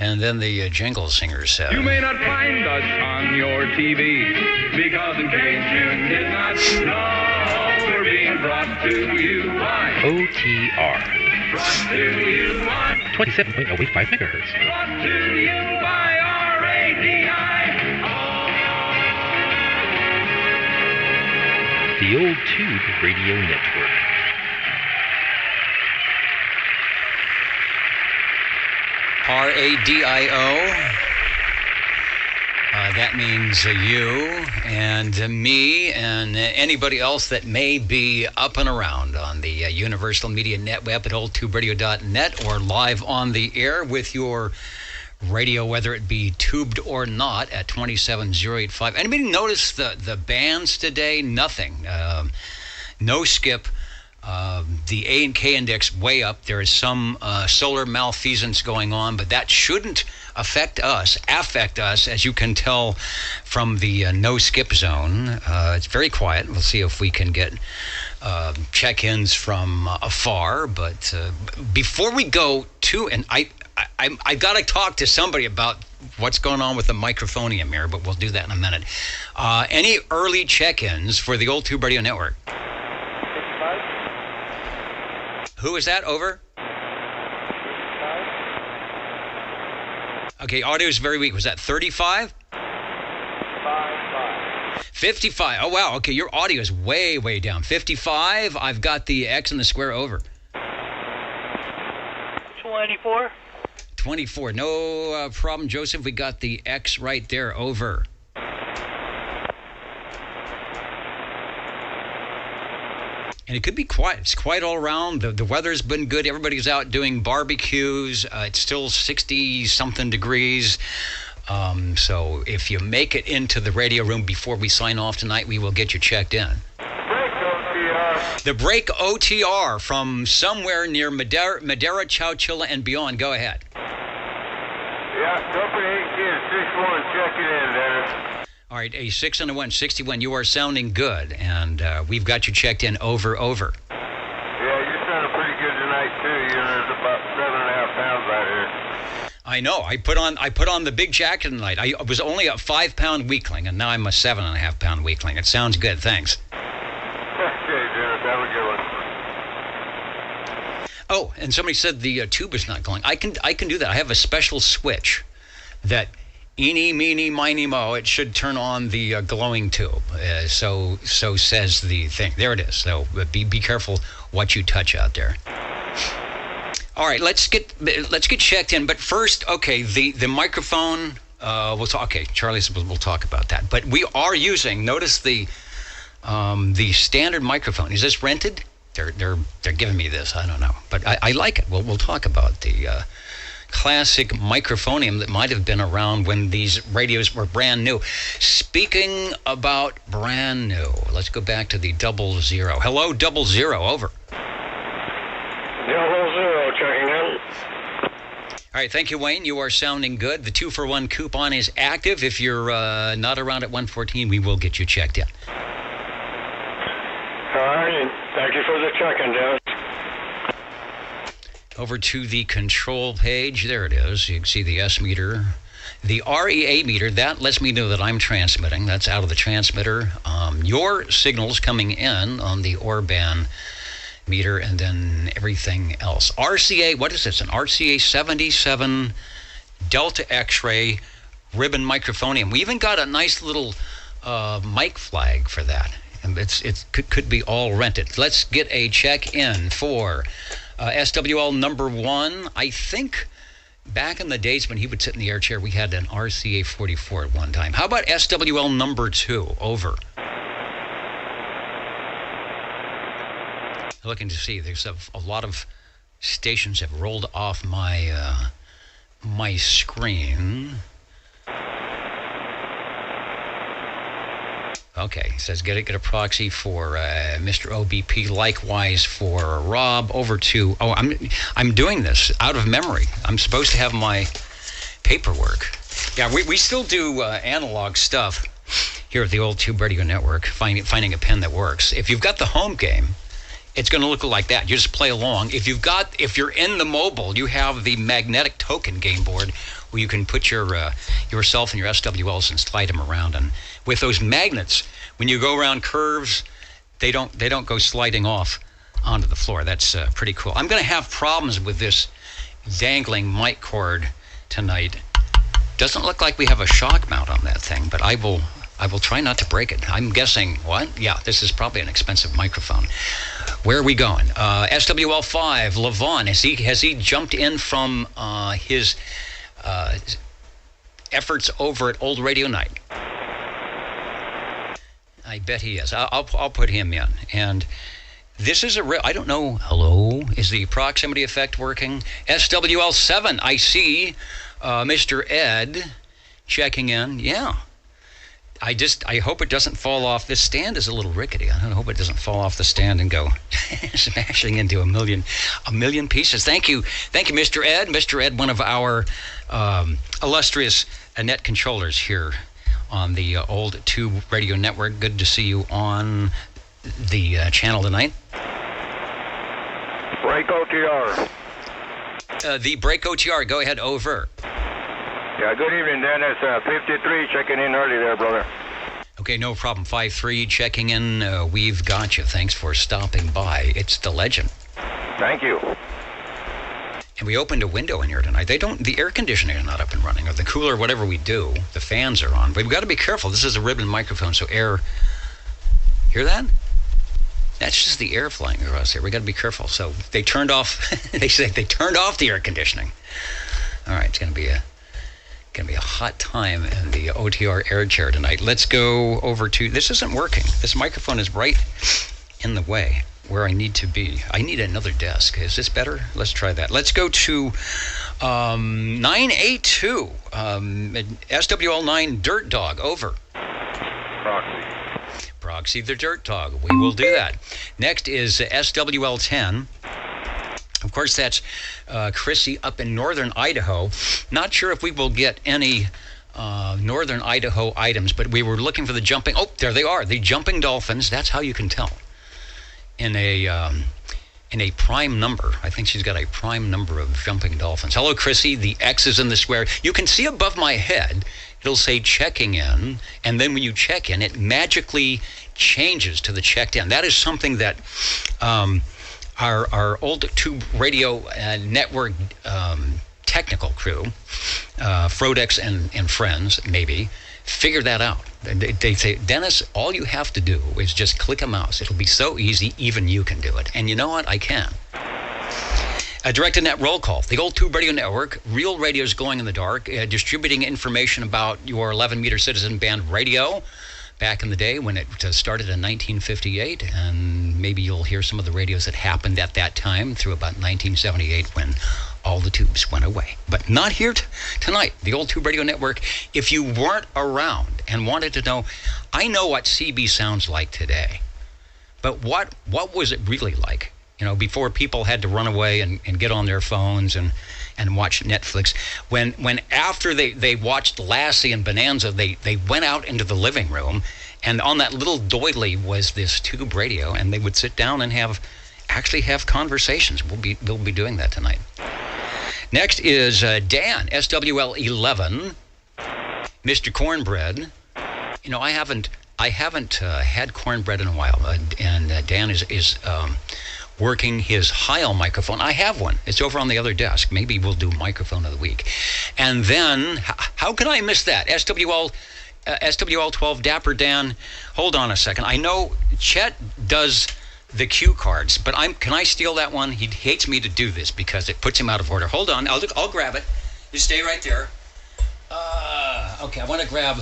And then the jingle singer said, You may not find us on your TV, because in case you did not know, we're being brought to you by OTR. Brought to you on 27.085 megahertz. Brought to you by RADI. The Old Tube Radio Network. RADIO. That means you and me and anybody else that may be up and around on the Universal Media Net web at oldtuberadio.net or live on the air with your radio, whether it be tubed or not, at 27085. Anybody notice the bands today? Nothing. No skip. The A and K index way up. There is some solar malfeasance going on, but that shouldn't affect us, as you can tell from the no skip zone. It's very quiet. We'll see if we can get check-ins from afar. But before we go to, and I got to talk to somebody about what's going on with the microphonium here, but we'll do that in a minute. Any early check-ins for the Old Tube Radio Network? Who is that? Over? Okay, audio is very weak. Was that 35? 55. Oh, wow. Okay, your audio is way, way down. 55. I've got the X and the square over. 24. 24. No problem, Joseph. We got the X right there. Over. And it could be quiet. It's quiet all around. The weather's been good. Everybody's out doing barbecues. It's still 60-something degrees. So if you make it into the radio room before we sign off tonight, we will get you checked in. Break OTR. The break OTR from somewhere near Madera, Chowchilla, and beyond. Go ahead. Yeah, company 1861, check it in, Dennis. All right, a 6 and a 1, 61. You are sounding good, and we've got you checked in. Over. Yeah, you're sounding pretty good tonight too. You're about 7.5 pounds right here. I know. I put on the big jacket tonight. I was only a 5-pound weakling, and now I'm a 7.5-pound weakling. It sounds good. Thanks. Okay, Dennis, have a good one. Oh, and somebody said the tube is not glowing. I can do that. I have a special switch that. Eeny, meeny, miny, mo, it should turn on the glowing tube. So says the thing. There it is. So be careful what you touch out there. All right, let's get checked in. But first, okay, the microphone. We'll talk. Okay, Charlie said we'll talk about that. But we are using. Notice the standard microphone. Is this rented? They're giving me this. I don't know, but I like it. We'll talk about the. Classic microphonium that might have been around when these radios were brand new. Speaking about brand new, let's go back to the 00. Hello, 00, over. 00, checking in. All right, thank you, Wayne. You are sounding good. The 2-for-1 coupon is active. If you're not around at 114, we will get you checked in. All right, thank you for the check-in, Dennis. Over to the control page. There it is. You can see the S meter. The REA meter, that lets me know that I'm transmitting. That's out of the transmitter. Your signal's coming in on the Orban meter, and then everything else. RCA, what is this? An RCA 77 Delta X-ray ribbon microphonium. We even got a nice little mic flag for that. And it could be all rented. Let's get a check-in for... SWL number 1, I think back in the days when he would sit in the air chair, we had an RCA 44 at one time. How about SWL number 2? Over. Looking to see, there's a lot of stations have rolled off my my screen. Okay, it says get a proxy for Mr. OBP, likewise for Rob. Over to I'm doing this out of memory. I'm supposed to have my paperwork. Yeah, we still do analog stuff here at the Old Tube Radio Network. Finding a pen that works. If you've got the home game it's going to look like that. You just play along. If you're in the mobile, you have the magnetic token game board where you can put yourself and your SWLs and slide them around. And with those magnets, when you go around curves, they don't go sliding off onto the floor. That's pretty cool. I'm going to have problems with this dangling mic cord tonight. Doesn't look like we have a shock mount on that thing, but I will try not to break it. I'm guessing, what? Yeah, this is probably an expensive microphone. Where are we going? SWL5, Levon, has he jumped in from his efforts over at Old Radio Night? I bet he is. I'll put him in. And this is I don't know. Hello? Is the proximity effect working? SWL7, I see Mr. Ed checking in. Yeah. I hope it doesn't fall off. This stand is a little rickety. I hope it doesn't fall off the stand and go smashing into a million pieces. Thank you, Mr. Ed. Mr. Ed, one of our illustrious net controllers here on the Old Tube Radio Network. Good to see you on the channel tonight. Break OTR. The break OTR. Go ahead, over. Yeah, good evening, Dennis. 53 checking in early there, brother. Okay, no problem. 5-3 checking in. We've got you. Thanks for stopping by. It's the legend. Thank you. And we opened a window in here tonight. The air conditioning is not up and running, or the cooler, whatever we do, the fans are on. But we've got to be careful. This is a ribbon microphone, so air. Hear that? That's just the air flying across here. We got to be careful. So they turned off. They turned off the air conditioning. All right, it's going to be a hot time in the OTR air chair tonight. Let's go over to, this isn't working. This microphone is right in the way where I need to be. I need another desk. Is this better? Let's try that. Let's go to 982, SWL9 Dirt Dog, over. Proxy the Dirt Dog. We will do that. Next is SWL10. Of course, that's Chrissy up in northern Idaho. Not sure if we will get any northern Idaho items, but we were looking for the jumping. Oh, there they are, the jumping dolphins. That's how you can tell. In a prime number. I think she's got a prime number of jumping dolphins. Hello, Chrissy. The X is in the square. You can see above my head, it'll say checking in, and then when you check in, it magically changes to the checked in. That is something that our Old Tube Radio Network technical crew, Frodex and friends, maybe, figure that out. They say, Dennis, all you have to do is just click a mouse. It'll be so easy, even you can do it. And you know what? I can. A directed net roll call. The Old Tube Radio Network, real radios going in the dark, distributing information about your 11-meter citizen band radio back in the day when it started in 1958, and maybe you'll hear some of the radios that happened at that time through about 1978 when all the tubes went away. But not here tonight. The Old Tube Radio Network, if you weren't around and wanted to know, I know what CB sounds like today, but what was it really like? You know, before people had to run away and get on their phones and watch Netflix. When after they watched Lassie and Bonanza, they went out into the living room, and on that little doily was this tube radio, and they would sit down and actually have conversations. We'll be doing that tonight. Next is Dan, SWL11, Mr. Cornbread. You know, I haven't had cornbread in a while, and Dan is working his Heil microphone. I have one. It's over on the other desk. Maybe we'll do microphone of the week. And then, how can I miss that? SWL12, Dapper Dan. Hold on a second. I know Chet does the cue cards, but can I steal that one? He hates me to do this because it puts him out of order. Hold on. I'll grab it. You stay right there. Okay, I want to grab,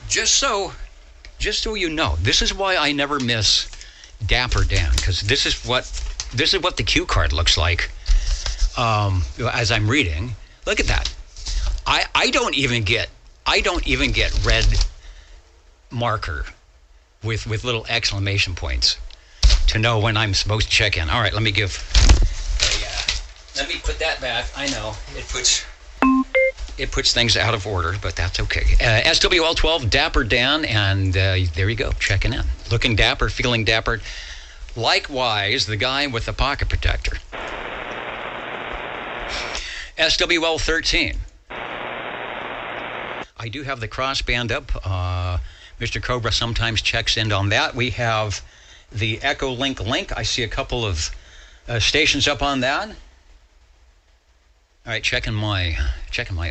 just so you know, this is why I never miss Dapper Dan, because this is what the cue card looks like as I'm reading. Look at that. I don't even get red marker with little exclamation points to know when I'm supposed to check in. All right, let me put that back. I know it puts things out of order, but that's okay. SWL12, Dapper Dan, and there you go, checking in. Looking dapper, feeling dapper. Likewise, the guy with the pocket protector. SWL 13. I do have the crossband up. Mr. Cobra sometimes checks in on that. We have the Echolink link. I see a couple of stations up on that. All right, checking my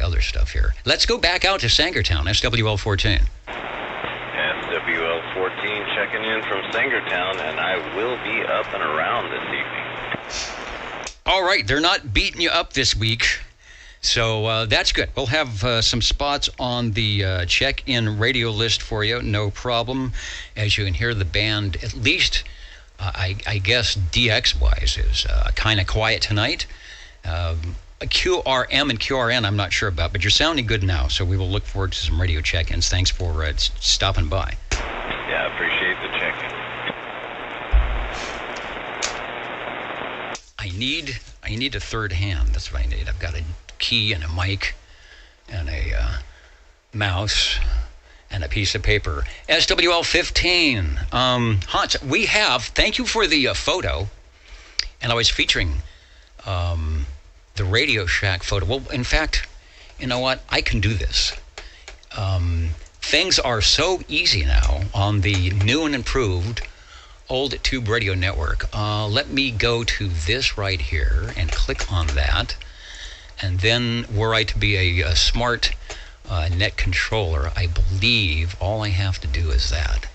other stuff here. Let's go back out to Sangertown, SWL 14. SWL 14 checking in from Sangertown, and I will be up and around this evening. All right, they're not beating you up this week, so that's good. We'll have some spots on the check-in radio list for you, no problem. As you can hear, the band, at least, I guess, DX-wise, is kind of quiet tonight. QRM and QRN, I'm not sure about, but you're sounding good now, so we will look forward to some radio check-ins. Thanks for stopping by. Yeah, I appreciate the check-in. I need a third hand. That's what I need. I've got a key and a mic and a mouse and a piece of paper. SWL 15. Hans, we have, thank you for the photo. And I was featuring the Radio Shack photo. Well, in fact, you know what? I can do this. Things are so easy now on the new and improved Old Tube Radio Network. Let me go to this right here and click on that. And then were I to be a smart net controller, I believe all I have to do is that.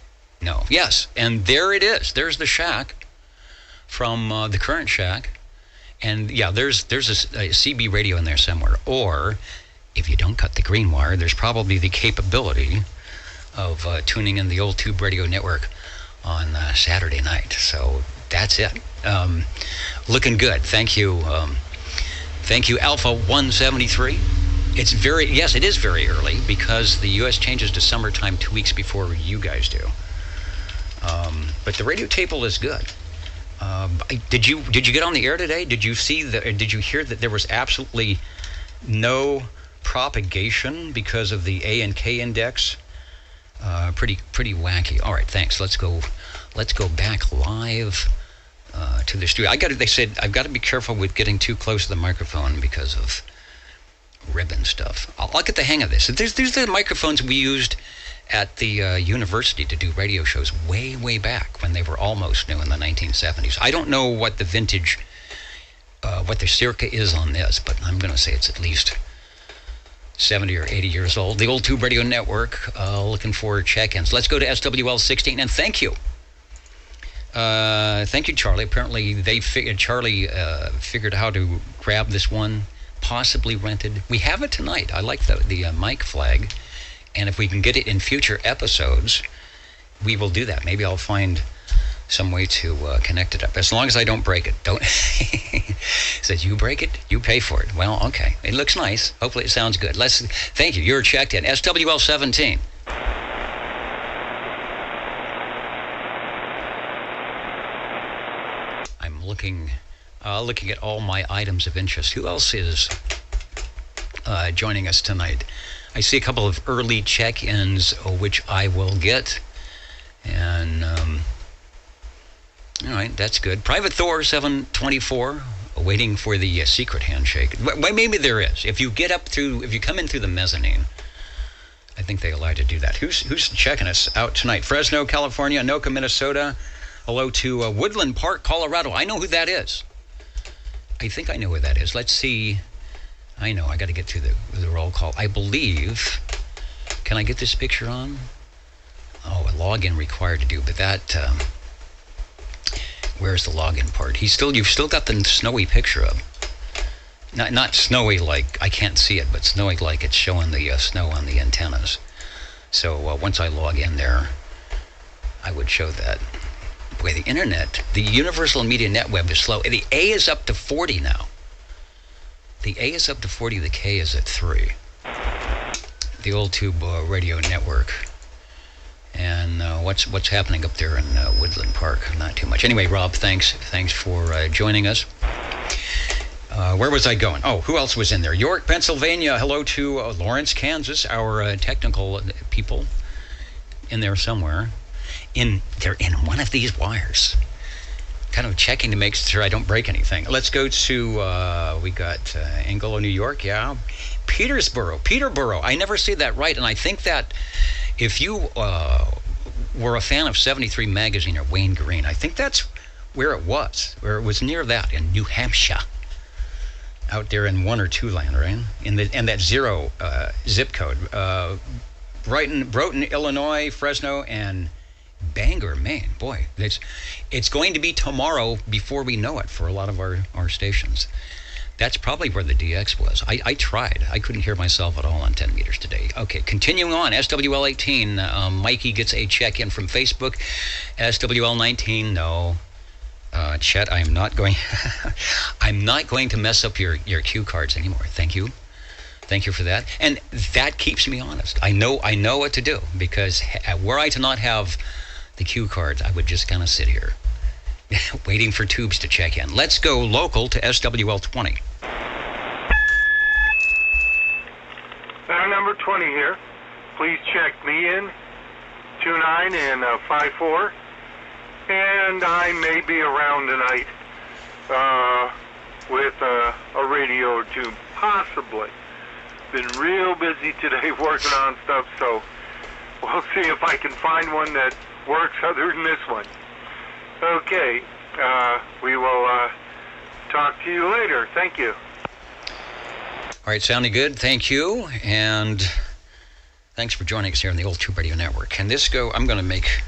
No. Yes. And there it is. There's the shack from the current shack. And yeah, there's a CB radio in there somewhere. Or if you don't cut the green wire, there's probably the capability of tuning in the Old Tube Radio Network on Saturday night. So that's it. Looking good. Thank you. Thank you, Alpha 173. It is very early because the U.S. changes to summertime 2 weeks before you guys do. But the radio table is good. Did you get on the air today? Did you hear that there was absolutely no propagation because of the A and K index? Pretty wacky. All right, thanks. Let's go back live to the studio. They said I've got to be careful with getting too close to the microphone because of ribbon stuff. I'll get the hang of this. There's the microphones we used at the university to do radio shows way back when they were almost new in the 1970s. I don't know what the vintage, what the circa is on this, but I'm going to say it's at least 70 or 80 years old. The Old Tube Radio Network, looking for check-ins. Let's go to SWL 16, and thank you. Thank you, Charlie. Apparently, Charlie figured out how to grab this one, possibly rented. We have it tonight. I like the mic flag, and if we can get it in future episodes, we will do that. Maybe I'll find some way to connect it up. As long as I don't break it. Don't. Says you break it, you pay for it. Well, okay. It looks nice. Hopefully it sounds good. Thank you. You're checked in. SWL 17. I'm looking at all my items of interest. Who else is joining us tonight? I see a couple of early check-ins, which I will get. And all right, that's good. Private Thor 724, waiting for the secret handshake. Well, maybe there is. If you come in through the mezzanine, I think they allow you to do that. Who's checking us out tonight? Fresno, California, Anoka, Minnesota. Hello to Woodland Park, Colorado. I know who that is. I think I know who that is. Let's see. I know. I got to get to the roll call. I believe. Can I get this picture on? Oh, a login required to do, but that. Where's the login part? You've still got the snowy picture up. Not snowy like I can't see it, but snowy like it's showing the snow on the antennas. So once I log in there, I would show that. Boy, the internet, the Universal Media Net Web is slow. The A is up to 40 now. The A is up to 40, the K is at 3. The Old Tube Radio Network. And what's happening up there in Woodland Park? Not too much. Anyway, Rob, thanks for joining us. Where was I going? Oh, who else was in there? York, Pennsylvania. Hello to Lawrence, Kansas. Our technical people in there somewhere. They're in one of these wires. kind of checking to make sure I don't break anything. Let's go to, we got Anglo, New York, yeah. Peterborough. I never say that right, and I think that if you were a fan of 73 Magazine or Wayne Green, I think that's where it was near that in New Hampshire, out there in 1 or 2 land, right? In that 0 zip code. Broughton, Illinois, Fresno, and Bangor, Maine. Boy, it's going to be tomorrow before we know it for a lot of our stations. That's probably where the DX was. I tried. I couldn't hear myself at all on 10 meters today. Okay, continuing on. SWL 18. Mikey gets a check-in from Facebook. SWL 19, no. Chet, I'm not going to mess up your cue cards anymore. Thank you for that. And that keeps me honest. I know what to do, because were I to not have the cue cards, I would just kind of sit here waiting for tubes to check in. Let's go local to SWL 20. Number 20 here. Please check me in. 29 and 54. And I may be around tonight with a radio or two, possibly. Been real busy today working on stuff, so we'll see if I can find one that works other than this one. Okay, we will talk to you later. Thank you. All right, sounding good. Thank you, and thanks for joining us here on the Old Tube Radio Network. Can this go? I'm going to make,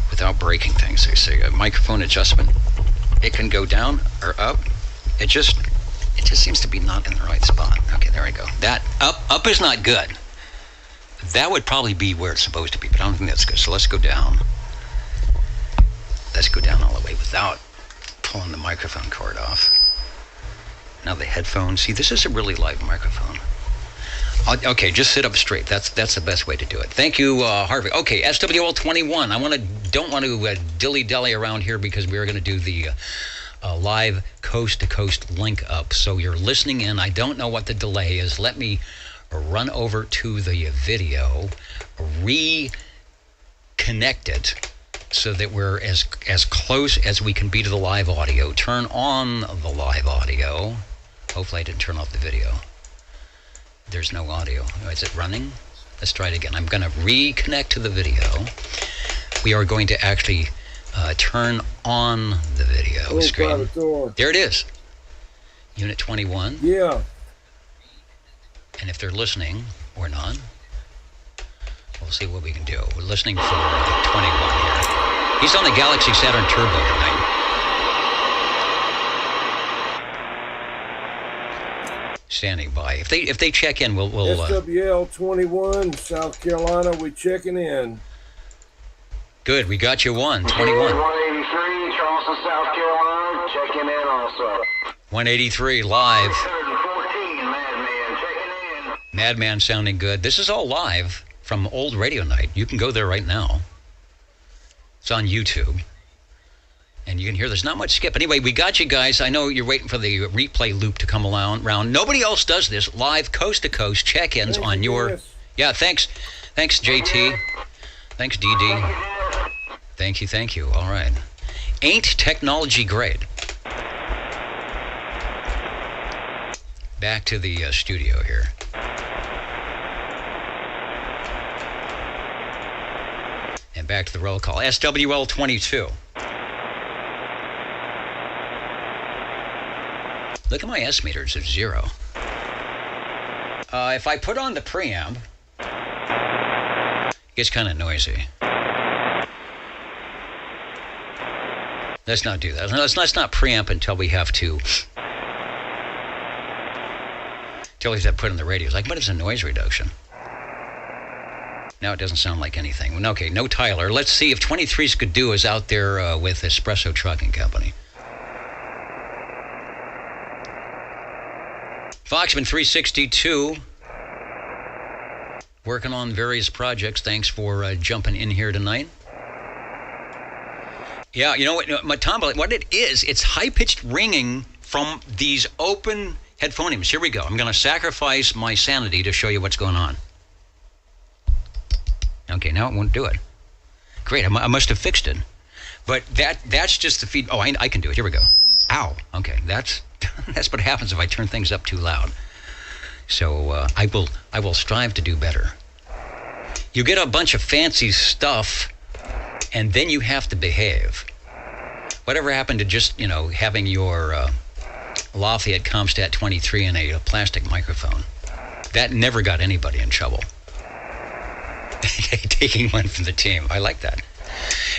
without breaking things, they say a microphone adjustment. It can go down or up. It just seems to be not in the right spot. Okay, there we go. That up is not good. That would probably be where it's supposed to be, but I don't think that's good. So let's go down. Let's go down all the way without pulling the microphone cord off. Now the headphones. See, this is a really live microphone. Okay, just sit up straight. That's the best way to do it. Thank you, Harvey. Okay, SWL 21. Don't want to dilly-dally around here, because we are going to do the live coast-to-coast link up. So you're listening in. I don't know what the delay is. Let me run over to the video, reconnect it so that we're as close as we can be to the live audio. Turn on the live audio. Hopefully I didn't turn off the video. There's no audio. Is it running? Let's try it again. I'm going to reconnect to the video. We are going to actually turn on the video screen. There it is. Unit 21. Yeah. And if they're listening or not, we'll see what we can do. We're listening for the 21 here. He's on the Galaxy Saturn Turbo tonight. Standing by. If they check in, we'll SWL 21, South Carolina, we checking in. Good, we got you 21. 183, Charleston, South Carolina, checking in also. 183 live. 114, Madman, checking in. Madman sounding good. This is all live from Old Radio Night. You can go there right now. It's on YouTube. And you can hear there's not much skip. Anyway, we got you guys. I know you're waiting for the replay loop to come around. Nobody else does this. Live coast-to-coast check-ins on your... Yes. Yeah, thanks. Thanks, JT. Thanks, DD. Thank you. All right. Ain't technology great? Back to the studio here. And back to the roll call. SWL 22. Look at my S meters at 0. If I put on the preamp, it gets kind of noisy. Let's not do that. Let's not preamp until we have to. Until we have to put in the radios. But it's a noise reduction. Now it doesn't sound like anything. Okay, no Tyler. Let's see if 23's could do is out there with Espresso Trucking Company. Foxman 362, working on various projects. Thanks for jumping in here tonight. Yeah, you know what, Tom, what it is, it's high-pitched ringing from these open headphones. Here we go. I'm going to sacrifice my sanity to show you what's going on. Okay, now it won't do it. Great, I must have fixed it. But that's just the feed. Oh, I can do it. Here we go. Ow. Okay, that's that's what happens if I turn things up too loud. So I will strive to do better. You get a bunch of fancy stuff, and then you have to behave. Whatever happened to just, having your Lafayette Comstat 23 and a plastic microphone? That never got anybody in trouble. Taking one from the team. I like that.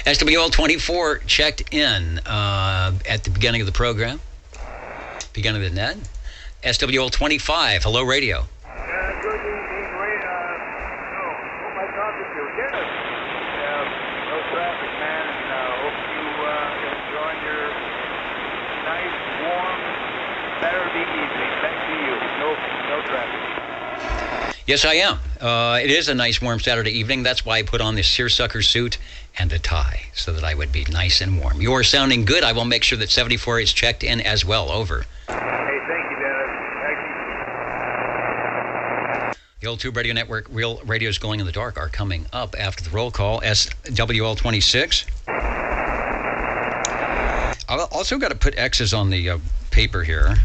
SWL 24 checked in at the beginning of the program. Beginning of the net. SWL 25, hello radio. Good evening, Ray. Hope I talked with you. Yes. No traffic, man, and hope you enjoy your nice, warm Saturday evening. Back to you. No traffic. Yes, I am. It is a nice, warm Saturday evening. That's why I put on this seersucker suit and a tie, so that I would be nice and warm. You're sounding good. I will make sure that 74 is checked in as well. Over. The old Tube Radio Network, Real Radios Glowing in the Dark, are coming up after the roll call. SWL 26. I've also got to put X's on the paper here.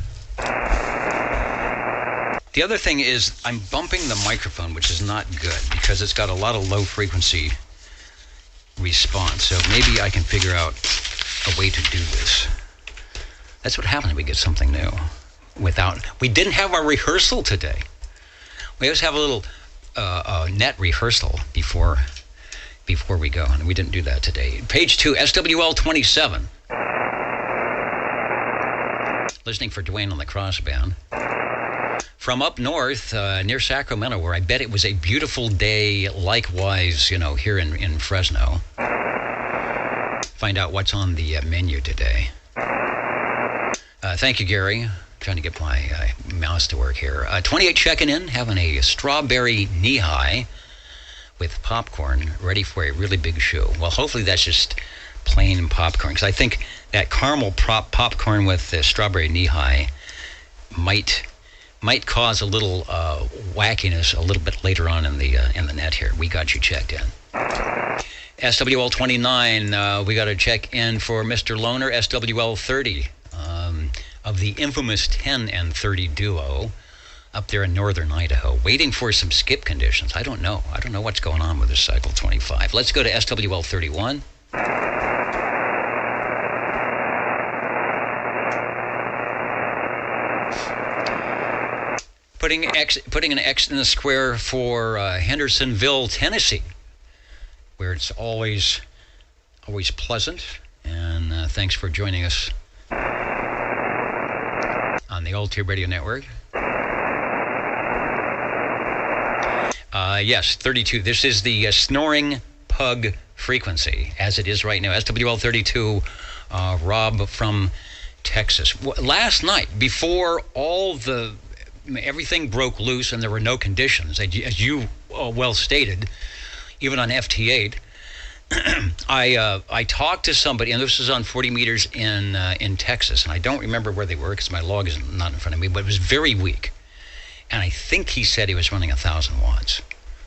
The other thing is I'm bumping the microphone, which is not good because it's got a lot of low frequency response. So maybe I can figure out a way to do this. That's what happens when we get something new. We didn't have our rehearsal today. We always have a little net rehearsal before we go, and we didn't do that today. Page 2, SWL 27. Listening for Dwayne on the crossband. From up north, near Sacramento, where I bet it was a beautiful day, likewise, here in Fresno. Find out what's on the menu today. Thank you, Gary. Trying to get my mouse to work here. 28 checking in, having a strawberry knee-high with popcorn, ready for a really big show. Well, hopefully that's just plain popcorn, because I think that caramel popcorn with the strawberry knee-high might cause a little wackiness a little bit later on in the net here. We got you checked in. SWL 29, we got to check in for Mr. Loner. SWL 30. Of the infamous 10 and 30 duo up there in northern Idaho, waiting for some skip conditions. I don't know what's going on with this cycle 25. Let's go to SWL 31. Putting an X in the square for Hendersonville, Tennessee, where it's always pleasant. And thanks for joining us on the old Tube Radio Network. Yes, 32. This is the snoring pug frequency, as it is right now. SWL 32, Rob from Texas. Last night, before everything broke loose and there were no conditions, as you well stated, even on FT8, I talked to somebody, and this was on 40 meters in Texas, and I don't remember where they were because my log is not in front of me, but it was very weak. And I think he said he was running 1,000 watts.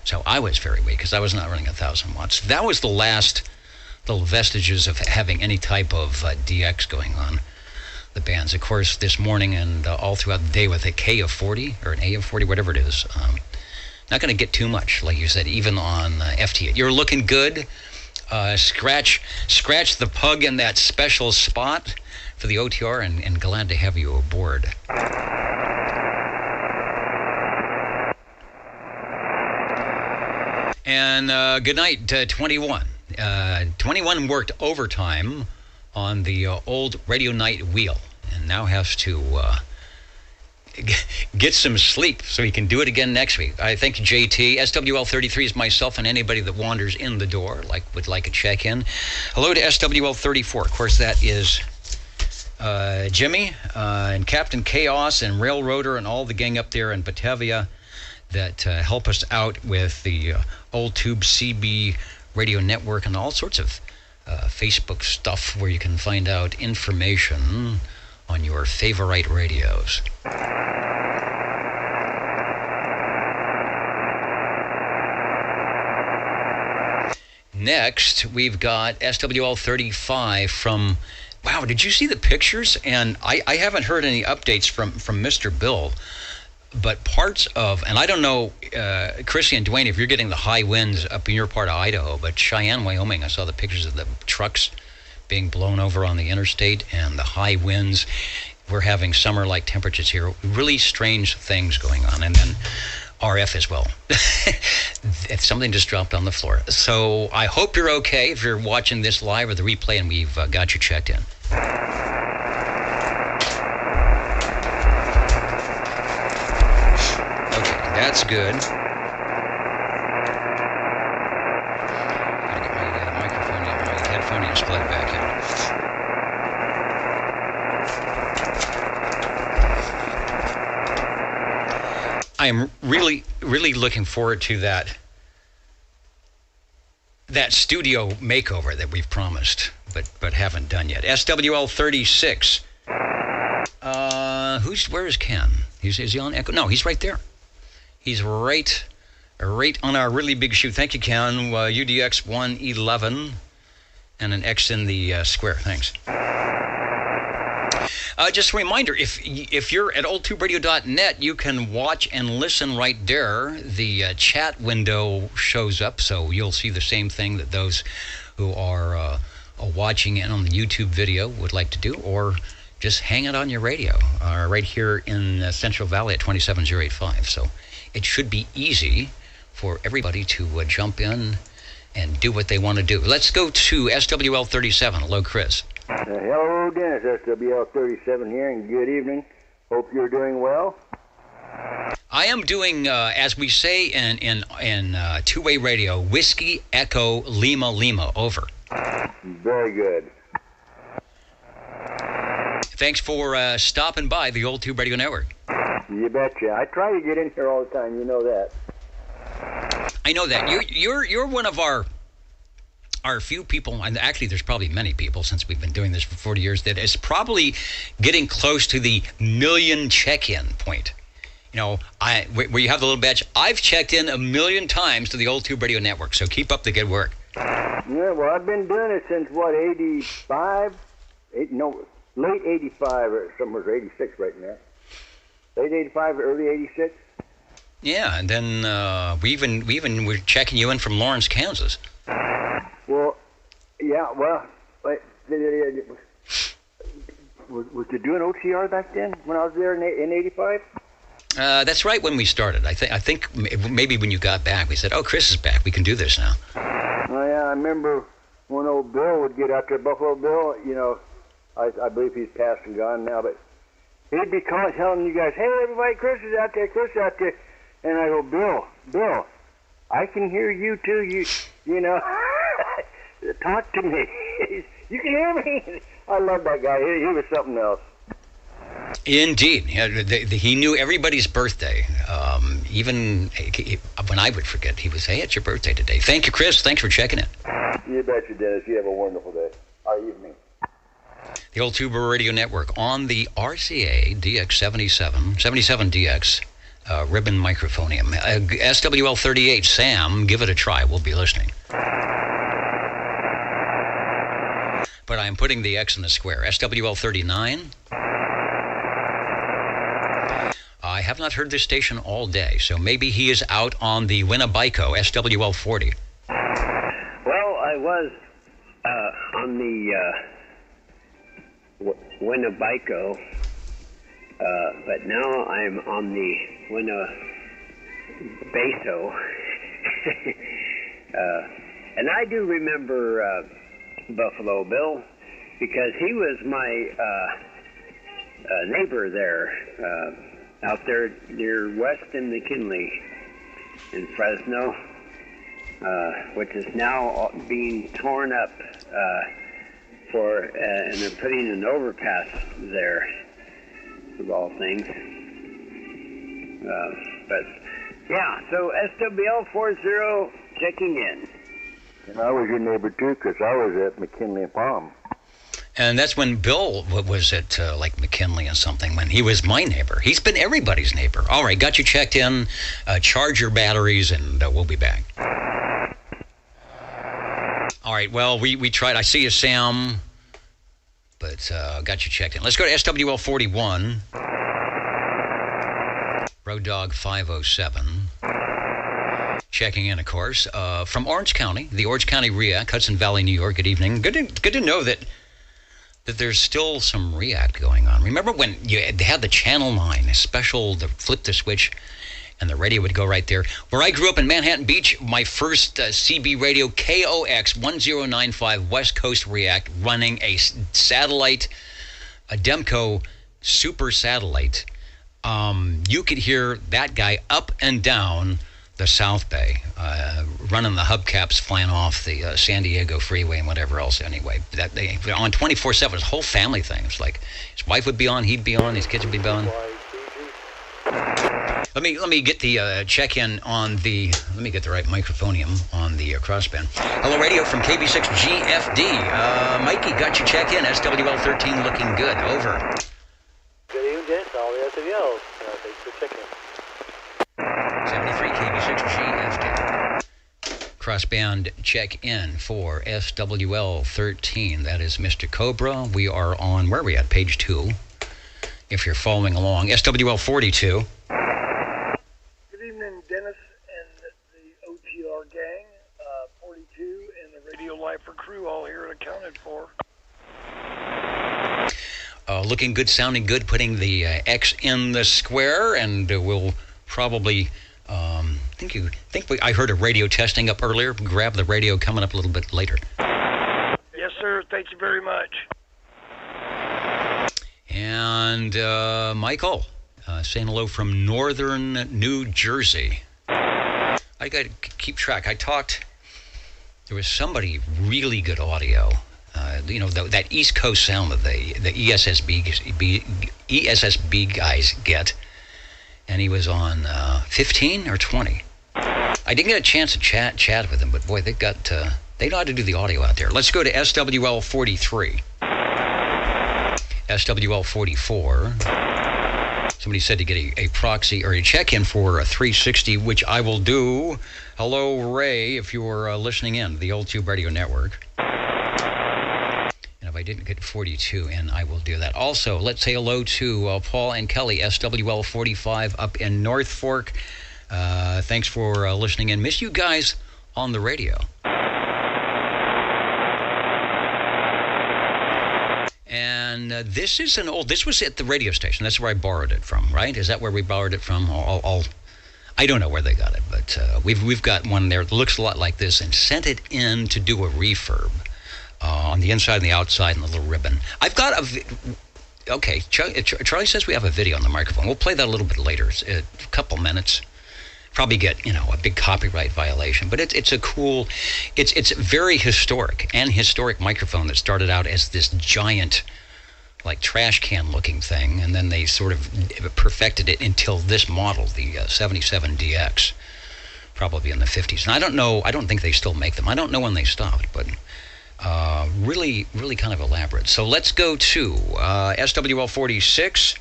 So I was very weak because I was not running 1,000 watts. That was the last little vestiges of having any type of DX going on the bands. Of course, this morning and all throughout the day with a K of 40 or an A of 40, whatever it is, not going to get too much, like you said, even on FT8. You're looking good. Scratch the pug in that special spot for the OTR, and glad to have you aboard. And good night, 21. 21 worked overtime on the old radio night wheel and now has to get some sleep so he can do it again next week. I thank JT. SWL 33 is myself and anybody that wanders in the door would like a check-in. Hello to SWL 34. Of course, that is Jimmy and Captain Chaos and Railroader and all the gang up there in Batavia that help us out with the old Tube CB radio network and all sorts of Facebook stuff where you can find out information on your favorite radios. next, we've got SWL 35 from... Wow, did you see the pictures? And I haven't heard any updates from Mr. Bill, but parts of, and I don't know, Chrissy and Dwayne, if you're getting the high winds up in your part of Idaho, but Cheyenne, Wyoming, I saw the pictures of the trucks being blown over on the interstate and the high winds. We're having summer-like temperatures here. Really strange things going on. And then RF as well. Something just dropped on the floor. So I hope you're okay if you're watching this live or the replay and we've got you checked in. Okay, that's good. Gotta get my microphone and my headphone and plug back in. I am really, really looking forward to that studio makeover that we've promised, but haven't done yet. SWL 36. Where is Ken? Is he on Echo? No, he's right there. He's right on our really big shoot. Thank you, Ken. UDX 111 and an X in the square. Thanks. Just a reminder, if you're at oldtuberadio.net, you can watch and listen right there. The chat window shows up, so you'll see the same thing that those who are watching it on the YouTube video would like to do, or just hang it on your radio right here in Central Valley at 27085. So it should be easy for everybody to jump in and do what they want to do. Let's go to SWL 37. Hello, Chris. Hello, Dennis. SWL 37 here, and good evening. Hope you're doing well. I am doing, as we say in two-way radio, Whiskey Echo Lima Lima. Over. Very good. Thanks for stopping by the Old Tube Radio Network. You betcha. I try to get in here all the time. You know that. I know that. You're one of our few people, and actually there's probably many people since we've been doing this for 40 years, that is probably getting close to the million check-in point. You know, where you have the little badge. I've checked in 1 million times to the Old Tube Radio Network, so keep up the good work. Yeah, well, I've been doing it since, 85? Late 85 or somewhere, 86 right now. Late 85, early 86. Yeah, and then we even were checking you in from Lawrence, Kansas. Well, yeah, well, was you doing OTR back then when I was there in 85? That's right, when we started. I think maybe when you got back, we said, "Oh, Chris is back. We can do this now." Oh yeah, I remember when old Bill would get out there, Buffalo Bill. You know, I believe he's passed and gone now, but he'd be telling you guys, "Hey, everybody, Chris is out there, Chris is out there," and I go, "Bill, I can hear you too. You know." Talk to me. You can hear me. I love that guy. He was something else. Indeed. Yeah, he knew everybody's birthday. Even when I would forget, he would say, "Hey, it's your birthday today." Thank you, Chris. Thanks for checking in. You betcha, Dennis. You have a wonderful day. Or evening. The Old Tuber Radio Network on the RCA DX77 DX ribbon microphonium. SWL 38, Sam, give it a try. We'll be listening. But I'm putting the X in the square. SWL 39. I have not heard this station all day, so maybe he is out on the Winnebago, SWL 40. Well, I was on the Winnebago, but now I'm on the Winnebago. And I do remember Buffalo Bill, because he was my neighbor there, out there near West and McKinley in Fresno, which is now being torn up and they're putting an overpass there, of all things. But yeah, so SWL 40 checking in. And I was your neighbor too, because I was at McKinley and Palm. And that's when Bill was at like McKinley and something, when he was my neighbor. He's been everybody's neighbor. All right, got you checked in. Charge your batteries, and we'll be back. right. Well, we tried. I see you, Sam, but got you checked in. Let's go to SWL 41. Road Dog 507. Checking in, of course, from Orange County, the Orange County REACT, Hudson Valley, New York. Good evening. Good to know that there's still some REACT going on. Remember when they had the Channel 9 special, the flip the switch, and the radio would go right there. Where I grew up in Manhattan Beach, my first CB radio, KOX 1095 West Coast REACT, running a satellite, a Demco super satellite. You could hear that guy up and down the South Bay, running the hubcaps flying off the San Diego freeway and whatever else. Anyway, that they on 24/7. It was a whole family thing. It was like his wife would be on, he'd be on, his kids would be on. Let me get the check-in on the. Let me get the right microphonium on the crossband. Hello, radio from KB6 GFD. Mikey, got your check-in. SWL 13 looking good. Over. Good evening, Dennis. All the SWLs. Thanks for checking. 73 KB6 GFD. Crossband check-in for SWL 13. That is Mr. Cobra. We are on, where are we at? Page 2. If you're following along. SWL 42. Good evening, Dennis and the OTR gang. 42 and the Radio Lifer crew all here and accounted for. Looking good, sounding good, putting the X in the square, and we'll probably, I heard a radio testing up earlier. Grab the radio coming up a little bit later. Yes, sir. Thank you very much. And Michael, saying hello from northern New Jersey. I got to keep track. There was somebody really good audio. That East Coast sound that the ESSB guys get. And he was on 15 or 20. I didn't get a chance to chat with him, but boy, they know how to do the audio out there. Let's go to SWL 43. SWL 44. Somebody said to get a proxy or a check-in for a 360, which I will do. Hello, Ray, if you're listening in, the Old Tube Radio Network. And if I didn't get 42 in, I will do that. Also, let's say hello to Paul and Kelly, SWL 45 up in North Fork. Thanks for listening in. Miss you guys on the radio. And this was at the radio station. That's where I borrowed it from, right? Is that where we borrowed it from? I don't know where they got it, but we've got one there that looks a lot like this and sent it in to do a refurb on the inside and the outside and the little ribbon. I've got okay, Charlie says we have a video on the microphone. We'll play that a little bit later. It's a couple minutes. Probably get, a big copyright violation, but it's a cool, it's very historic microphone that started out as this giant, like trash can looking thing, and then they sort of perfected it until this model, the 77DX, probably in the 50s. And I don't think they still make them. I don't know when they stopped, but really, really kind of elaborate. So let's go to SWL 46.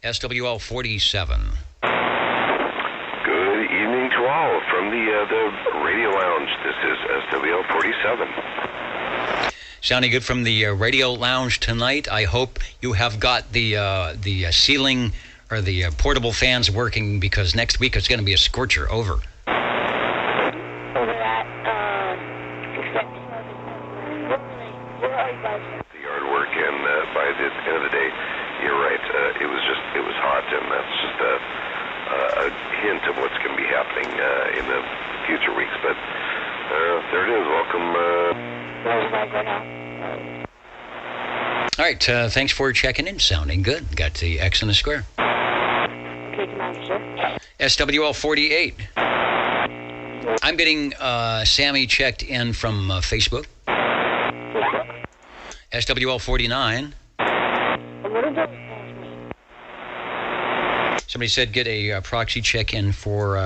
SWL 47. Good evening to all from the Radio Lounge. This is SWL 47. Sounding good from the Radio Lounge tonight. I hope you have got the ceiling or the portable fans working, because next week it's going to be a scorcher. Over. The yard work, and by the end of the day, you're right. It was hot, and that's just a hint of what's going to be happening in the future weeks. But there it is. Welcome. All right. Thanks for checking in. Sounding good. Got the X in the square. SWL 48. I'm getting Sammy checked in from Facebook. SWL 49. Somebody said get a proxy check-in for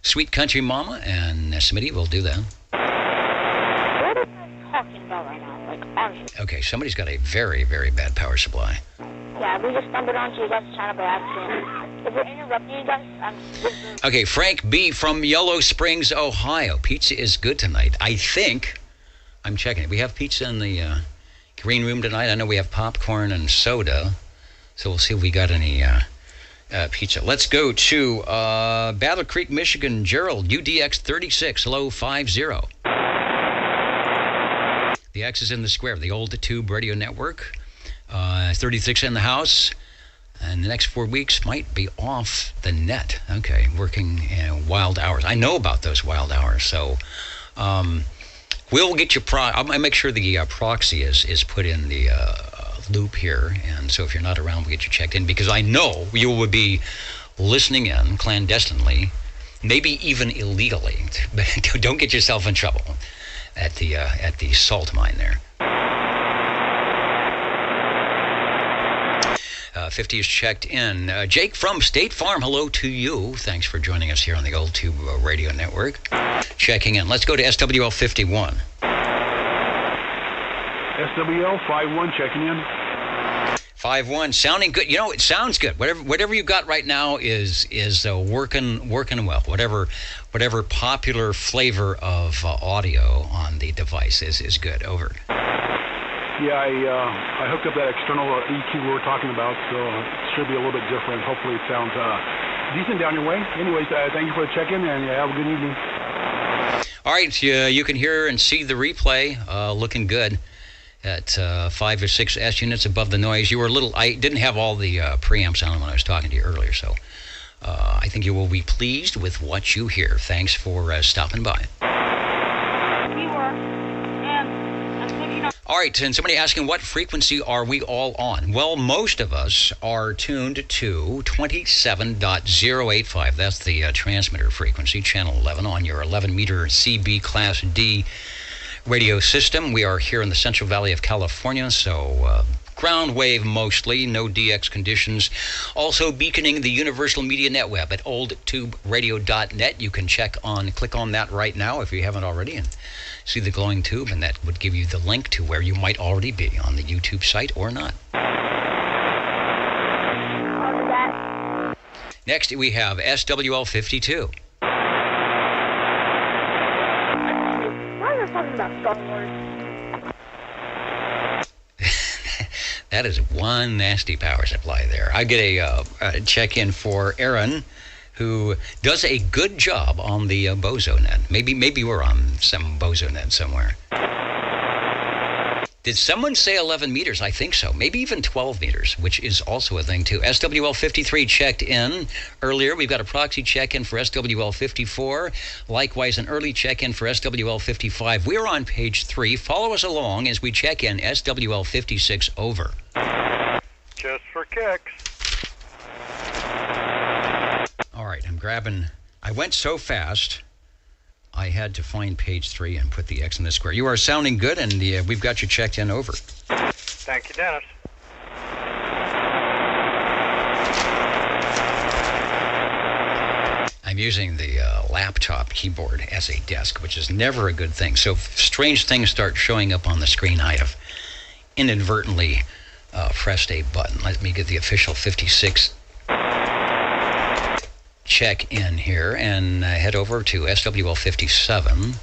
Sweet Country Mama, and Smitty will do that. What are you guys talking about right now? Like, honestly. Okay, somebody's got a very, very bad power supply. Yeah, we just stumbled onto you guys' channel by accident. If we're interrupting you guys, Okay, Frank B. from Yellow Springs, Ohio. Pizza is good tonight. I think, I'm checking it. We have pizza in the green room tonight. I know we have popcorn and soda. So we'll see if we got any pizza. Let's go to Battle Creek, Michigan. Gerald, UDX 36, hello, 50. The X is in the square, the old tube radio network. 36 in the house. And the next 4 weeks might be off the net. Okay, working wild hours. I know about those wild hours. So we'll get you, I'll make sure the proxy is put in the loop here. And so if you're not around, we'll get you checked in. Because I know you will be listening in clandestinely, maybe even illegally. But don't get yourself in trouble at the salt mine there. 50 is checked in. Jake from State Farm, hello to you. Thanks for joining us here on the Old Tube Radio Network. Checking in. Let's go to SWL 51. SWL 51 checking in. 51, sounding good. You know, it sounds good. Whatever you got right now is working well. Whatever popular flavor of audio on the device is good. Over. Yeah, I hooked up that external EQ we were talking about, so it should be a little bit different. Hopefully it sounds decent down your way. Anyways, thank you for the check-in, and have a good evening. All right, you can hear and see the replay looking good at 5 or 6 S units above the noise. You were I didn't have all the preamps on when I was talking to you earlier, so I think you will be pleased with what you hear. Thanks for stopping by. All right, and somebody asking, what frequency are we all on? Well, most of us are tuned to 27.085. That's the transmitter frequency, channel 11, on your 11-meter CB Class D radio system. We are here in the Central Valley of California, so ground wave mostly, no DX conditions. Also beaconing the Universal Media Net Web at oldtuberadio.net. You can click on that right now if you haven't already, and see the glowing tube, and that would give you the link to where you might already be on the YouTube site or not. Next, we have SWL 52. Why are you talking about Star Wars? That is one nasty power supply there. I get a check-in for Aaron, who does a good job on the BozoNet. Maybe we're on some BozoNet somewhere. Did someone say 11 meters? I think so. Maybe even 12 meters, which is also a thing too. SWL 53 checked in earlier. We've got a proxy check-in for SWL 54. Likewise, an early check-in for SWL 55. We're on page 3. Follow us along as we check in SWL 56 over. Just for kicks. All right, I'm grabbing. I went so fast, I had to find page 3 and put the X in the square. You are sounding good, and we've got you checked in over. Thank you, Dennis. I'm using the laptop keyboard as a desk, which is never a good thing. So if strange things start showing up on the screen, I have inadvertently pressed a button. Let me get the official 56 check in here and head over to SWL 57.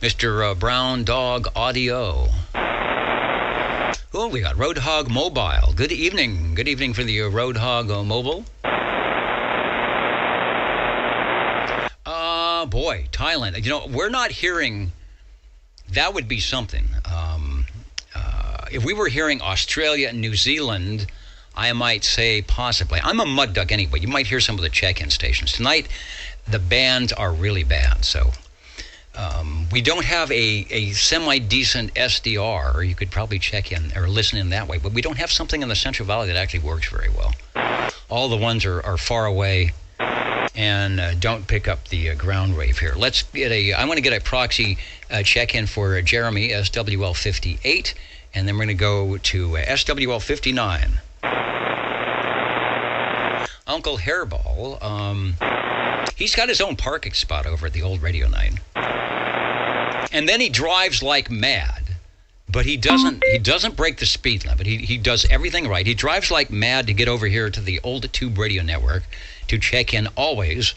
Mr. Brown Dog Audio. Oh, we got Roadhog Mobile. Good evening. Good evening for the Roadhog Mobile. Boy, Thailand. You know, we're not hearing. That would be something. If we were hearing Australia and New Zealand, I might say possibly. I'm a mud duck anyway. You might hear some of the check-in stations. Tonight, the bands are really bad, so we don't have a semi-decent SDR. You could probably check in or listen in that way, but we don't have something in the Central Valley that actually works very well. All the ones are far away and don't pick up the ground wave here. Let's get I want to get a proxy check-in for Jeremy, SWL 58, and then we're going to go to SWL 59. Uncle Hairball, he's got his own parking spot over at the old Radio 9. And then he drives like mad But he doesn't break the speed limit. He does everything right. He drives like mad to get over here to the old Tube Radio Network to check in always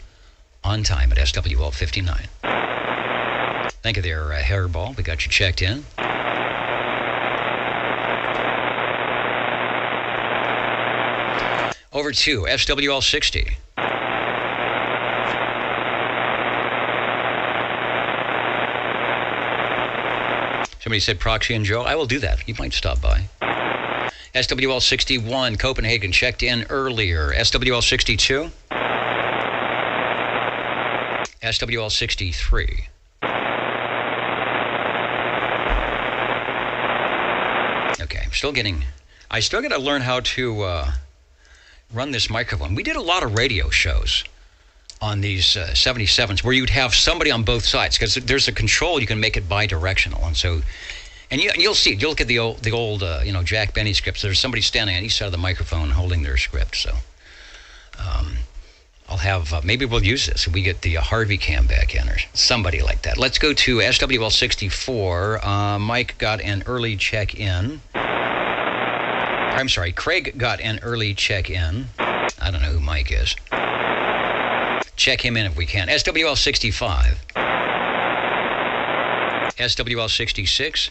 on time at SWL 59. Thank you there, Hairball. We got you checked in. Over to SWL 60. Somebody said Proxy and Joe. I will do that. You might stop by. SWL 61, Copenhagen, checked in earlier. SWL 62. SWL 63. Okay, I still got to learn how to run this microphone. We did a lot of radio shows on these 77s where you'd have somebody on both sides, because there's a control, you can make it bi-directional. And you'll see, you'll look at the old Jack Benny scripts, there's somebody standing on each side of the microphone holding their script. So I'll have, maybe we'll use this if we get the Harvey cam back in or somebody like that. Let's go to SWL 64. Mike got an early check-in. I'm sorry, Craig got an early check-in. I don't know who Mike is. Check him in if we can. SWL 65. SWL 66.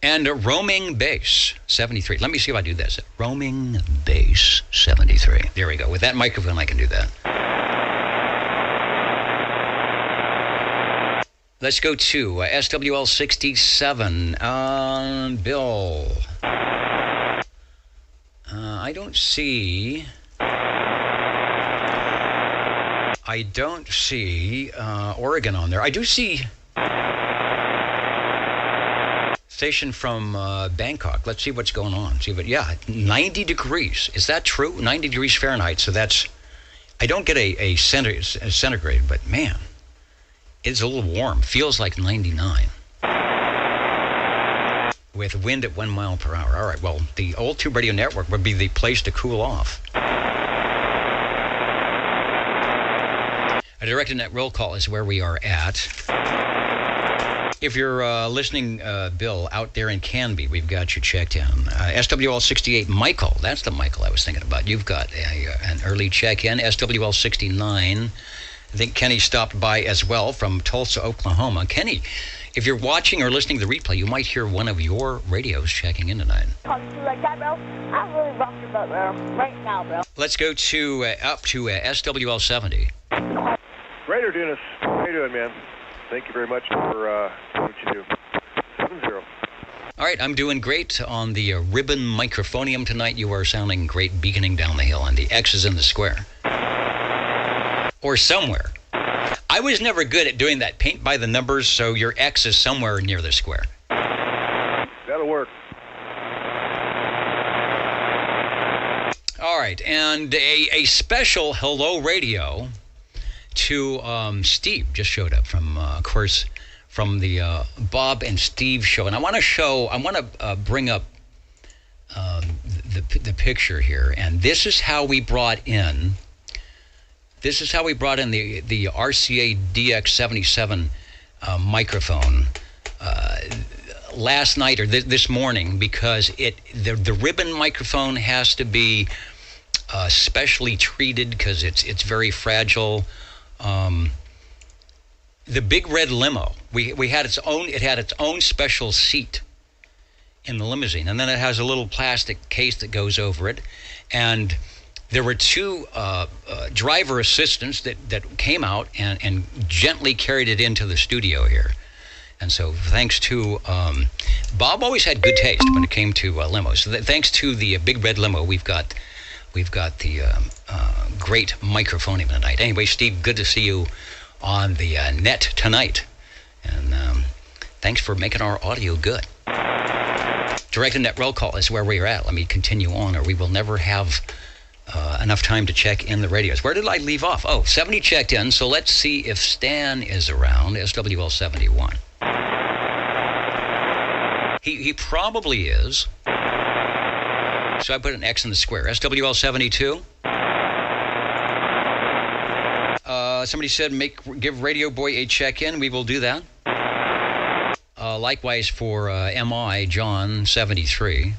And roaming base 73. Let me see if I do this. Roaming base 73. There we go. With that microphone, I can do that. Let's go to SWL 67. Bill. I don't see Oregon on there. I do see station from Bangkok. Let's see what's going on. 90 degrees. Is that true? 90 degrees Fahrenheit. So that's, I don't get a centigrade, but man, it's a little warm. Feels like 99. With wind at 1 mile per hour. All right, well, the old Tube Radio Network would be the place to cool off. A directed net roll call is where we are at. If you're listening, Bill, out there in Canby, we've got you checked in. SWL 68, Michael. That's the Michael I was thinking about. You've got an early check-in. SWL 69. I think Kenny stopped by as well from Tulsa, Oklahoma. Kenny, if you're watching or listening to the replay, you might hear one of your radios checking in tonight. Talk to you like that, bro. I'm really rocking about, bro. Right now, bro. Let's go to up to SWL 70. Raider Dennis, how you doing, man? Thank you very much for what you do. 7-0. All right, I'm doing great on the ribbon microphonium tonight. You are sounding great, beaconing down the hill, and the X is in the square. Or somewhere. I was never good at doing that paint by the numbers, so your X is somewhere near the square. That'll work. All right, and a special hello radio to Steve just showed up from, of course, from the Bob and Steve show. And I want to bring up the picture here. And this is how we brought in the RCA DX77 microphone last night or this morning, because the ribbon microphone has to be specially treated because it's very fragile. The big red limo, we had it had its own special seat in the limousine, and then it has a little plastic case that goes over it, and there were two driver assistants that came out and gently carried it into the studio here. And so thanks to Bob always had good taste when it came to limos. So thanks to the big red limo, we've got the great microphoning tonight. Anyway, Steve, good to see you on the net tonight. And thanks for making our audio good. Directed net roll call is where we're at. Let me continue on, or we will never have enough time to check in the radios. Where did I leave off? Oh, 70 checked in. So let's see if Stan is around. SWL 71. He probably is. So I put an X in the square. SWL 72. Somebody said give Radio Boy a check-in. We will do that. Likewise for MI John 73.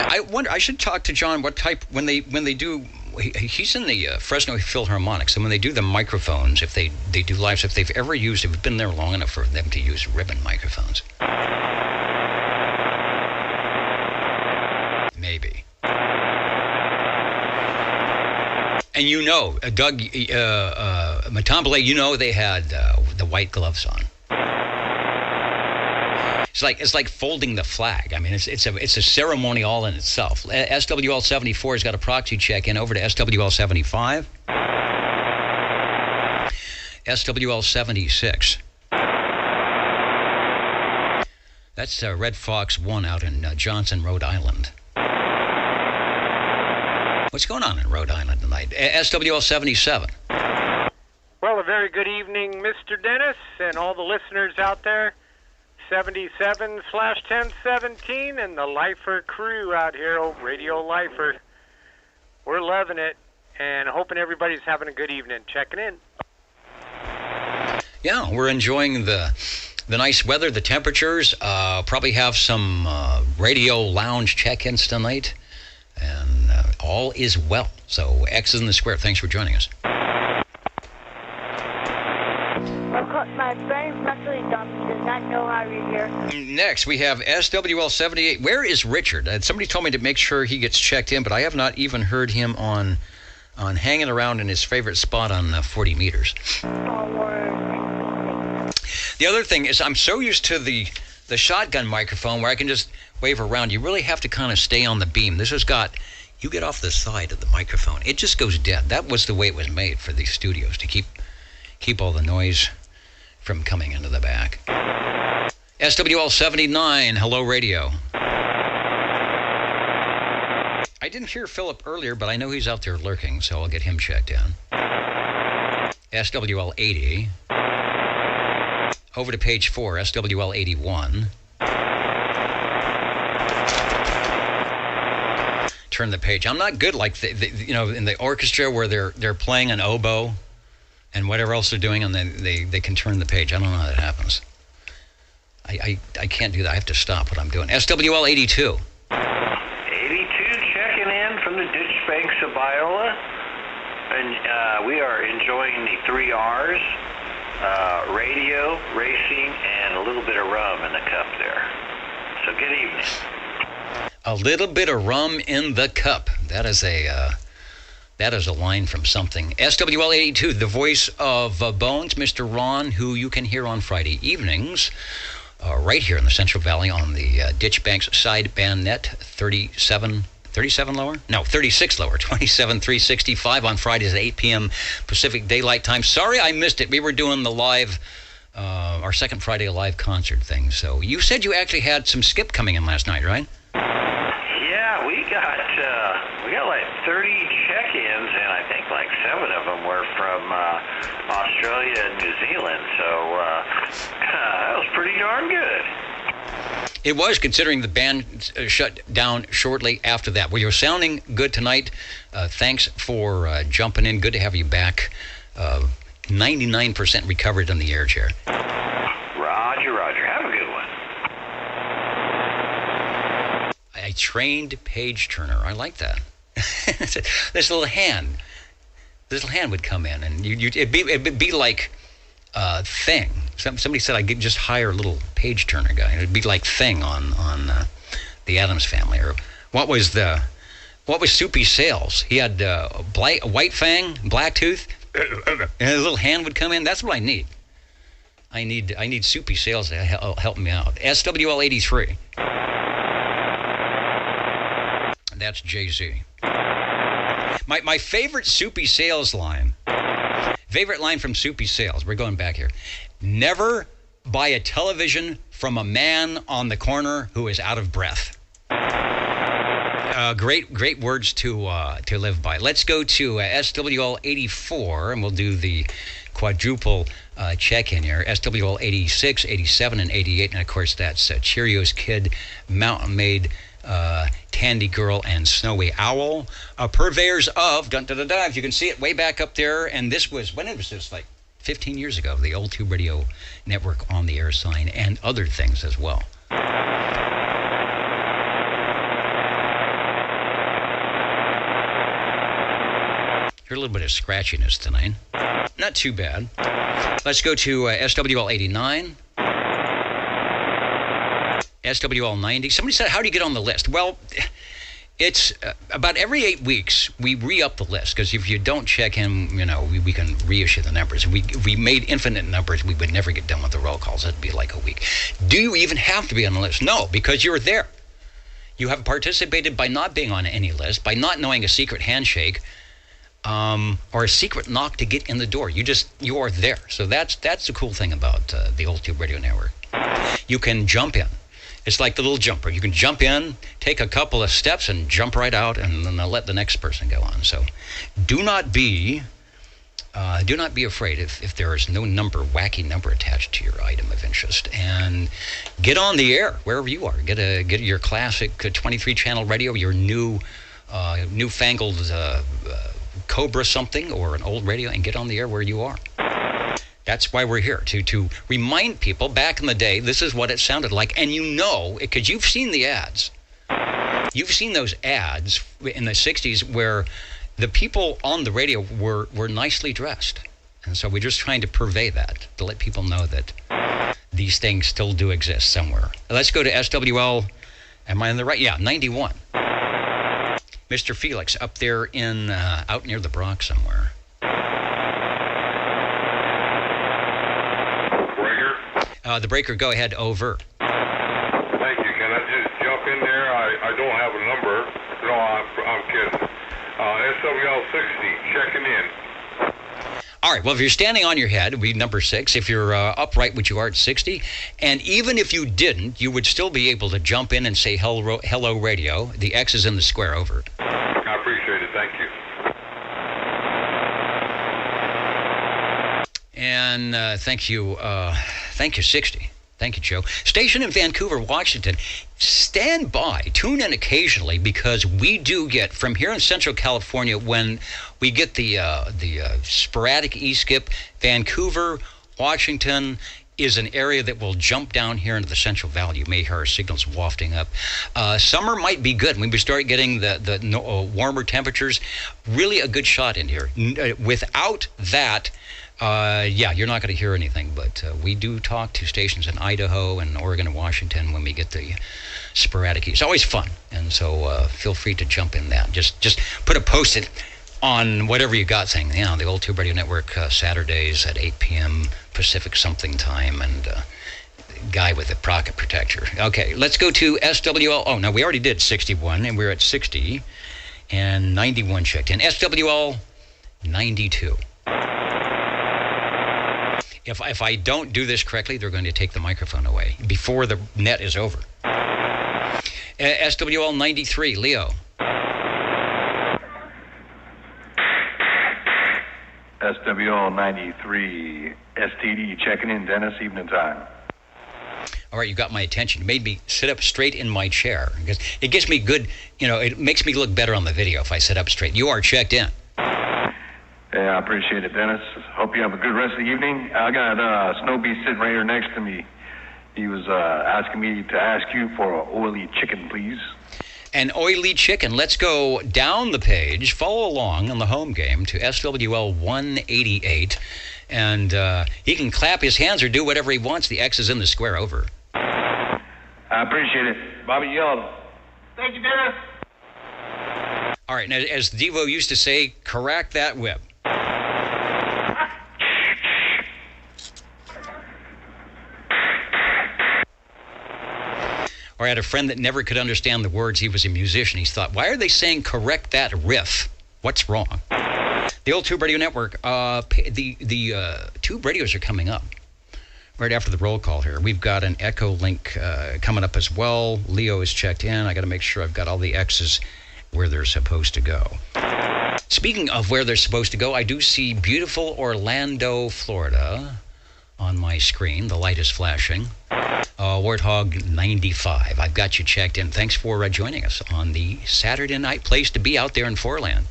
I wonder. I should talk to John. What type when they do? He's in the Fresno Philharmonic. So when they do the microphones, if they do lives, if they've ever used, if it's been there long enough for them to use ribbon microphones, maybe. And Doug Matambale, they had the white gloves on. It's like folding the flag. I mean, it's a ceremony all in itself. SWL 74 has got a proxy check in over to SWL 75. SWL 76. That's Red Fox 1 out in Johnson, Rhode Island. What's going on in Rhode Island tonight? SWL 77. Well, a very good evening, Mr. Dennis, and all the listeners out there. 77/1017 and the Lifer crew out here, Radio Lifer. We're loving it and hoping everybody's having a good evening. Checking in. Yeah, we're enjoying the nice weather, the temperatures. Probably have some radio lounge check-ins tonight, and all is well. So X is in the square. Thanks for joining us. My brain's mentally dumb. He does not know how you're here. Next, we have SWL 78. Where is Richard? Somebody told me to make sure he gets checked in, but I have not even heard him on hanging around in his favorite spot on 40 meters. The other thing is I'm so used to the shotgun microphone where I can just wave around. You really have to kind of stay on the beam. This has got, you get off the side of the microphone. It just goes dead. That was the way it was made for these studios, to keep all the noise from coming into the back. SWL 79, hello radio. I didn't hear Philip earlier, but I know he's out there lurking, so I'll get him checked in. SWL 80. Over to page 4, SWL 81. Turn the page. I'm not good like in the orchestra where they're playing an oboe and whatever else they're doing, and then they can turn the page. I don't know how that happens. I can't do that. I have to stop what I'm doing. SWL 82. 82 checking in from the ditch banks of Biola. And we are enjoying the 3 R's, radio, racing, and a little bit of rum in the cup there. So good evening. A little bit of rum in the cup. That is a line from something. SWL 82, the voice of Bones, Mr. Ron, who you can hear on Friday evenings, right here in the Central Valley on the Ditch Banks sideband net, 37 lower? No, 36 lower, 27,365 on Fridays at 8 p.m. Pacific Daylight Time. Sorry I missed it. We were doing the live, our second Friday live concert thing. So you said you actually had some skip coming in last night, right? Yeah, we got like 30 check-ins, and I think like 7 of them were from Australia and New Zealand. So that was pretty darn good. It was, considering the band shut down shortly after that. Well, you're sounding good tonight. Thanks for jumping in. Good to have you back. 99% recovered in the air chair. Roger. Have a good one. A trained page turner. I like that. This little hand would come in, and it'd be like Thing. Somebody said I could just hire a little page turner guy. It'd be like Thing on the Addams Family. Or what was Soupy Sales? He had a white fang, black tooth, and a little hand would come in. That's what I need. I need Soupy Sales to help me out. SWL 83. That's Jay-Z. My favorite Soupy Sales line. Favorite line from Soupy Sales. We're going back here. Never buy a television from a man on the corner who is out of breath. Great words to live by. Let's go to SWL 84, and we'll do the quadruple check-in here. SWL 86, 87, and 88, and of course that's Cheerios Kid, Mountain Maid, Tandy Girl, and Snowy Owl. Purveyors of dun-dun-dun-dun. If you can see it way back up there, and this was when it was just like 15 years ago. The old Tube Radio Network on the air sign and other things as well. Hear a little bit of scratchiness tonight. Not too bad. Let's go to SWL 89. SWL 90. Somebody said, how do you get on the list? Well, it's about every 8 weeks we re-up the list, because if you don't check in, we can reissue the numbers. If we made infinite numbers, we would never get done with the roll calls. It'd be like a week. Do you even have to be on the list? No, because you're there. You have participated by not being on any list, by not knowing a secret handshake, or a secret knock to get in the door. You are there. So that's the cool thing about the old Tube Radio Network. You can jump in. It's like the little jumper. You can jump in, take a couple of steps, and jump right out, and then let the next person go on. So do not be afraid if there is no wacky number attached to your item of interest, and get on the air wherever you are. Get your classic 23-channel radio, your newfangled Cobra something, or an old radio, and get on the air where you are. That's why we're here, to remind people back in the day, this is what it sounded like. And because you've seen the ads. You've seen those ads in the 60s where the people on the radio were nicely dressed. And so we're just trying to purvey that, to let people know that these things still do exist somewhere. Let's go to SWL, am I on the right? Yeah, 91. Mr. Felix up there out near the Bronx somewhere. The breaker, go ahead, over. Thank you. Can I just jump in there? I don't have a number. No, I'm kidding. SWL 60, checking in. All right, well, if you're standing on your head, it would be number 6. If you're upright, which you are at 60. And even if you didn't, you would still be able to jump in and say hello radio. The X is in the square over. I appreciate it. Thank you. And thank you, 60. Thank you, Joe. Station in Vancouver, Washington. Stand by. Tune in occasionally, because we do get, from here in Central California, when we get the sporadic E-skip, Vancouver, Washington is an area that will jump down here into the Central Valley. You may hear our signals wafting up. Summer might be good. When we start getting the warmer temperatures, really a good shot in here. Without that, you're not going to hear anything, but we do talk to stations in Idaho and Oregon and Washington when we get the sporadic. It's always fun, and so feel free to jump in that. Just put a post-it on whatever you got saying, the old Tube Radio Network Saturdays at 8 p.m. Pacific something time, and guy with a pocket protector. Okay, let's go to SWL. Oh, no, we already did 61, and we're at 60, and 91 checked in. SWL 92. If I don't do this correctly, they're going to take the microphone away before the net is over. SWL 93, Leo. SWL 93, STD, checking in, Dennis, evening time. All right, you got my attention. You made me sit up straight in my chair. It gives me good, it makes me look better on the video if I sit up straight. You are checked in. Yeah, I appreciate it, Dennis. Hope you have a good rest of the evening. I got Snow Beast sitting right here next to me. He was asking me to ask you for an oily chicken, please. An oily chicken. Let's go down the page, follow along on the home game to SWL 188, and he can clap his hands or do whatever he wants. The X is in the square over. I appreciate it. Bobby Yellow. Thank you, Dennis. All right, now, as Devo used to say, correct that whip. Or I had a friend that never could understand the words. He was a musician. He thought, why are they saying correct that riff? What's wrong? The old Tube Radio Network, the Tube radios are coming up right after the roll call here. We've got an Echolink coming up as well. Leo is checked in. I got to make sure I've got all the X's where they're supposed to go. Speaking of where they're supposed to go, I do see beautiful Orlando, Florida on my screen. The light is flashing. Warthog 95. I've got you checked in. Thanks for joining us on the Saturday night place to be out there in Foreland.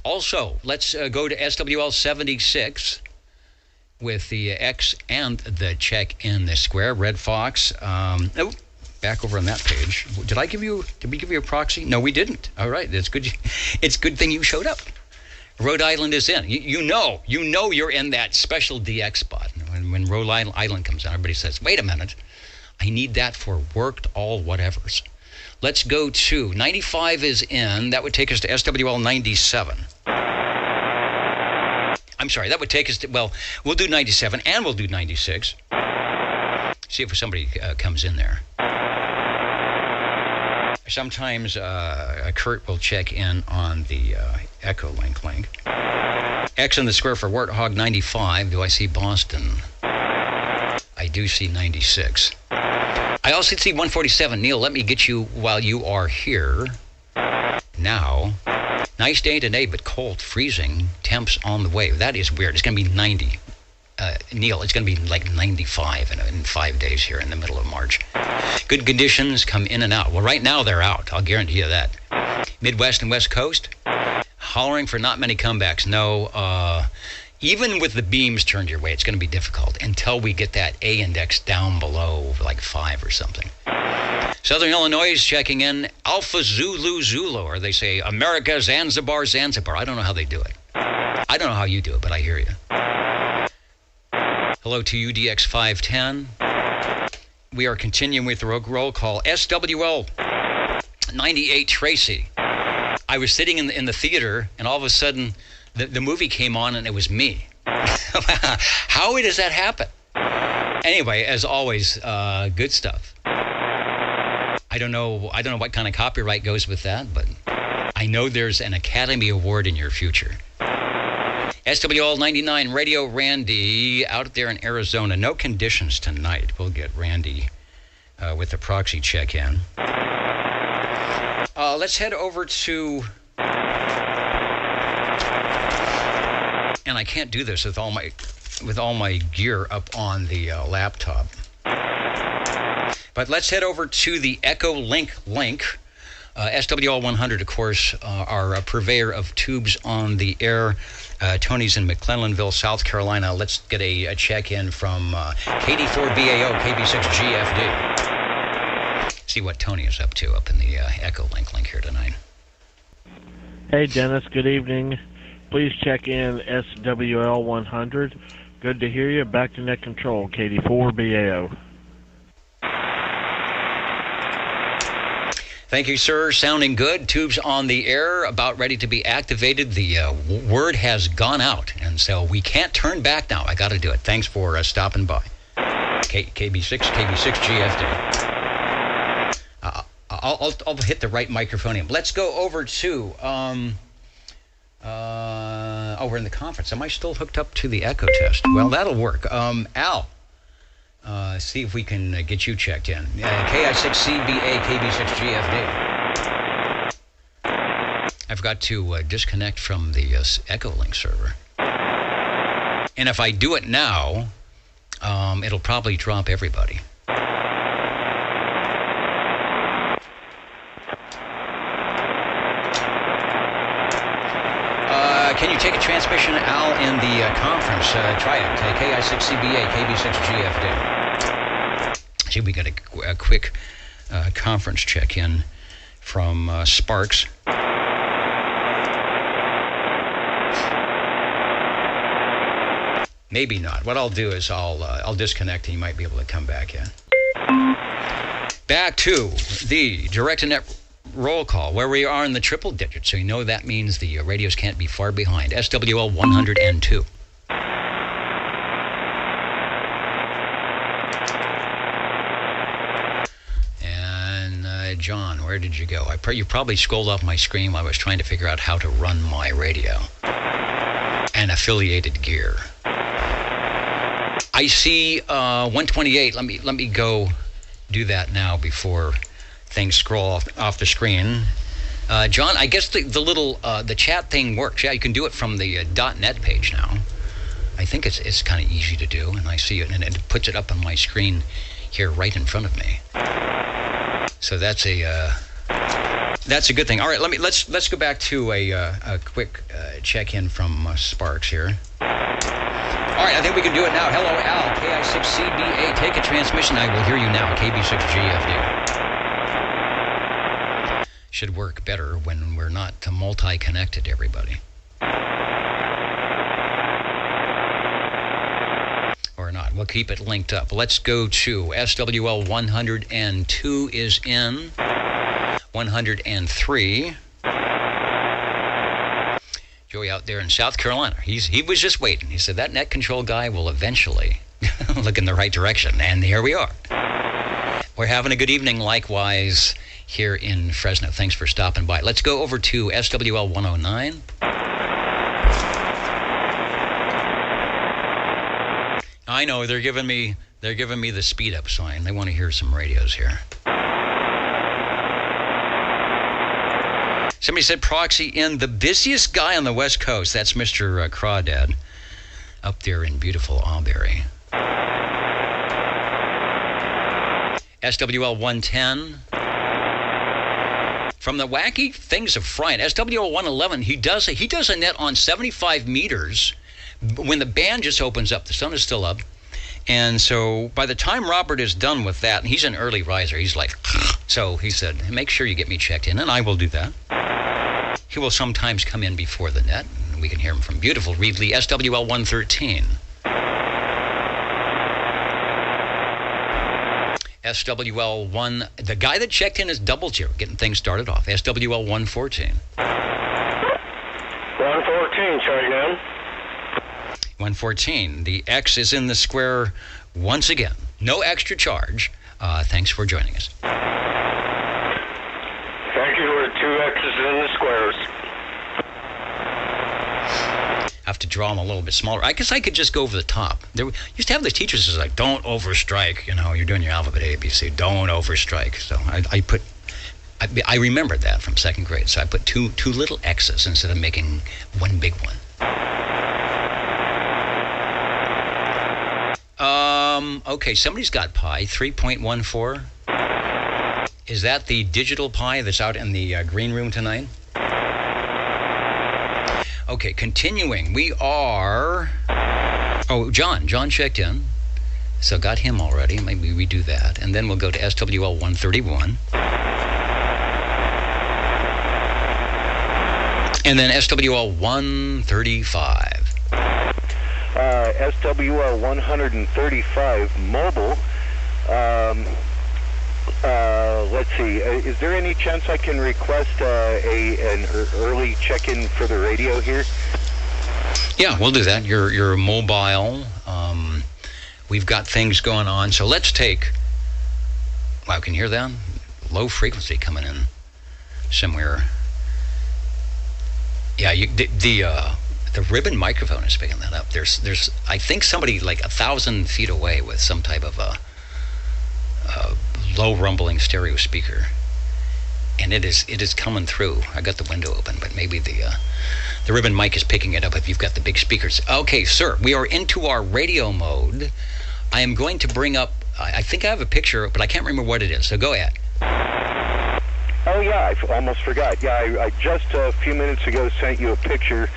Also, let's go to SWL 76 with the X and the check in the square. Red Fox. Back over on that page. Did we give you a proxy? No, we didn't. All right, that's good. It's a good thing you showed up. Rhode Island is in. You know you're in that special DX spot. When Rhode Island comes on, everybody says, wait a minute, I need that for worked all whatevers. Let's go to 95 is in. That would take us to SWL 97. I'm sorry, that would take us to, well, we'll do 97 and we'll do 96. See if somebody comes in there. Sometimes Kurt will check in on the Echolink link. X in the square for Warthog 95. Do I see Boston? I do see 96. I also see 147. Neil, let me get you while you are here. Now, nice day today, but cold, freezing. Temps on the way. That is weird. It's going to be 90. Neil, it's going to be like 95 in 5 days here in the middle of March. Good conditions come in and out. Well, right now they're out. I'll guarantee you that. Midwest and West Coast, hollering for not many comebacks. No, even with the beams turned your way, it's going to be difficult until we get that A index down below like 5 or something. Southern Illinois is checking in. Alpha Zulu Zulu, or they say America Zanzibar Zanzibar. I don't know how they do it. I don't know how you do it, but I hear you. Hello to UDX 510. We are continuing with the roll call. SWL 98 Tracy. I was sitting in the theater, and all of a sudden, the movie came on, and it was me. How does that happen? Anyway, as always, good stuff. I don't know what kind of copyright goes with that, but I know there's an Academy Award in your future. SWL 99 Radio Randy out there in Arizona. No conditions tonight. We'll get Randy with the proxy check-in. Let's head over to... And I can't do this with all my gear up on the laptop. But let's head over to the Echolink link. SWL 100, of course, our purveyor of tubes on the air. Tony's in McClellanville, South Carolina. Let's get a check-in from KD4BAO, KB6GFD. See what Tony is up to up in the Echolink link here tonight. Hey, Dennis. Good evening. Please check in SWL 100. Good to hear you. Back to net control, KD4BAO. Thank you, sir. Sounding good. Tubes on the air, about ready to be activated. The word has gone out, and so we can't turn back now. I got to do it. Thanks for stopping by. KB6GFD. I'll hit the right microphone. Let's go over to we're in the conference. Am I still hooked up to the echo test? Well, that'll work. Al. See if we can get you checked in. KI6CBA, KB6GFD. I've got to disconnect from the Echolink server. And if I do it now, it'll probably drop everybody. Can you take a transmission, Al, in the conference? Try it. KI6CBA, KB6GFD. See, we got a quick conference check-in from Sparks. Maybe not. What I'll do is I'll disconnect and you might be able to come back in. Back to the direct-to-net roll call, where we are in the triple digits, so you know that means the radios can't be far behind. SWL 102. And John, where did you go? You probably scrolled off my screen while I was trying to figure out how to run my radio and affiliated gear. I see 128. Let me go do that now before things scroll off the screen. John, I guess the little the chat thing works. Yeah, you can do it from the .net page now. I think it's kind of easy to do, and I see it, and it puts it up on my screen here right in front of me. So that's a good thing. All right, let's go back to a quick check-in from Sparks here. All right, I think we can do it now. Hello, Al, KI6CBA. Take a transmission. I will hear you now. KB6GFD. Should work better when we're not multi-connected, everybody. Or not. We'll keep it linked up. Let's go to SWL 102 is in. 103. Joey out there in South Carolina. He was just waiting. He said that net control guy will eventually look in the right direction. And here we are. We're having a good evening likewise here in Fresno. Thanks for stopping by. Let's go over to SWL 109. I know they're giving me the speed up sign. They want to hear some radios here. Somebody said proxy in the busiest guy on the West Coast. That's Mr. Crawdad up there in beautiful Auberry. SWL 110. From the wacky things of Friday, SWL 111, he does a net on 75 meters when the band just opens up. The sun is still up. And so by the time Robert is done with that, and he's an early riser, he's like, so he said, make sure you get me checked in, and I will do that. He will sometimes come in before the net, and we can hear him from beautiful Reedley, SWL 113. SWL 1, the guy that checked in is double zero, getting things started off. SWL 114. 114, check in. 114. The X is in the square once again. No extra charge. Thanks for joining us. Thank you for 2 X's in the squares. I have to draw them a little bit smaller. I guess I could just go over the top. There used to have the teachers who's like, don't overstrike. You know, you're doing your alphabet A, B, C. Don't overstrike. So I remembered that from 2nd grade. So I put two little X's instead of making one big one. Okay, somebody's got pi, 3.14. Is that the digital pi that's out in the green room tonight? Okay, continuing. We are... Oh, John checked in. So got him already. Maybe we do that. And then we'll go to SWL 131. And then SWL 135. SWL 135 mobile. Let's see. Is there any chance I can request an early check-in for the radio here? Yeah, we'll do that. You're mobile. We've got things going on. So let's take... Wow, can you hear that? Low frequency coming in somewhere. Yeah, the ribbon microphone is picking that up. There's I think somebody like 1,000 feet away with some type of a low rumbling stereo speaker, and it is coming through. I got the window open, but maybe the ribbon mic is picking it up if you've got the big speakers. Okay, sir, we are into our radio mode. I am going to bring up. I think I have a picture, but I can't remember what it is. So go ahead. Oh yeah, I almost forgot. Yeah, I just a few minutes ago sent you a picture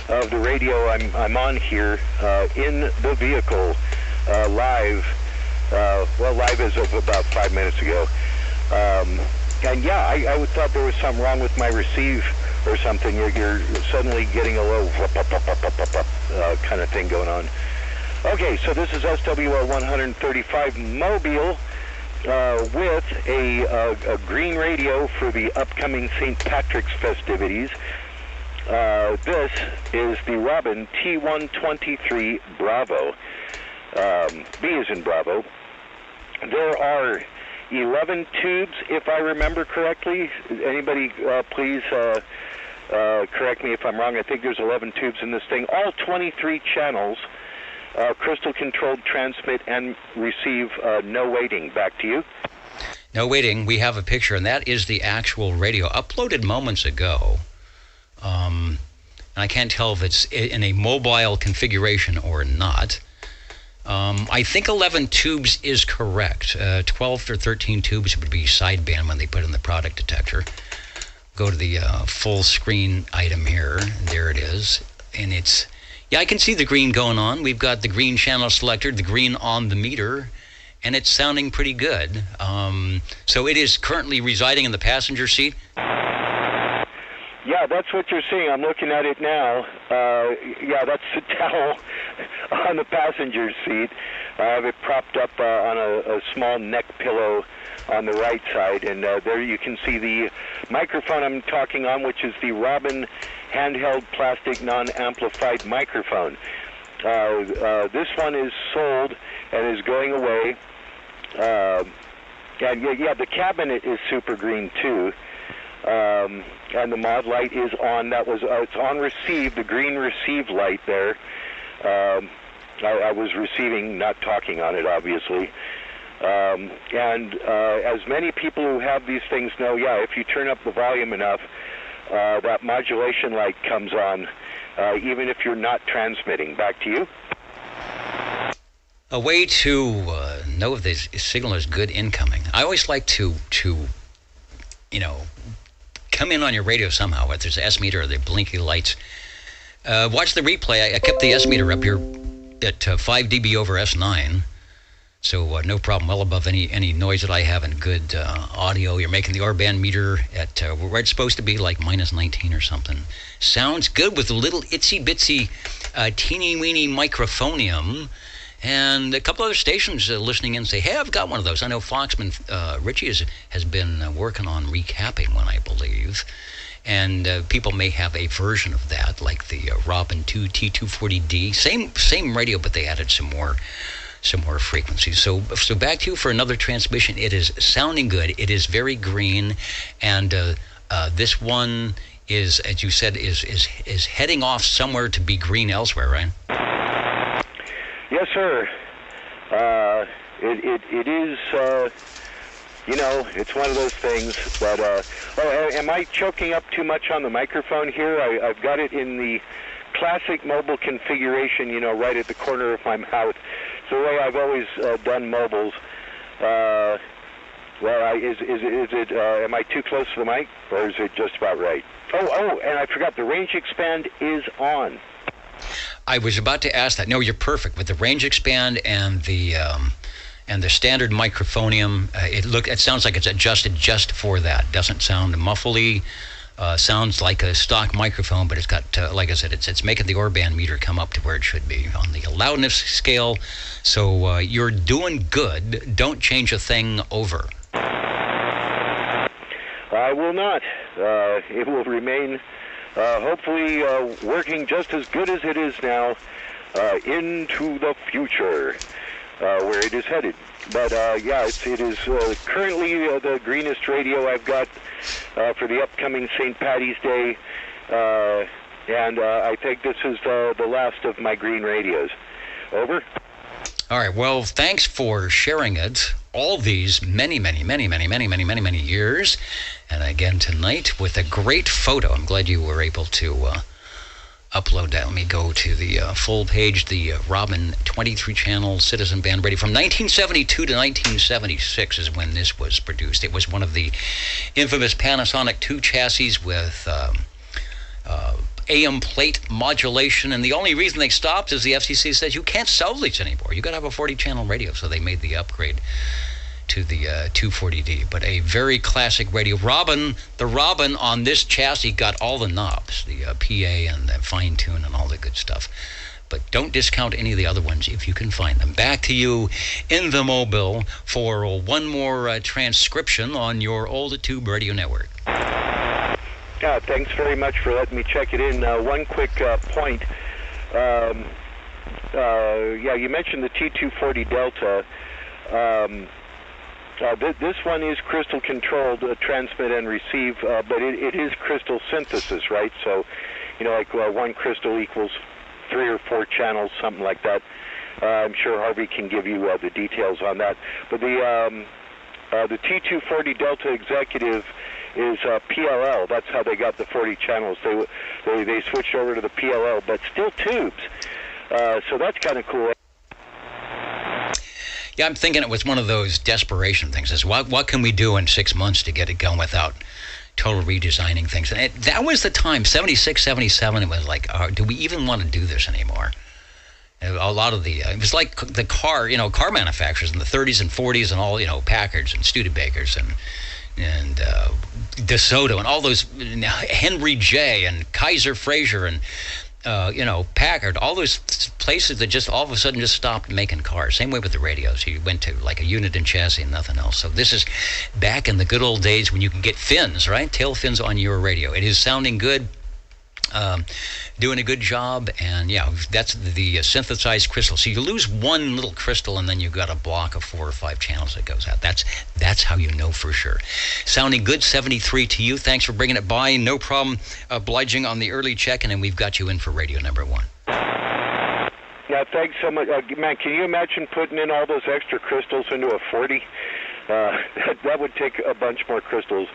of the radio I'm on here in the vehicle live. Live as of about 5 minutes ago. And yeah, I thought there was something wrong with my receive or something. You're suddenly getting a low kind of thing going on. Okay, so this is SWL 135 Mobile with a green radio for the upcoming St. Patrick's festivities. This is the Robin T123 Bravo. B is in Bravo. There are 11 tubes, if I remember correctly. Anybody, please correct me if I'm wrong. I think there's 11 tubes in this thing. All 23 channels, crystal-controlled transmit and receive, no waiting. Back to you. No waiting. We have a picture, and that is the actual radio uploaded moments ago. And I can't tell if it's in a mobile configuration or not. I think 11 tubes is correct. 12 or 13 tubes would be sideband when they put in the product detector. Go to the full screen item here. And there it is. And it's, yeah, I can see the green going on. We've got the green channel selector, the green on the meter, and it's sounding pretty good. So it is currently residing in the passenger seat. Yeah, that's what you're seeing. I'm looking at it now. Yeah, that's the towel on the passenger seat. I have it propped up on a small neck pillow on the right side, and there you can see the microphone I'm talking on, which is the Robin handheld plastic non-amplified microphone. This one is sold and is going away. And yeah, the cabinet is super green too. And the mod light is on. That was it's on receive, the green receive light there. I was receiving, not talking on it, obviously. And as many people who have these things know, yeah, if you turn up the volume enough, that modulation light comes on, even if you're not transmitting. Back to you. A way to know if the signal is good incoming. I always like to come in on your radio somehow, whether it's S meter or the blinky lights. Watch the replay. I kept the S meter up here at 5 dB over S9, so no problem, well above any noise that I have in good audio. You're making the R-band meter at where it's supposed to be, like minus 19 or something. Sounds good with a little itsy-bitsy teeny-weeny microphonium. And a couple other stations listening in say, hey, I've got one of those. I know Foxman Richie has been working on recapping one, I believe. And people may have a version of that, like the Robin 2 T240D. Same radio, but they added some more frequencies. So back to you for another transmission. It is sounding good. It is very green. And this one is, as you said, is heading off somewhere to be green elsewhere, right? Yes, sir. It is, it's one of those things. But, am I choking up too much on the microphone here? I've got it in the classic mobile configuration, right at the corner of my mouth. It's the way I've always done mobiles. Is it, am I too close to the mic, or is it just about right? Oh, and I forgot, the range expand is on. I was about to ask that. No, you're perfect with the range expand and the standard microphonium. It sounds like it's adjusted just for that. Doesn't sound muffly. Sounds like a stock microphone, but it's got, like I said, it's making the R-band meter come up to where it should be on the loudness scale. So you're doing good. Don't change a thing over. I will not. It will remain. Hopefully working just as good as it is now into the future, where it is headed. But yeah, it is currently the greenest radio I've got for the upcoming St. Paddy's Day, and I think this is the last of my green radios. Over. All right, well, thanks for sharing it all these many years. And again tonight with a great photo. I'm glad you were able to upload that. Let me go to the full page, the Robin 23-channel Citizen Band radio. From 1972 to 1976 is when this was produced. It was one of the infamous Panasonic 2 chassis with AM plate modulation, and the only reason they stopped is the FCC says you can't sell these anymore. You got to have a 40-channel radio, so they made the upgrade to the 240D. But a very classic radio. The Robin on this chassis got all the knobs, the PA and the fine tune and all the good stuff. But don't discount any of the other ones if you can find them. Back to you in the mobile for one more transcription on your old tube radio network. Yeah, thanks very much for letting me check it in. One quick point. Yeah, you mentioned the T240 Delta. This one is crystal controlled, transmit and receive, but it is crystal synthesis, right? So, like one crystal equals 3 or 4 channels, something like that. I'm sure Harvey can give you the details on that. But The T240 Delta Executive is PLL. That's how they got the 40 channels. They switched over to the PLL, but still tubes. So that's kind of cool. Yeah, I'm thinking it was one of those desperation things. Is what can we do in 6 months to get it going without total redesigning things? And that was the time, 76, 77. It was like, do we even want to do this anymore? A lot of it was like the car manufacturers in the 30s and 40s and all, Packards and Studebakers and DeSoto and all those, Henry J. and Kaiser Fraser and, Packard, all those places that just all of a sudden just stopped making cars. Same way with the radios. You went to like a unit and chassis and nothing else. So this is back in the good old days when you can get fins, right? Tail fins on your radio. It is sounding good. Doing a good job, and yeah, that's the synthesized crystal. So you lose one little crystal, and then you've got a block of 4 or 5 channels that goes out. That's how you know for sure. Sounding good, 73 to you. Thanks for bringing it by. No problem obliging on the early check-in, and we've got you in for radio number 1. Yeah, thanks so much. Man, can you imagine putting in all those extra crystals into a 40? That would take a bunch more crystals.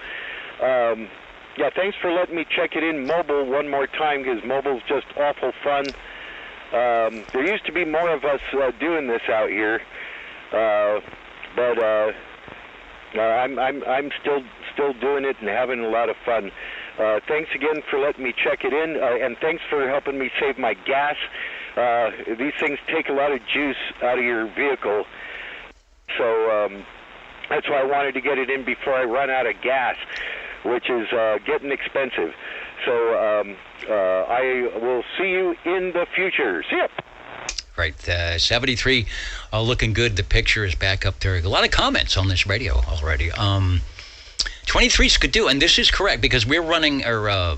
Yeah, thanks for letting me check it in mobile one more time, because mobile's just awful fun. There used to be more of us doing this out here, but I'm still doing it and having a lot of fun. Thanks again for letting me check it in, and thanks for helping me save my gas. These things take a lot of juice out of your vehicle, so that's why I wanted to get it in before I run out of gas, which is getting expensive. So I will see you in the future. See ya. Right, 73, looking good. The picture is back up there. A lot of comments on this radio already. 23 could do, and this is correct because we're running, or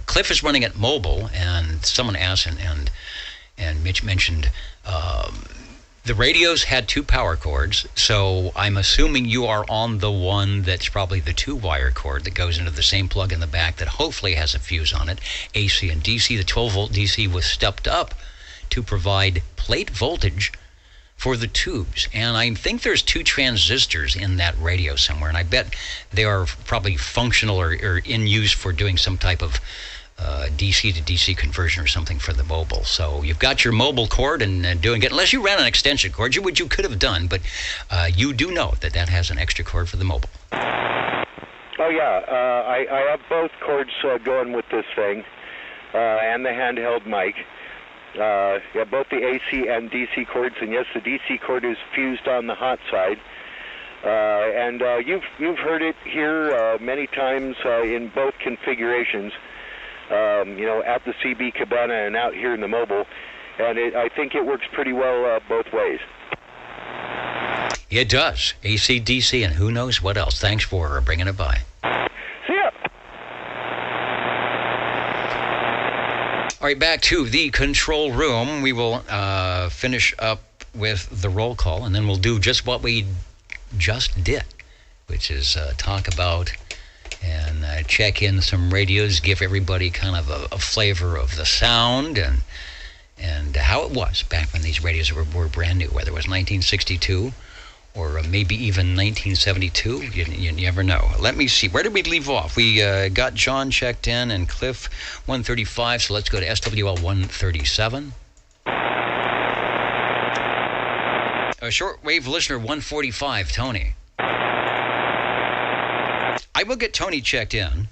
Cliff is running at mobile, and someone asked, and Mitch mentioned the radios had 2 power cords, so I'm assuming you are on the one that's probably the 2-wire cord that goes into the same plug in the back that hopefully has a fuse on it, AC and DC. The 12-volt DC was stepped up to provide plate voltage for the tubes. And I think there's 2 transistors in that radio somewhere, and I bet they are probably functional or in use for doing some type of DC to DC conversion or something for the mobile. So you've got your mobile cord and doing it, unless you ran an extension cord, which you could have done, but you do know that has an extra cord for the mobile. Oh yeah, I have both cords going with this thing, and the handheld mic. Yeah, both the AC and DC cords, and yes, the DC cord is fused on the hot side. And you've heard it here many times in both configurations. At the CB Cabana and out here in the mobile, and I think it works pretty well both ways. It does. AC, DC, and who knows what else. Thanks for bringing it by. See ya. All right, back to the control room. We will finish up with the roll call, and then we'll do just what we just did, which is talk about and check in some radios, give everybody kind of a flavor of the sound and how it was back when these radios were brand new, whether it was 1962 or maybe even 1972. You never know. Let me see. Where did we leave off? We got John checked in and Cliff 135, so let's go to SWL 137. A shortwave listener 145, Tony. I will get Tony checked in.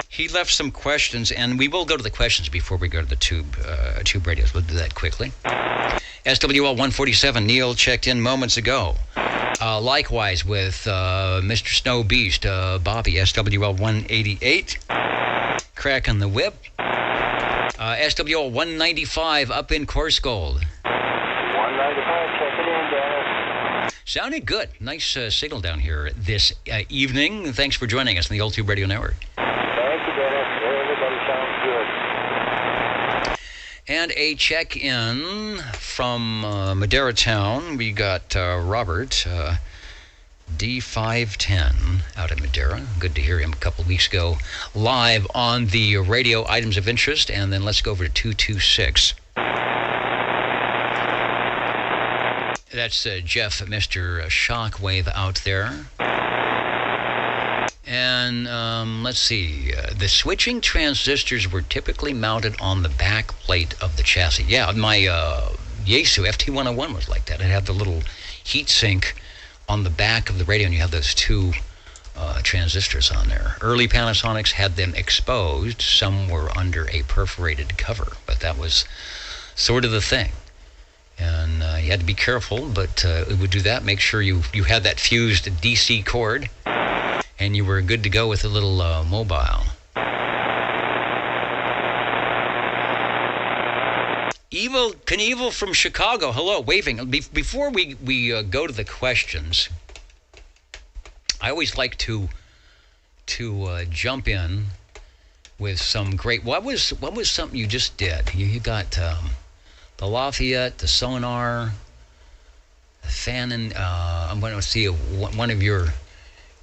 He left some questions, and we will go to the questions before we go to the tube radios. We'll do that quickly. SWL 147, Neil checked in moments ago. Likewise with Mr. Snow Beast, Bobby, SWL 188. Cracking the whip. SWL 195 up in Coarse Gold. 195, check it in, Dennis. Sounded good. Nice signal down here this evening. Thanks for joining us on the Old Tube Radio Network. Thank you, Dennis. Everybody sounds good. And a check-in from Madera Town. We got Robert, D510 out of Madera. Good to hear him a couple of weeks ago live on the radio items of interest. And then let's go over to 226. That's Jeff, Mr. Shockwave out there. And let's see. The switching transistors were typically mounted on the back plate of the chassis. Yeah, my Yaesu FT101 was like that. It had the little heat sink on the back of the radio, and you have those two transistors on there. Early Panasonics had them exposed. Some were under a perforated cover, but that was sort of the thing. And you had to be careful, but it would do that. Make sure you had that fused DC cord, and you were good to go with a little mobile. Evil Knievel from Chicago. Hello, waving. Before we go to the questions, I always like to jump in with some great. What was something you just did? You got the Lafayette, the Sonar, the Fannin. I'm going to see one of your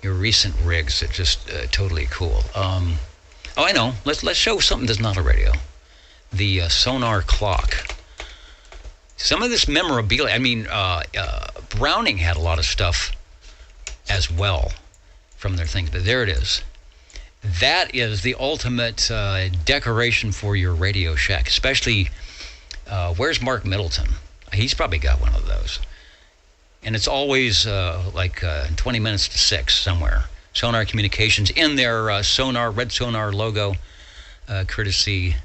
recent rigs that just totally cool. Oh, I know. Let's show something that's not a radio. The Sonar clock. Some of this memorabilia. I mean, Browning had a lot of stuff as well from their things, but there it is. That is the ultimate decoration for your Radio Shack, especially where's Mark Middleton? He's probably got one of those. And it's always 20 minutes to 6 somewhere. Sonar Communications in their Sonar, red Sonar logo, courtesy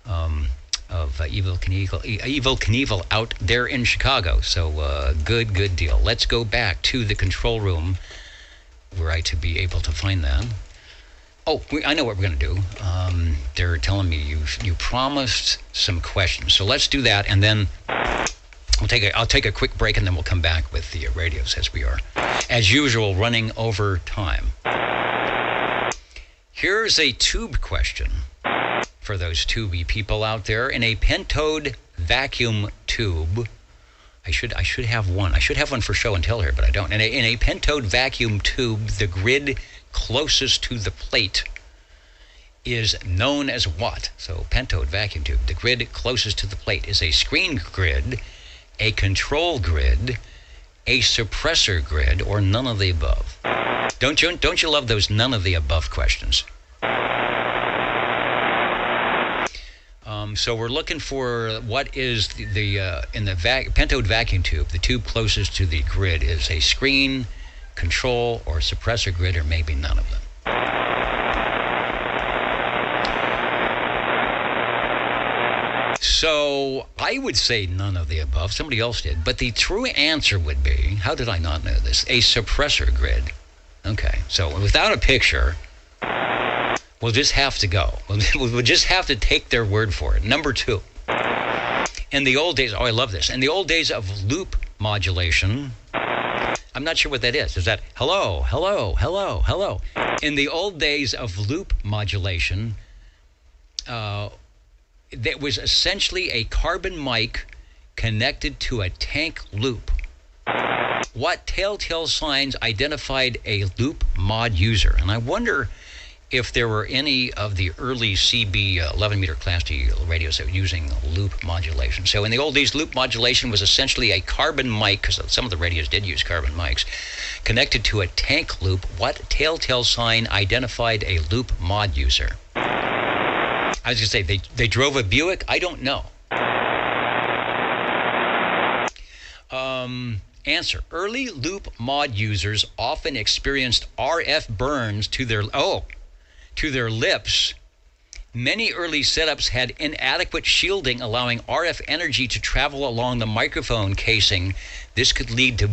of Evil Knievel out there in Chicago. So good deal. Let's go back to the control room were I to be able to find that. Oh, I know what we're going to do. They're telling me you promised some questions. So let's do that, and then I'll take a quick break, and then we'll come back with the radios as we are, as usual, running over time. Here's a tube question for those tubey people out there. In a pentode vacuum tube, I should have one. I should have one for show and tell here, but I don't. In a pentode vacuum tube, the grid closest to the plate is known as what? So pentode vacuum tube. The grid closest to the plate is a screen grid, a control grid, a suppressor grid, or none of the above. Don't you love those none of the above questions? So we're looking for what is the in the pentode vacuum tube. The tube closest to the grid is a screen, control, or suppressor grid, or maybe none of them. So I would say none of the above. Somebody else did. But the true answer would be, how did I not know this? A suppressor grid. Okay, so without a picture, we'll just have to go. We'll just have to take their word for it. Number 2. In the old days, I love this. In the old days of loop modulation, I'm not sure what that is. Is that hello, hello, hello, hello? In the old days of loop modulation, that was essentially a carbon mic connected to a tank loop. What telltale signs identified a loop mod user? And I wonder if there were any of the early CB 11-meter Class D radios that were using loop modulation. So in the old days, loop modulation was essentially a carbon mic, because some of the radios did use carbon mics, connected to a tank loop. What telltale sign identified a loop mod user? I was going to say, they drove a Buick? I don't know. Answer. Early loop mod users often experienced RF burns to their lips. Many early setups had inadequate shielding, allowing RF energy to travel along the microphone casing. This could lead to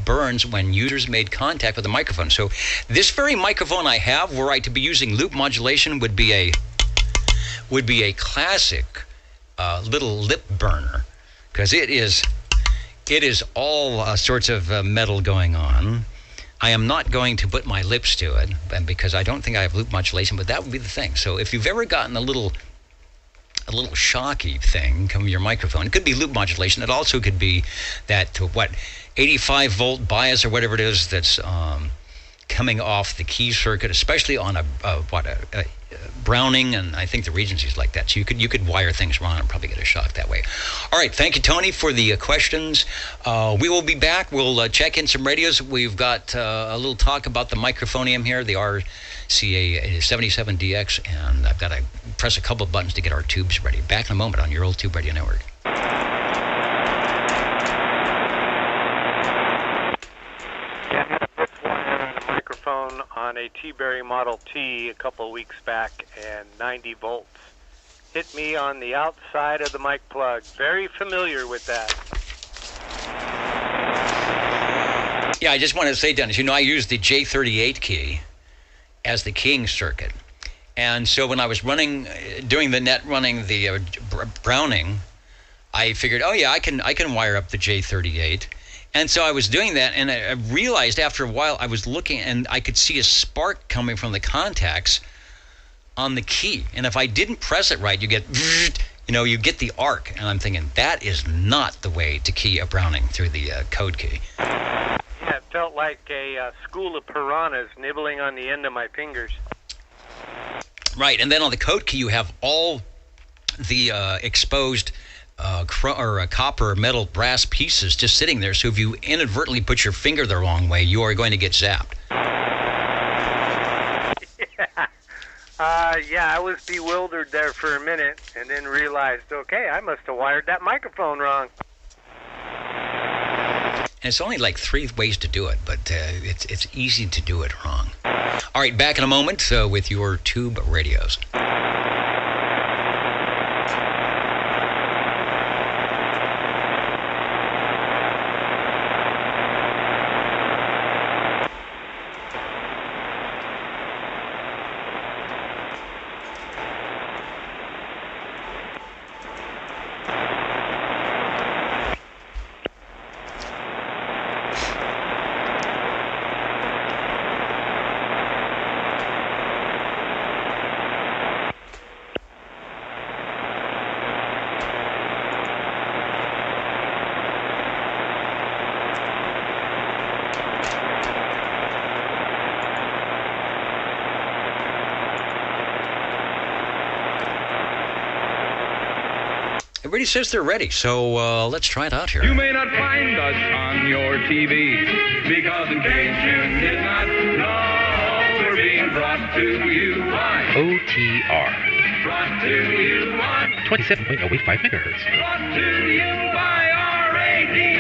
burns when users made contact with the microphone. So this very microphone I have, were I to be using loop modulation, would be a classic little lip burner, because it is all sorts of metal going on. I am not going to put my lips to it, because I don't think I have loop modulation, but that would be the thing. So if you've ever gotten a little shocky thing come from your microphone, it could be loop modulation. It also could be that 85 volt bias or whatever it is that's coming off the key circuit, especially on a Browning, and I think the Regency's like that. So you could wire things wrong and probably get a shock that way. All right, thank you, Tony, for the questions. We will be back. We'll check in some radios. We've got a little talk about the microphonium here, the RCA 77DX, and I've got to press a couple of buttons to get our tubes ready. Back in a moment on your old Tube Radio Network. Microphone on a T-Berry Model T a couple of weeks back, and 90 volts hit me on the outside of the mic plug. Very familiar with that. Yeah, I just want to say, Dennis, I use the J38 key as the keying circuit. And so when I was running the Browning, I figured, oh yeah, I can wire up the J38. And so I was doing that, and I realized after a while I was looking, and I could see a spark coming from the contacts on the key. And if I didn't press it right, you get the arc. And I'm thinking, that is not the way to key a Browning through the code key. Yeah, it felt like a school of piranhas nibbling on the end of my fingers. Right, and then on the code key, you have all the exposed copper or metal brass pieces just sitting there. So if you inadvertently put your finger the wrong way, you are going to get zapped. Yeah, I was bewildered there for a minute and then realized, okay, I must have wired that microphone wrong. And it's only like 3 ways to do it, but it's easy to do it wrong. All right, back in a moment with your tube radios. Everybody says they're ready, so let's try it out here. You may not find us on your TV, because in case you did not know, we're being brought to you by OTR. Brought to you by 27.085 megahertz. Brought to you by RADI.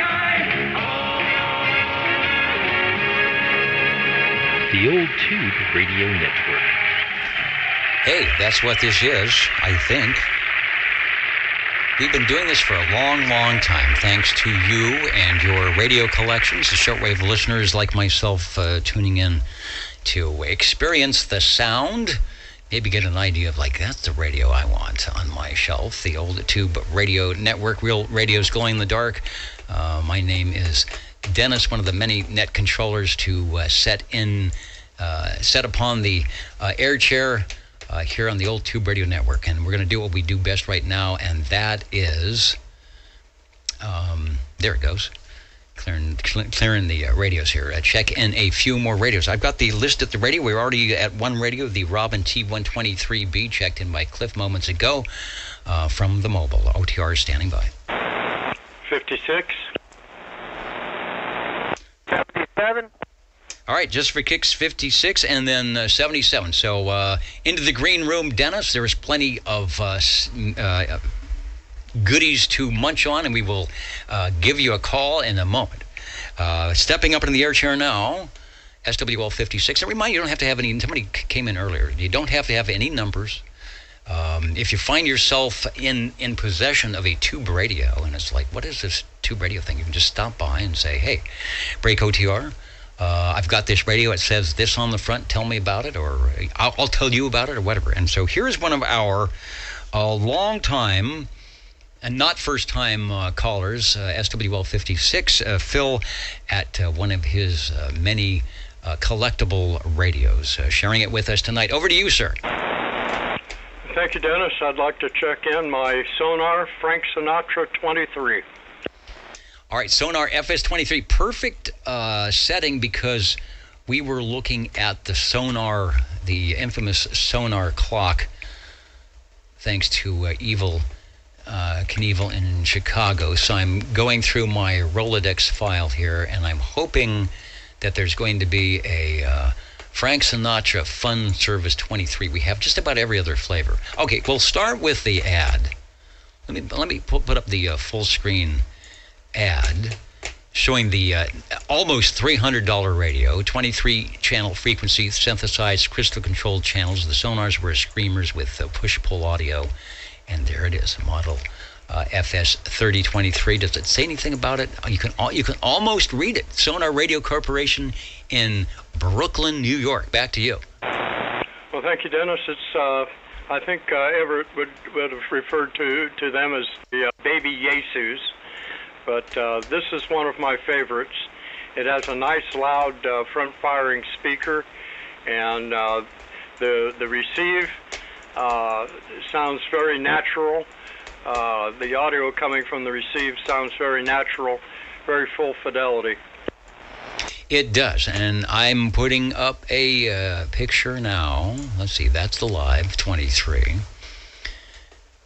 The Old Tube Radio Network. Hey, that's what this is, I think. We've been doing this for a long, long time, thanks to you and your radio collections, the shortwave listeners like myself tuning in to experience the sound, maybe get an idea of, like, that's the radio I want on my shelf, the Old Tube Radio Network, real radios glowing in the dark. My name is Dennis, one of the many net controllers to set upon the air chair here on the Old Tube Radio Network, and we're going to do what we do best right now, and that is, there it goes, clearing the radios here. Check in a few more radios. I've got the list at the radio. We're already at one radio, the Robin T123B, checked in by Cliff moments ago from the mobile. OTR is standing by. 56. 77. All right, just for kicks, 56, and then 77. So into the green room, Dennis. There's plenty of goodies to munch on, and we will give you a call in a moment. Stepping up into the air chair now, SWL 56. I remind you, don't have to have any. Somebody came in earlier. You don't have to have any numbers. If you find yourself in possession of a tube radio, and it's like, what is this tube radio thing? You can just stop by and say, hey, break OTR. I've got this radio. It says this on the front. Tell me about it, or I'll tell you about it, or whatever. And so here's one of our long-time and not first-time callers, SWL 56, Phil, at one of his many collectible radios, sharing it with us tonight. Over to you, sir. Thank you, Dennis. I'd like to check in my Sonar Frank Sinatra 23. All right, Sonar FS23, perfect setting because we were looking at the sonar, the infamous sonar clock, thanks to Evil Knievel in Chicago. So I'm going through my Rolodex file here, and I'm hoping that there's going to be a Frank Sinatra Fun Service 23. We have just about every other flavor. Okay, we'll start with the ad. Let me put up the full screen ad showing the almost $300 radio, 23 channel frequency, synthesized crystal controlled channels. The sonars were screamers with push-pull audio, and there it is, model FS 3023. Does it say anything about it? You can almost read it. Sonar Radio Corporation in Brooklyn, New York. Back to you. Well, thank you, Dennis. It's I think Everett would have referred to them as the baby Yesus, but this is one of my favorites. It has a nice loud front-firing speaker, and the receive sounds very natural. The audio coming from the receive sounds very natural, very full fidelity. It does, and I'm putting up a picture now. Let's see, that's the live 23.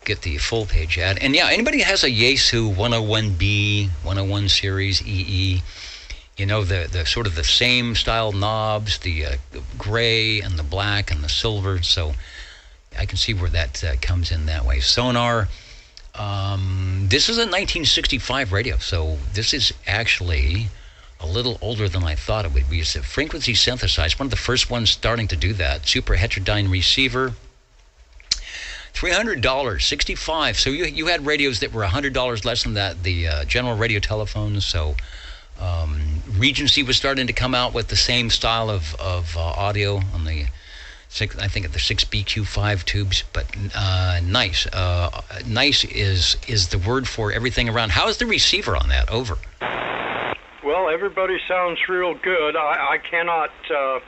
Get the full page ad. And yeah, anybody has a Yaesu 101B, 101 series EE, you know, the sort of the same style knobs, the gray and the black and the silver, so I can see where that comes in that way. Sonar, this is a 1965 radio, so this is actually a little older than I thought it would be. It's a frequency synthesized, one of the first ones starting to do that. Super heterodyne receiver, $300, 65. So you had radios that were $100 less than that, the general radio telephones. So Regency was starting to come out with the same style of audio on the I think the 6BQ5 tubes, but nice. Nice is the word for everything around. How is the receiver on that? Over. Well, everybody sounds real good. I cannot, I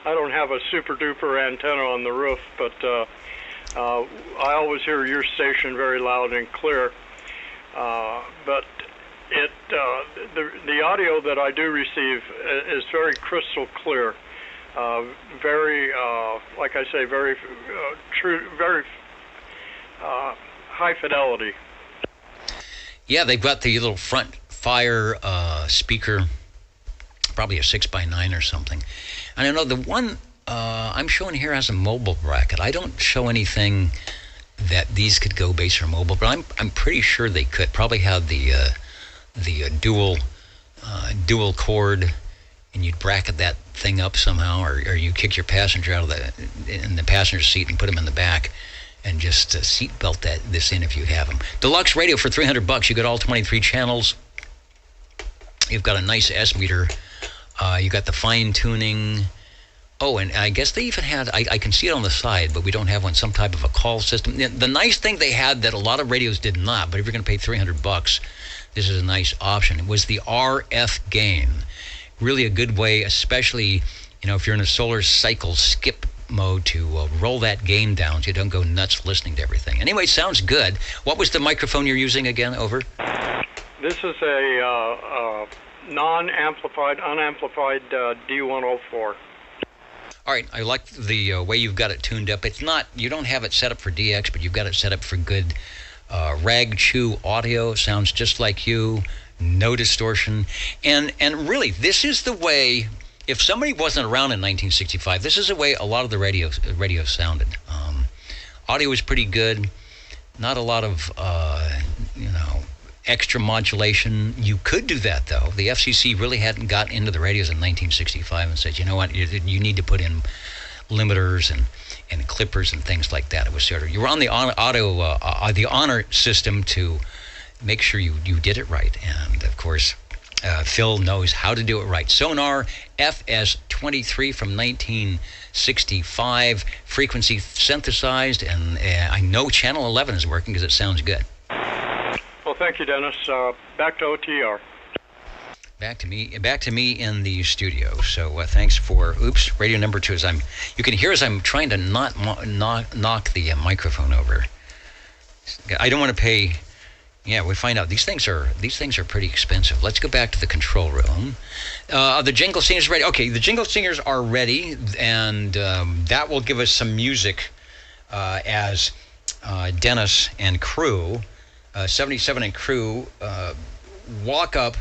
don't have a super duper antenna on the roof, but I always hear your station very loud and clear. But the audio that I do receive is very crystal clear. Very, like I say, very true, very high fidelity. Yeah, they've got the little front fire speaker, probably a 6x9 or something. And I know the one I'm showing here has a mobile bracket. I don't show anything that these could go base or mobile, but I'm pretty sure they could. Probably have the dual cord, and you'd bracket that thing up somehow, or you kick your passenger out of in the passenger seat and put him in the back, and just seat belt this in if you have them. Deluxe radio for $300. You got all 23 channels. You've got a nice S meter. You got the fine tuning. Oh, and I guess they even had, I can see it on the side, but we don't have one, some type of a call system. The nice thing they had that a lot of radios did not, but if you're going to pay $300, this is a nice option. It was the RF gain. Really a good way, especially, if you're in a solar cycle skip mode, to roll that gain down so you don't go nuts listening to everything. Anyway, sounds good. What was the microphone you're using again? Over. This is a non-amplified, unamplified D104. All right, I like the way you've got it tuned up. It's not, you don't have it set up for DX, but you've got it set up for good rag chew audio. Sounds just like you, no distortion. And really, this is the way, if somebody wasn't around in 1965, this is the way a lot of the radio sounded. Audio was pretty good, not a lot of, extra modulation. You could do that, though. The FCC really hadn't got into the radios in 1965 and said, you know what, you need to put in limiters and clippers and things like that. It was sort of, you were on the the honor system to make sure you did it right. And of course, Phil knows how to do it right. Sonar FS23 from 1965, frequency synthesized, and I know channel 11 is working because it sounds good. Well, thank you, Dennis. Back to OTR. Back to me in the studio. So thanks for radio number 2. You can hear as I'm trying to not knock the microphone over. I don't want to pay Yeah, we find out these things are pretty expensive. Let's go back to the control room. The jingle singers ready? Okay, the jingle singers are ready, and that will give us some music as Dennis and crew, 77 and crew, walk up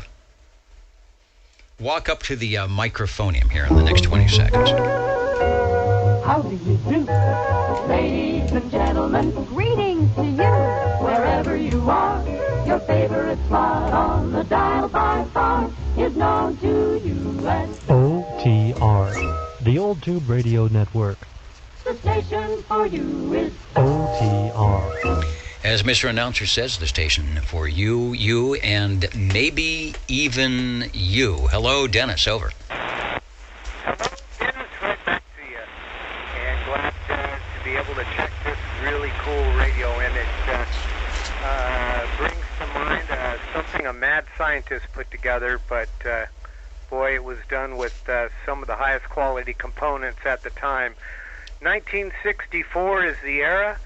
to the microphonium here in the next 20 seconds. How do you do? Ladies and gentlemen, greetings to you, wherever you are. Your favorite spot on the dial by far is known to you as OTR, the Old Tube Radio Network. the station for you is OTR. As Mr. Announcer says, the station for you, and maybe even you. Hello, Dennis, over. Be able to check this really cool radio, and it brings to mind something a mad scientist put together, but boy, it was done with some of the highest quality components at the time. 1964 is the era,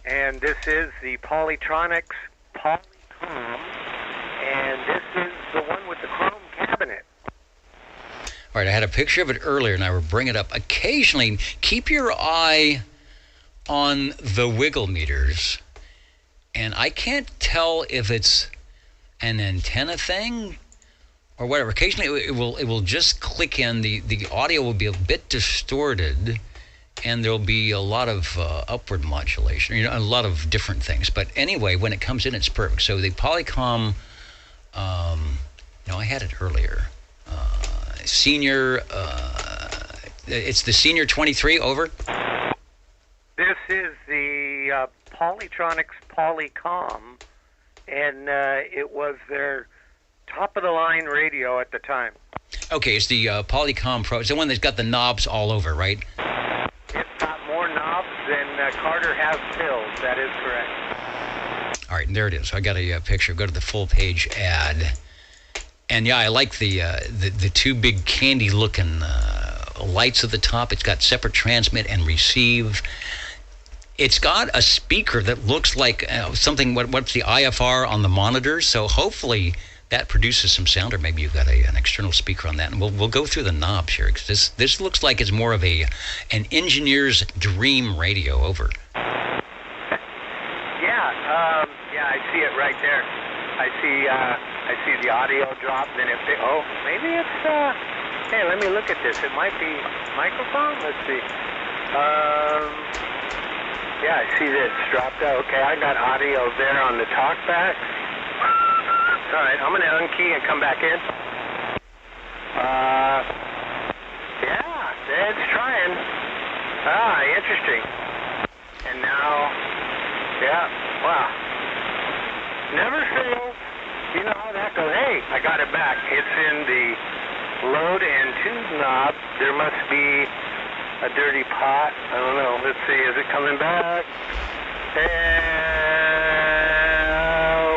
and this is the Polytronics Polycom, and this is the one with the chrome cabinet. All right, I had a picture of it earlier, and I will bring it up. Occasionally, keep your eye on the wiggle meters, and I can't tell if it's an antenna thing or whatever. Occasionally it will just click in, the audio will be a bit distorted, and there'll be a lot of upward modulation, a lot of different things. But anyway, when it comes in, it's perfect. So the Polycom, I had it earlier, senior, it's the Senior 23, over. This is the Polytronics Polycom, and it was their top-of-the-line radio at the time. Okay, it's the Polycom Pro. It's the one that's got the knobs all over, right? It's got more knobs than Carter has pills. That is correct. All right, and there it is. I got a picture. Go to the full-page ad. And, yeah, I like the two big candy-looking lights at the top. It's got separate transmit and receive. It's got a speaker that looks like something, what's the IFR on the monitor? So hopefully that produces some sound, or maybe you've got an external speaker on that. And we'll go through the knobs here, because this looks like it's more of an engineer's dream radio, over. Yeah, I see it right there. I see the audio drop. Then maybe it's, hey, let me look at this. It might be microphone. Let's see. Yeah, I see that it's dropped out. Okay, I got audio there on the talkback. All right, I'm going to unkey and come back in. Yeah, it's trying. Interesting. And now, yeah, wow. Never fails. You know how that goes. Hey, I got it back. It's in the load and tune knob. There must be a dirty pot. I don't know. Let's see. Is it coming back?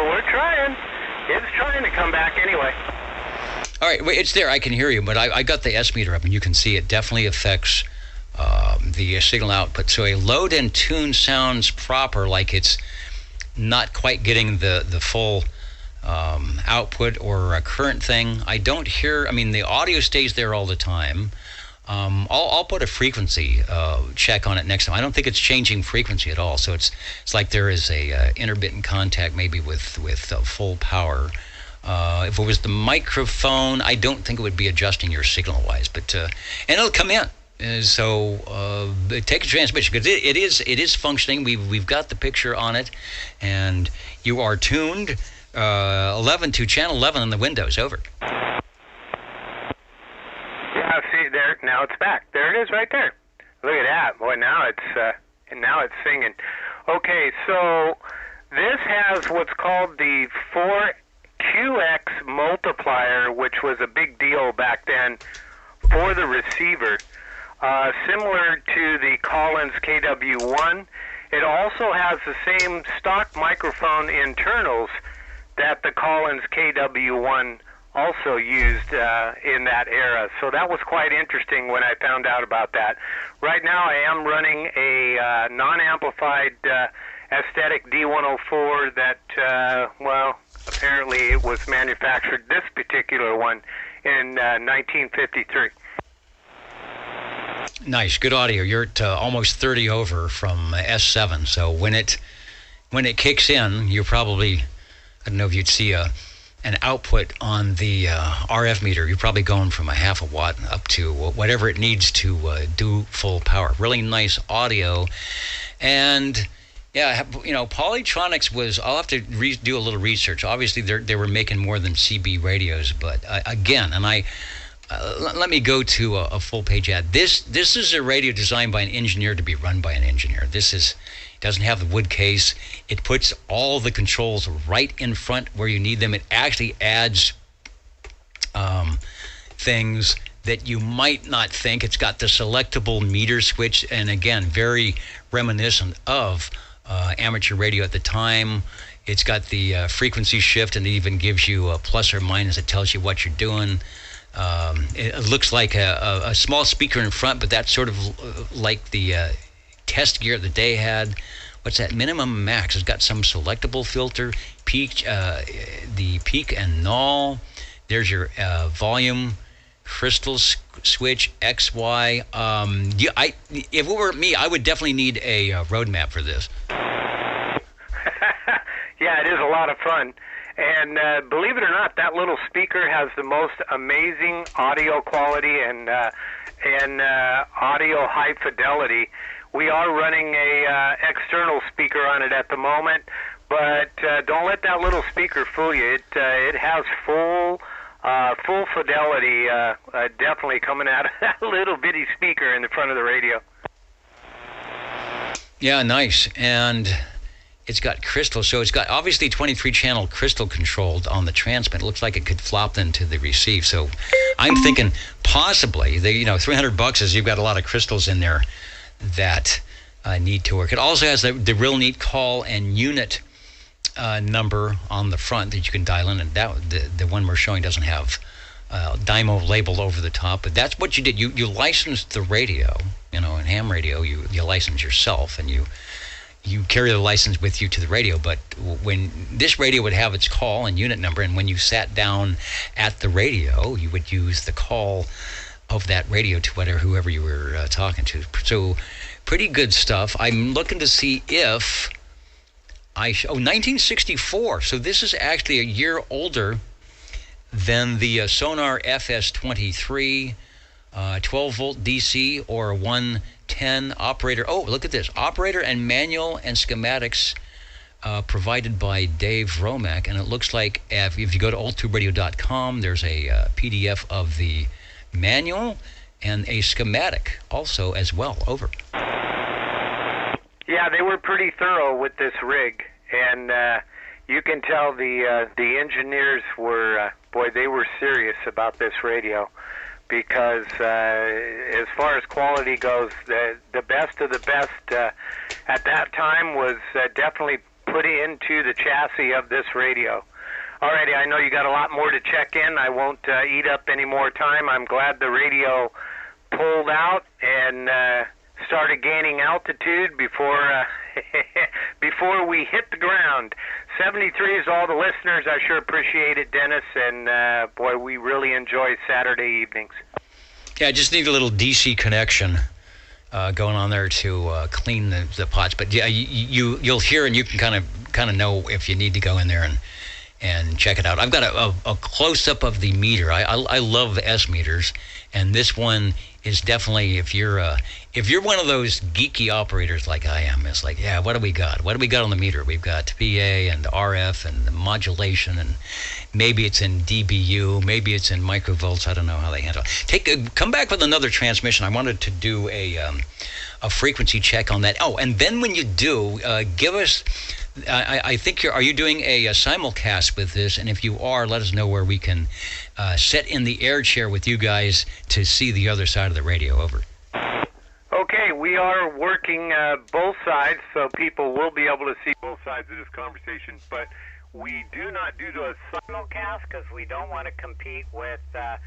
We're trying. It's trying to come back anyway. All right. Wait, it's there. I can hear you, but I got the S meter up, and you can see it definitely affects the signal output. So a load and tune sounds proper, like it's not quite getting the full output or a current thing. I don't hear, the audio stays there all the time. I'll put a frequency check on it next time. I don't think it's changing frequency at all. So it's like there is a intermittent contact, maybe with full power. If it was the microphone, I don't think it would be adjusting your signal wise, but and it'll come in. So take a transmission, because it is functioning. We've got the picture on it, and you are tuned 11 to channel 11 on the Windows, over. Yeah, see there. Now it's back. There it is, right there. Look at that, boy. Now it's singing. Okay, so this has what's called the 4QX multiplier, which was a big deal back then for the receiver. Similar to the Collins KW1, it also has the same stock microphone internals that the Collins KW1 also used in that era. So that was quite interesting when I found out about that. Right now I am running a non-amplified aesthetic D104 that, well, apparently it was manufactured, this particular one, in 1953. Nice, good audio. You're at almost 30 over from S7, so when it kicks in, you're probably, I don't know if you'd see an output on the RF meter. You're probably going from a half a watt up to whatever it needs to do full power. Really nice audio. And yeah, Polytronics was, I'll have to do a little research. Obviously, they were making more than CB radios, but again, and let me go to a full-page ad. This is a radio designed by an engineer to be run by an engineer. Doesn't have the wood case. It puts all the controls right in front where you need them. It actually adds things that you might not think. It's got the selectable meter switch, and again, very reminiscent of amateur radio at the time. It's got the frequency shift, and it even gives you a plus or minus. It tells you what you're doing. It looks like a small speaker in front, but that's sort of like the test gear that they had. What's that? Minimum max. It's got some selectable filter, peak, the peak and null. There's your volume, crystal switch, XY. If it were me, I would definitely need a roadmap for this. Yeah, it is a lot of fun. And believe it or not, that little speaker has the most amazing audio quality and audio high fidelity. We are running a external speaker on it at the moment, but don't let that little speaker fool you. It has full fidelity, definitely coming out of that little bitty speaker in the front of the radio. Yeah, nice. And it's got crystal, so it's got obviously 23-channel crystal controlled on the transmit. It looks like it could flop into the receive. So I'm thinking possibly, $300 is you've got a lot of crystals in there that need to work. It also has the real neat call and unit number on the front that you can dial in, and that the one we're showing doesn't have Dymo labeled over the top, but that's what you did. You licensed the radio, in ham radio, you license yourself, and you carry the license with you to the radio. But when this radio would have its call and unit number, and when you sat down at the radio, you would use the call of that radio to whoever you were talking to. So pretty good stuff. I'm looking to see if 1964. So this is actually a year older than the Sonar FS23, 12-volt DC or 110 operator. Oh, look at this. Operator and manual and schematics provided by Dave Romack. And it looks like if you go to oldtuberadio.com, there's a PDF of the manual and a schematic also as well. Over. Yeah, they were pretty thorough with this rig, and you can tell the engineers were, they were serious about this radio, because as far as quality goes, the best of the best at that time was definitely put into the chassis of this radio. Alrighty, I know you got a lot more to check in. I won't eat up any more time. I'm glad the radio pulled out and started gaining altitude before before we hit the ground. 73 is all the listeners. I sure appreciate it, Dennis, and we really enjoy Saturday evenings. Yeah, I just need a little DC connection going on there to clean the pots. But yeah, you'll hear, and you can kind of know if you need to go in there and check it out. I've got a close-up of the meter. I love S meters, and this one is definitely, if you're one of those geeky operators like I am, it's like, yeah, what do we got? What do we got on the meter? We've got PA and RF and the modulation, and maybe it's in dBu, maybe it's in microvolts. I don't know how they handle it. Come back with another transmission. I wanted to do a frequency check on that. Oh, and then when you do, give us. I think are you doing a simulcast with this? And if you are, let us know where we can sit in the air chair with you guys to see the other side of the radio. Over. Okay, we are working both sides, so people will be able to see both sides of this conversation, but we do not do the simulcast because we don't want to compete with the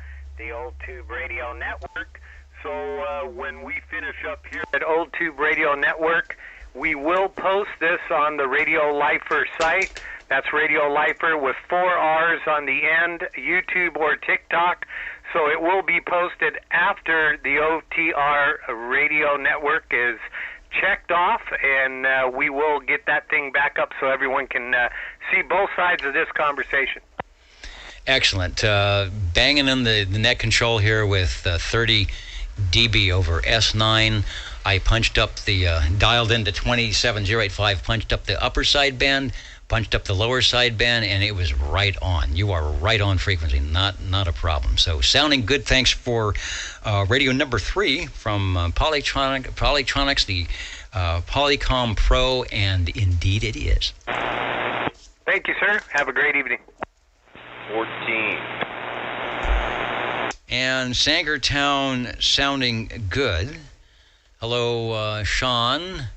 Old Tube Radio Network. So when we finish up here at Old Tube Radio Network, We will post this on the Radio Lifer site. That's Radio Lifer with 4 R's on the end, YouTube or TikTok. So it will be posted after the OTR radio network is checked off, and we will get that thing back up so everyone can see both sides of this conversation. Excellent. Banging in the net control here with 30 dB over S9. I punched up the, dialed into 27085, punched up the upper sideband, punched up the lower sideband, and it was right on. You are right on frequency, not a problem. So sounding good. Thanks for radio number 3 from Polytronics, the Polycom Pro, and indeed it is. Thank you, sir. Have a great evening. 14. And Sangertown sounding good. Hello, Sean.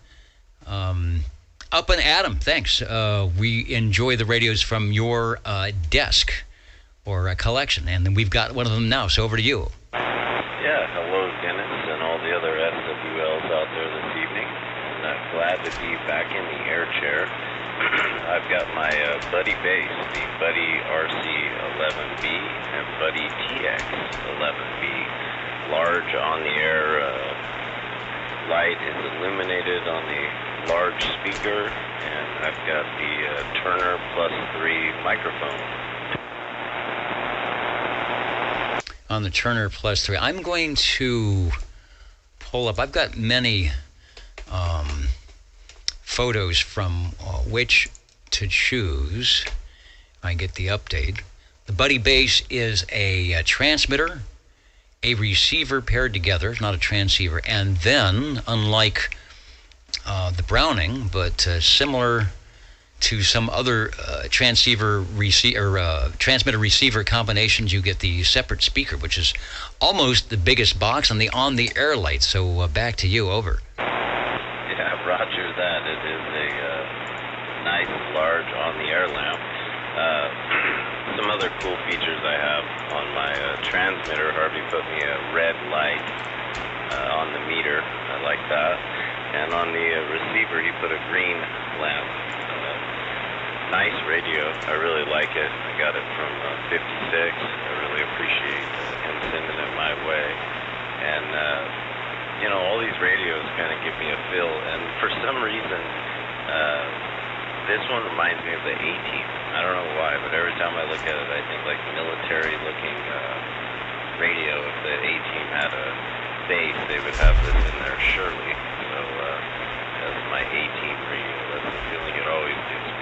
Up and Adam, thanks. We enjoy the radios from your desk or collection, and then we've got one of them now, so over to you. Yeah, hello, Dennis, and all the other SWLs out there this evening. And I'm glad to be back in the air chair. I've got my Buddy Bass, the Buddy RC11B and Buddy TX11B. Large on-the-air light is illuminated on the large speaker, and I've got the Turner Plus 3 microphone. On the Turner Plus 3. I'm going to pull up, I've got many photos from which to choose. I get the update. The Buddy Bass is a transmitter, a receiver paired together, not a transceiver, and then, unlike the Browning, but similar to some other transmitter receiver combinations, you get the separate speaker, which is almost the biggest box on the on-the-air light. So back to you, over. Yeah, roger that. It is a nice, large on-the-air lamp. Some other cool features I have on my transmitter. Harvey put me a red light on the meter. I like that. And on the receiver, he put a green lamp. Nice radio. I really like it. I got it from 56. I really appreciate him sending it my way. And, all these radios kind of give me a feel. And for some reason, this one reminds me of the A-Team. I don't know why, but every time I look at it, I think like military-looking radio. If the A-Team had a base, they would have this in there, surely. So that's my A-Team radio. That's the feeling it always gives me.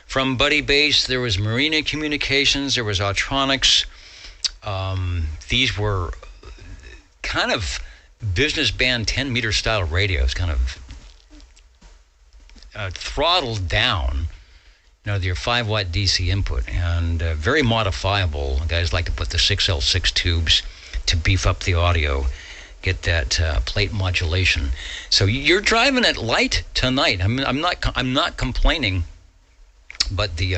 From Buddy Bass, there was Marina Communications, there was Autronics. These were kind of business band 10-meter style radios, kind of throttled down, your 5-watt DC input, and very modifiable. Guys like to put the 6L6 tubes to beef up the audio, get that plate modulation. So you're driving it light tonight. I'm not complaining, but the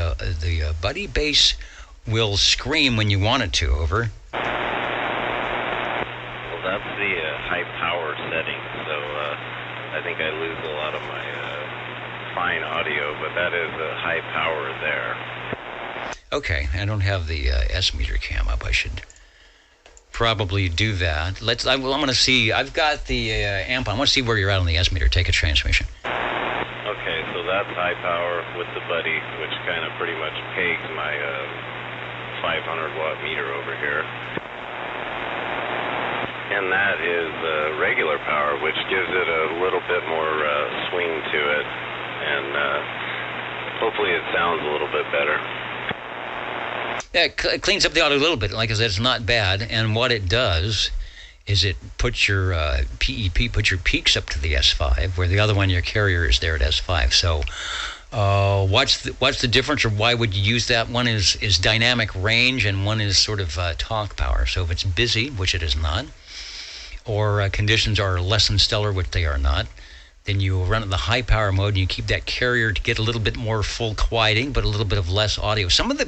Buddy Bass will scream when you want it to. Over. Well, that's the high power setting, so I think I lose a lot of my fine audio, but that is a high power there. Okay, I don't have the S meter cam up. I should probably do that. I'm going to see. I've got the amp on. I want to see where you're at on the S meter. Take a transmission. Okay, so that's high power with the Buddy, which kind of pretty much pegs my 500-watt meter over here. And that is regular power, which gives it a little bit more swing to it. And hopefully it sounds a little bit better. Yeah, it cleans up the audio a little bit. Like I said, it's not bad. And what it does is it puts your PEP, puts your peaks up to the S5, where the other one, your carrier, is there at S5. So what's the difference, or why would you use that? One is dynamic range, and one is sort of talk power. So if it's busy, which it is not, or conditions are less than stellar, which they are not, then you run it in the high power mode, and you keep that carrier to get a little bit more full quieting, but a little bit of less audio. Some of the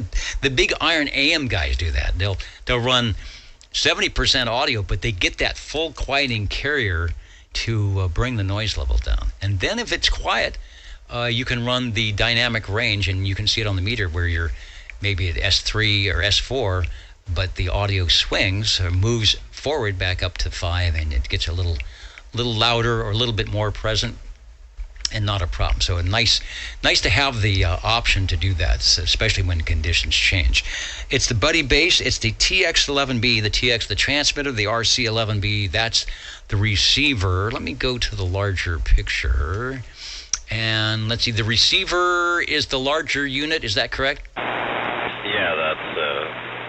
big iron AM guys do that. They'll run 70% audio, but they get that full quieting carrier to bring the noise level down. And then if it's quiet, you can run the dynamic range, and you can see it on the meter where you're maybe at S3 or S4, but the audio swings or moves forward back up to 5, and it gets a little louder or a little bit more present, and not a problem. So nice to have the option to do that, especially when conditions change. It's the Buddy Bass. It's the TX11B, the TX, the transmitter, the RC11B. That's the receiver. Let me go to the larger picture. And let's see, the receiver is the larger unit. Is that correct? Yeah, that's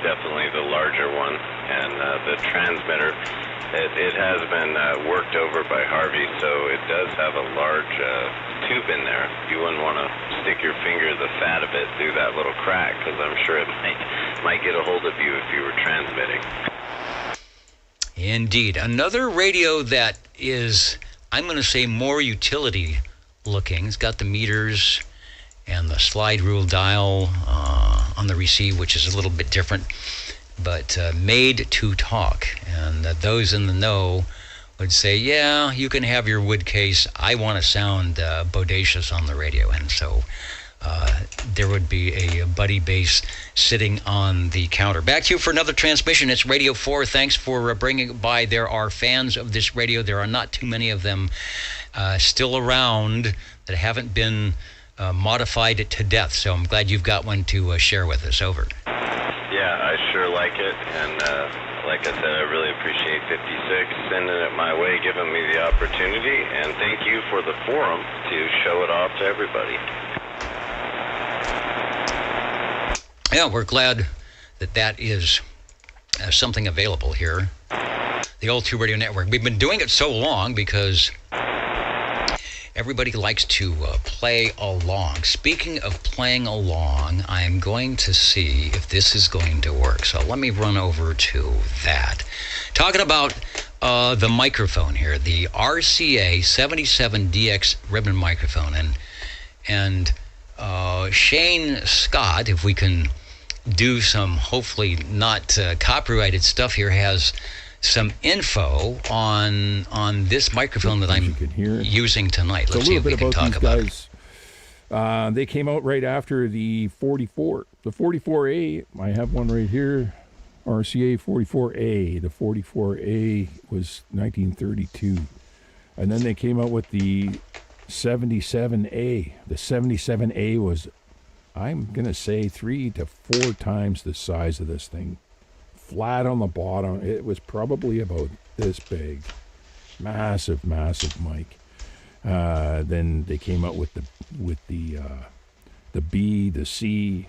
definitely the larger one. And the transmitter, it has been worked over by Harvey, so it does have a large tube in there. You wouldn't want to stick your finger in the fat of it through that little crack, because I'm sure it might get a hold of you if you were transmitting. Indeed. Another radio that is, I'm going to say, more utility looking. It's got the meters and the slide rule dial on the receive, which is a little bit different, but made to talk. And those in the know would say, yeah, you can have your wood case. I want to sound bodacious on the radio. And so there would be a Buddy Bass sitting on the counter. Back to you for another transmission. It's Radio 4. Thanks for bringing it by. There are fans of this radio. There are not too many of them still around that haven't been modified to death. So I'm glad you've got one to share with us. Over. Yeah, I sure like it. And like I said, I really appreciate 56 sending it my way, giving me the opportunity. And thank you for the forum to show it off to everybody. Yeah, we're glad that is something available here. The Old Tube Radio Network. We've been doing it so long because everybody likes to play along. Speaking of playing along, I'm going to see if this is going to work. So let me run over to that. Talking about the microphone here, the RCA 77DX ribbon microphone. And Shane Scott, if we can do some hopefully not copyrighted stuff here, has some info on this microphone that I'm using tonight. Let's see if we can talk about it. They came out right after the 44. The 44A, I have one right here, RCA 44A. The 44A was 1932. And then they came out with the 77A. The 77A was, I'm going to say, 3 to 4 times the size of this thing. Flat on the bottom. It was probably about this big. Massive, massive mic. Then they came out with the B, the C,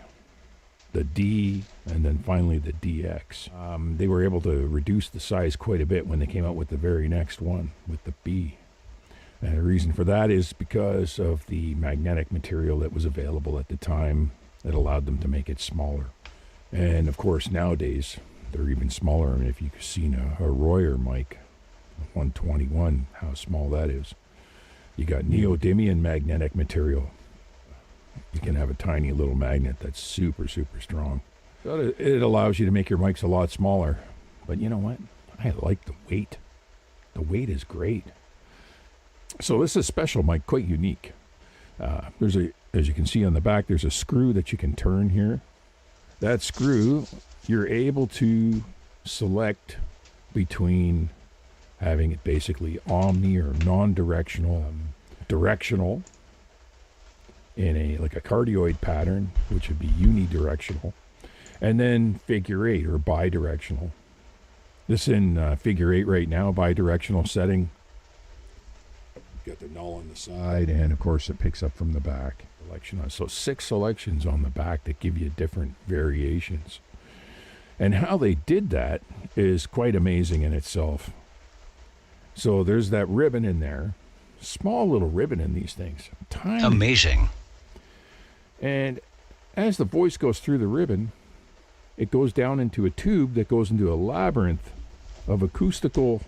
the D, and then finally the DX. They were able to reduce the size quite a bit when they came out with the very next one, with the B. And the reason for that is because of the magnetic material that was available at the time that allowed them to make it smaller. And of course, nowadays, they're even smaller. I mean, if you've seen a Royer mic, 121, how small that is. You got neodymium magnetic material. You can have a tiny little magnet that's super, super strong. So it allows you to make your mics a lot smaller. But you know what? I like the weight. The weight is great. So this is a special mic, quite unique. As you can see on the back, there's a screw that you can turn here. That screw, you're able to select between having it basically omni or non-directional, directional in like a cardioid pattern, which would be unidirectional, and then figure 8 or bidirectional. This in figure 8 right now, bidirectional setting. Got the null on the side, and of course it picks up from the back. So 6 selections on the back that give you different variations. And how they did that is quite amazing in itself. So there's that ribbon in there. Small little ribbon in these things. Tiny. Amazing. And as the voice goes through the ribbon, it goes down into a tube that goes into a labyrinth of acoustical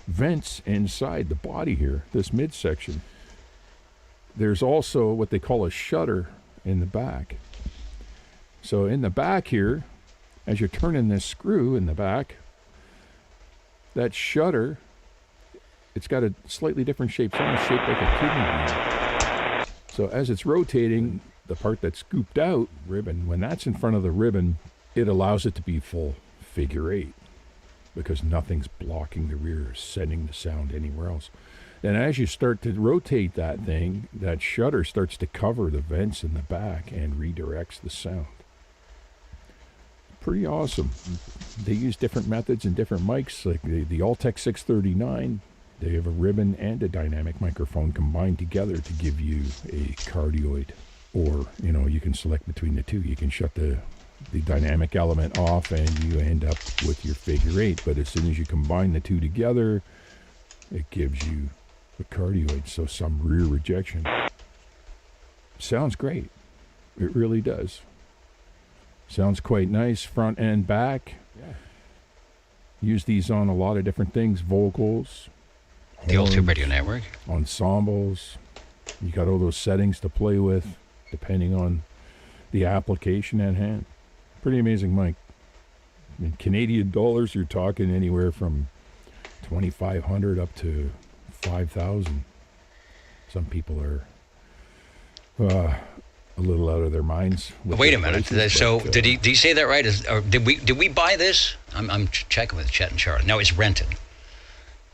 vents inside the body here, this midsection. There's also what they call a shutter in the back. So in the back here, as you're turning this screw in the back, that shutter it's got a slightly different shape. It's almost shaped like a kidney bean. So as it's rotating, the part that's scooped out, ribbon, when that's in front of the ribbon, it allows it to be full figure 8 because nothing's blocking the rear or sending the sound anywhere else. And as you start to rotate that thing, that shutter starts to cover the vents in the back and redirects the sound. Pretty awesome. They use different methods and different mics, like the Altec 639. They have a ribbon and a dynamic microphone combined together to give you a cardioid. Or, you can select between the two. You can shut the dynamic element off and you end up with your figure 8. But as soon as you combine the two together, it gives you a cardioid, so some rear rejection. Sounds great. It really does. Sounds quite nice, front and back. Yeah. Use these on a lot of different things, vocals. The Old Tube Radio Network. Ensembles. You got all those settings to play with, depending on the application at hand. Pretty amazing mic. In Canadian dollars, you're talking anywhere from $2,500 up to $5,000. Some people are a little out of their minds. Wait a minute. Prices, so did he say that right? Did we buy this? I'm checking with Chet and Charlie. No, it's rented.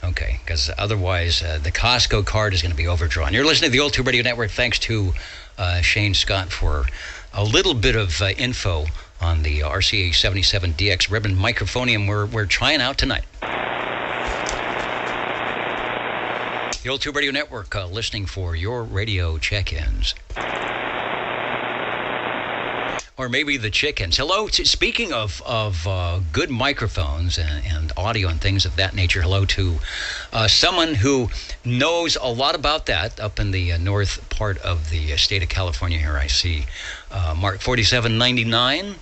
Okay, because otherwise the Costco card is going to be overdrawn. You're listening to the Old Tube Radio Network. Thanks to Shane Scott for a little bit of info on the RCA 77DX ribbon microphonium we're trying out tonight. The Old Tube Radio Network, listening for your radio check-ins. Or maybe the chickens. Hello, speaking of good microphones and audio and things of that nature, hello to someone who knows a lot about that up in the north part of the state of California here. I see Mark 4799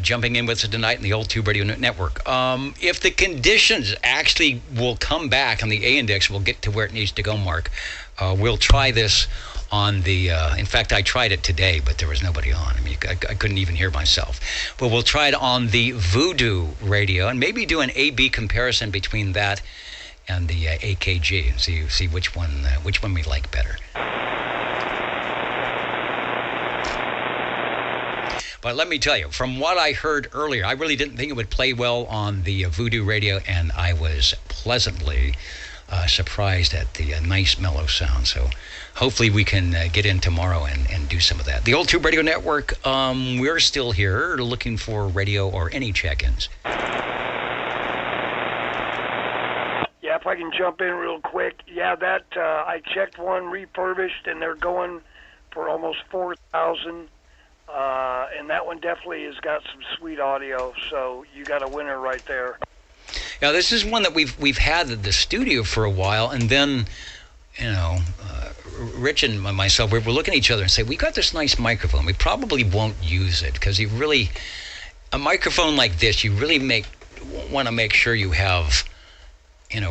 jumping in with us tonight in the Old Tube Radio Network. If the conditions actually will come back on the A-index, we'll get to where it needs to go, Mark. We'll try this on the, in fact, I tried it today, but there was nobody on. I mean, I couldn't even hear myself. But we'll try it on the Voodoo radio and maybe do an A-B comparison between that and the AKG and see which one we like better. But let me tell you, from what I heard earlier, I really didn't think it would play well on the Voodoo radio, and I was pleasantly surprised at the nice mellow sound. So hopefully we can get in tomorrow and do some of that. The Old Tube Radio Network, we're still here looking for radio or any check-ins. Yeah, if I can jump in real quick. Yeah, that I checked one refurbished, and they're going for almost $4,000. And that one definitely has got some sweet audio, so you got a winner right there. Now, this is one that we've had at the studio for a while, and then, Rich and myself, we were looking at each other and say, we got this nice microphone. We probably won't use it because a microphone like this, you really want to make sure you have,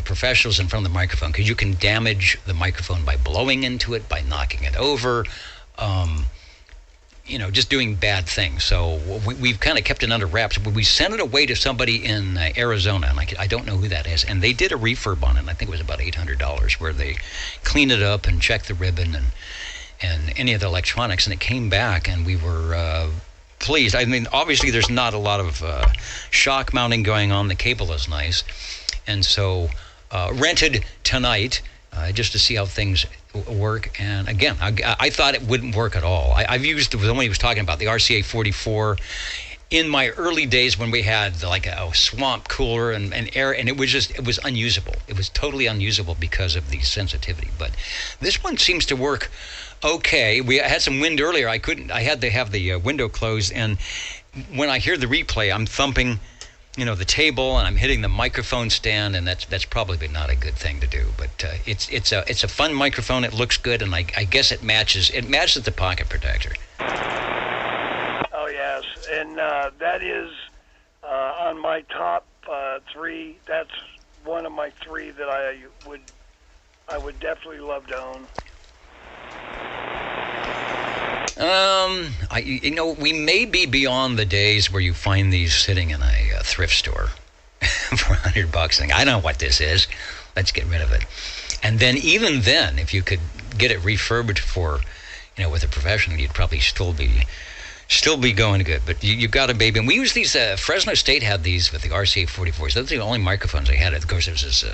professionals in front of the microphone, because you can damage the microphone by blowing into it, by knocking it over, just doing bad things. So we've kind of kept it under wraps. We sent it away to somebody in Arizona, and I don't know who that is. And they did a refurb on it. I think it was about $800, where they cleaned it up and checked the ribbon and any of the electronics, and it came back, and we were pleased. I mean, obviously there's not a lot of shock mounting going on. The cable is nice. And so rented tonight just to see how things work. And again, I thought it wouldn't work at all. I've used the one he was talking about, the RCA 44, in my early days when we had like a swamp cooler and air, and it was unusable. It was totally unusable because of the sensitivity. But this one seems to work okay. We had some wind earlier. I had to have the window closed, and when I hear the replay, I'm thumping the table, and I'm hitting the microphone stand, and that's probably not a good thing to do. But it's a fun microphone. It looks good, and I guess it matches the pocket protector. Oh yes, and that is on my top 3. That's one of my 3 that I would definitely love to own. We may be beyond the days where you find these sitting in a thrift store for $100. I don't know what this is. let's get rid of it. And then even then, if you could get it refurbed for, with a professional, you'd probably still be going good. But you got a baby. And we use these, Fresno State had these with the RCA 44s. Those are the only microphones they had. Of course, this was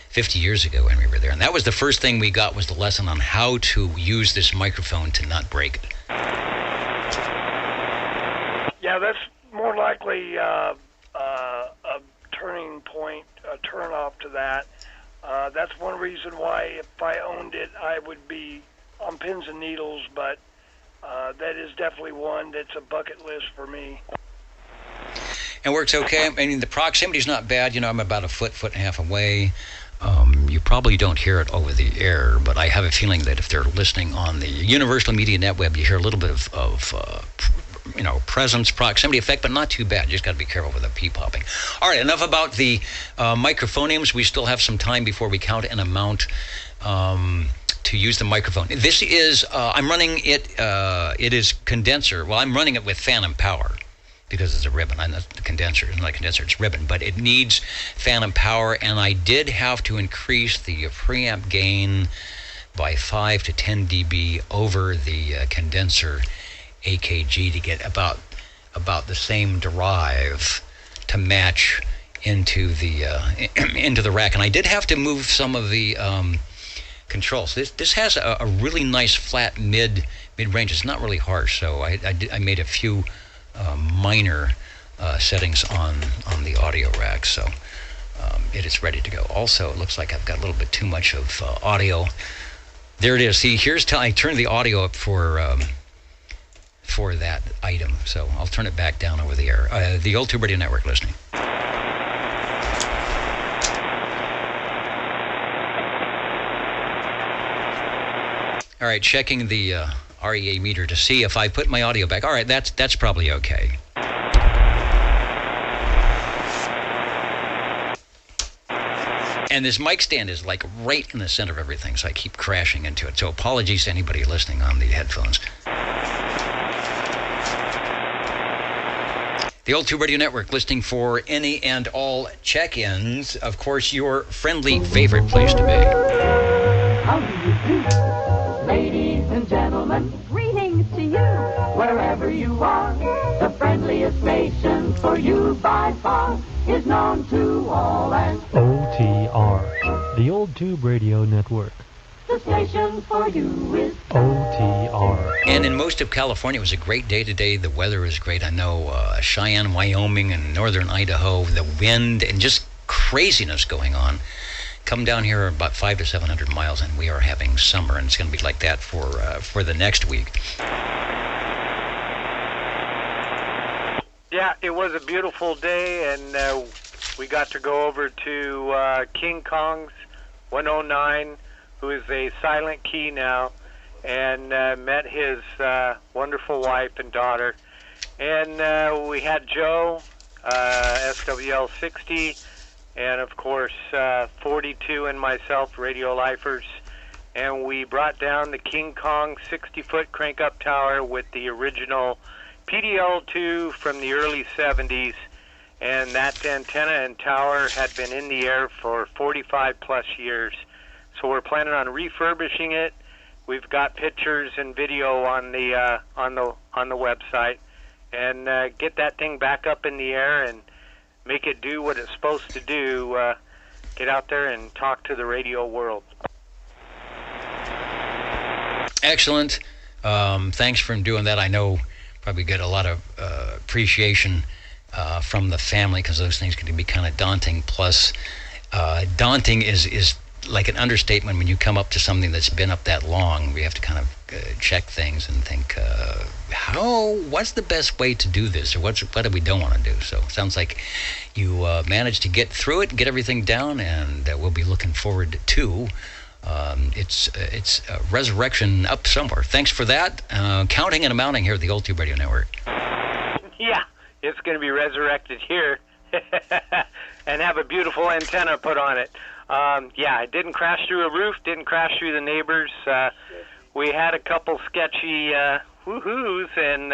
50 years ago when we were there. And that was the first thing we got, was the lesson on how to use this microphone to not break it. Yeah, that's more likely a turning point, a turn off to that. That's one reason why if I owned it, I would be on pins and needles, but that is definitely one that's a bucket list for me. And works okay. I mean, the proximity's not bad. I'm about a foot and a half away. You probably don't hear it over the air, but I have a feeling that if they're listening on the Universal Media Net Web, you hear a little bit of presence, proximity effect, but not too bad. You just got to be careful with the pee-popping. All right, enough about the microphoniums. We still have some time before we count and amount to use the microphone. This is, I'm running it, it is condenser. Well, I'm running it with phantom power, because it's a ribbon. I'm not the condenser. It's not a condenser, it's ribbon. But it needs phantom power, and I did have to increase the preamp gain by 5 to 10 dB over the condenser AKG to get about the same drive to match into the into the rack. And I did have to move some of the controls. This has a really nice flat mid range. It's not really harsh, so I made a few minor settings on the audio rack, so it is ready to go. Also, it looks like I've got a little bit too much of audio. There it is. See, I turned the audio up for that item, so I'll turn it back down over the air. The Old Tube Radio Network listening. All right, checking the REA meter to see if I put my audio back. All right, that's probably okay. And this mic stand is like right in the center of everything, so I keep crashing into it. So apologies to anybody listening on the headphones. The Old Tube Radio Network, listening for any and all check-ins. Of course, your friendly favorite place to be. How do you do? Ladies and gentlemen, greetings to you. Wherever you are, the friendliest station for you by far is known to all as OTR, the Old Tube Radio Network. the station for you is OTR. And in most of California, it was a great day today. The weather was great. I know Cheyenne, Wyoming, and northern Idaho, the wind and just craziness going on. Come down here about 500 to 700 miles, and we are having summer, and it's going to be like that for the next week. Yeah, it was a beautiful day, and we got to go over to King Kong's 109, who is a silent key now, and met his wonderful wife and daughter. And we had Joe, SWL 60, and of course 42 and myself, Radio Lifers. And we brought down the King Kong 60-foot crank-up tower with the original PDL-2 from the early 70s. And that antenna and tower had been in the air for 45 plus years. So we're planning on refurbishing it. We've got pictures and video on the website, and get that thing back up in the air and make it do what it's supposed to do. Get out there and talk to the radio world. Excellent. Thanks for doing that. I know probably get a lot of appreciation from the family, because those things can be kind of daunting. Plus, daunting is like an understatement when you come up to something that's been up that long. We have to kind of check things and think, what's the best way to do this, or what do we don't want to do? So it sounds like you managed to get through it and get everything down, and we'll be looking forward to its resurrection up somewhere. Thanks for that. Counting and amounting here at the Old Tube Radio Network. Yeah, it's going to be resurrected here and have a beautiful antenna put on it. Yeah, it didn't crash through a roof, didn't crash through the neighbors. We had a couple sketchy woohoos and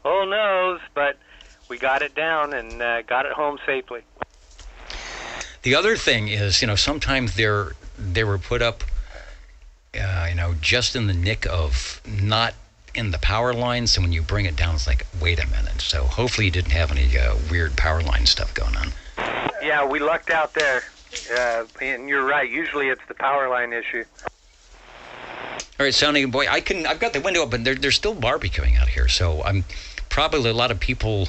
oh no's, but we got it down and got it home safely. The other thing is, sometimes they were put up, just in the nick of not in the power line. So when you bring it down, it's like, wait a minute. So hopefully you didn't have any weird power line stuff going on. Yeah, we lucked out there. And you're right. Usually it's the power line issue. All right, Sounding Boy, I've got the window up, but there's still barbecuing out here. So I'm probably a lot of people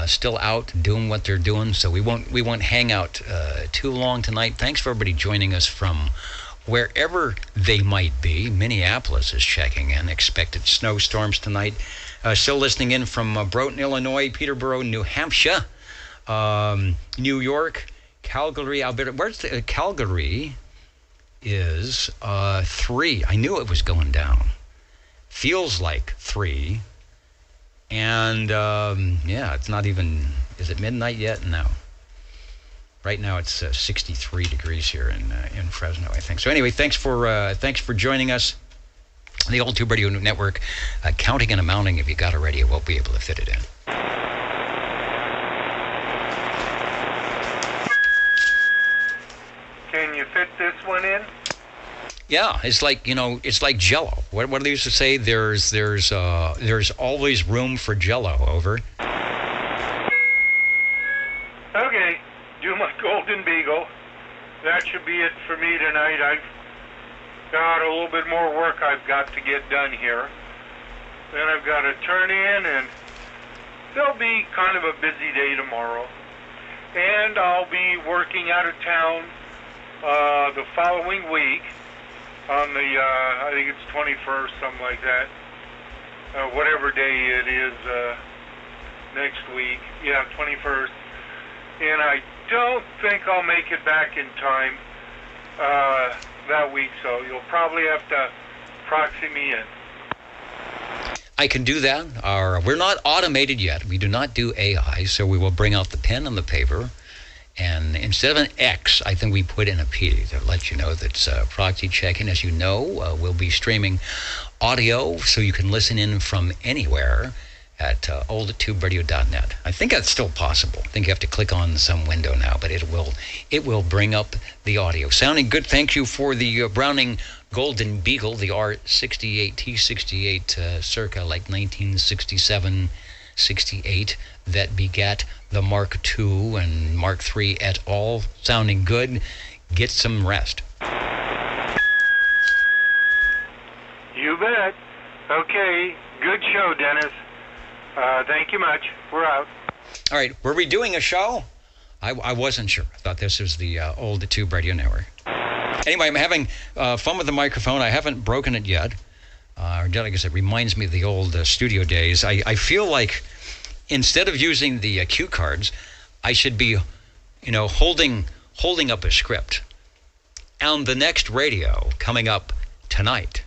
still out doing what they're doing. So we won't hang out too long tonight. Thanks for everybody joining us from wherever they might be. Minneapolis is checking in. Expected snowstorms tonight. Still listening in from Broughton, Illinois, Peterborough, New Hampshire, New York, Calgary, Alberta. Where's the Calgary? Is 3. I knew it was going down. Feels like 3. And it's not even. Is it midnight yet? No. Right now it's 63 degrees here in Fresno, I think. So anyway, thanks for joining us. The Old Tube Radio Network, counting and amounting. If you got a radio, we'll be able to fit it in. Can you fit this one in? Yeah, it's like Jell-O. What do they used to say? There's always room for Jell-O. Over. Okay, do my Golden Beagle. That should be it for me tonight. I've got a little bit more work I've got to get done here. Then I've got to turn in, and there'll be kind of a busy day tomorrow. And I'll be working out of town the following week on the, I think it's 21st, something like that. Whatever day it is next week. Yeah, 21st. And I don't think I'll make it back in time that week, so you'll probably have to proxy me in. I can do that. We're not automated yet. We do not do AI, so we will bring out the pen and the paper. And instead of an X, I think we put in a P to let you know that's proxy checking. As you know, we'll be streaming audio, so you can listen in from anywhere at oldtuberadio.net. I think that's still possible. I think you have to click on some window now, but it will bring up the audio. Sounding good. Thank you for the Browning Golden Beagle, the R68 T68 circa like 1967, 68 that begat the Mark II and Mark III et al. Sounding good. Get some rest. You bet. Okay, good show, Dennis. Thank you much. We're out. All right, were we doing a show? I wasn't sure. I thought this was the Old Tube Radio Network. Anyway, I'm having fun with the microphone. I haven't broken it yet. Like I said, it reminds me of the old studio days. I feel like instead of using the cue cards, I should be, holding up a script. And the next radio coming up tonight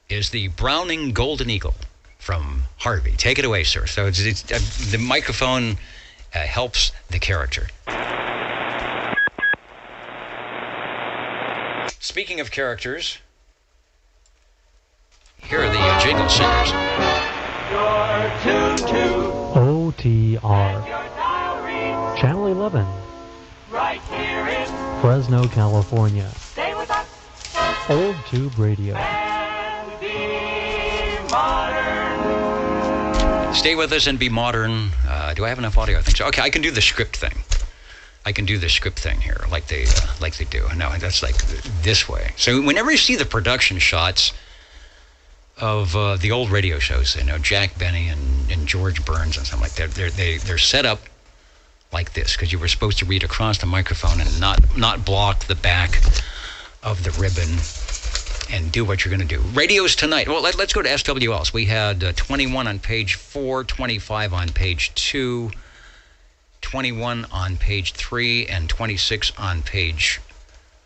is the Browning Golden Eagle from Harvey. Take it away, sir. So it's the microphone helps the character. Speaking of characters, here are the jingle singers. OTR Channel 11 Right here in Fresno, California. Stay with us. Old Tube Radio. And be modern. Stay with us and be modern. Do I have enough audio? I think so. Okay, I can do the script thing. Here, like they do. No, that's like this way. So whenever you see the production shots of the old radio shows, Jack Benny and George Burns and something like that, they're set up like this because you were supposed to read across the microphone and not block the back of the ribbon and do what you're going to do. Radios tonight. Well, let's go to SWLs. We had 21 on page 4, 25 on page 2, 21 on page 3, and 26 on page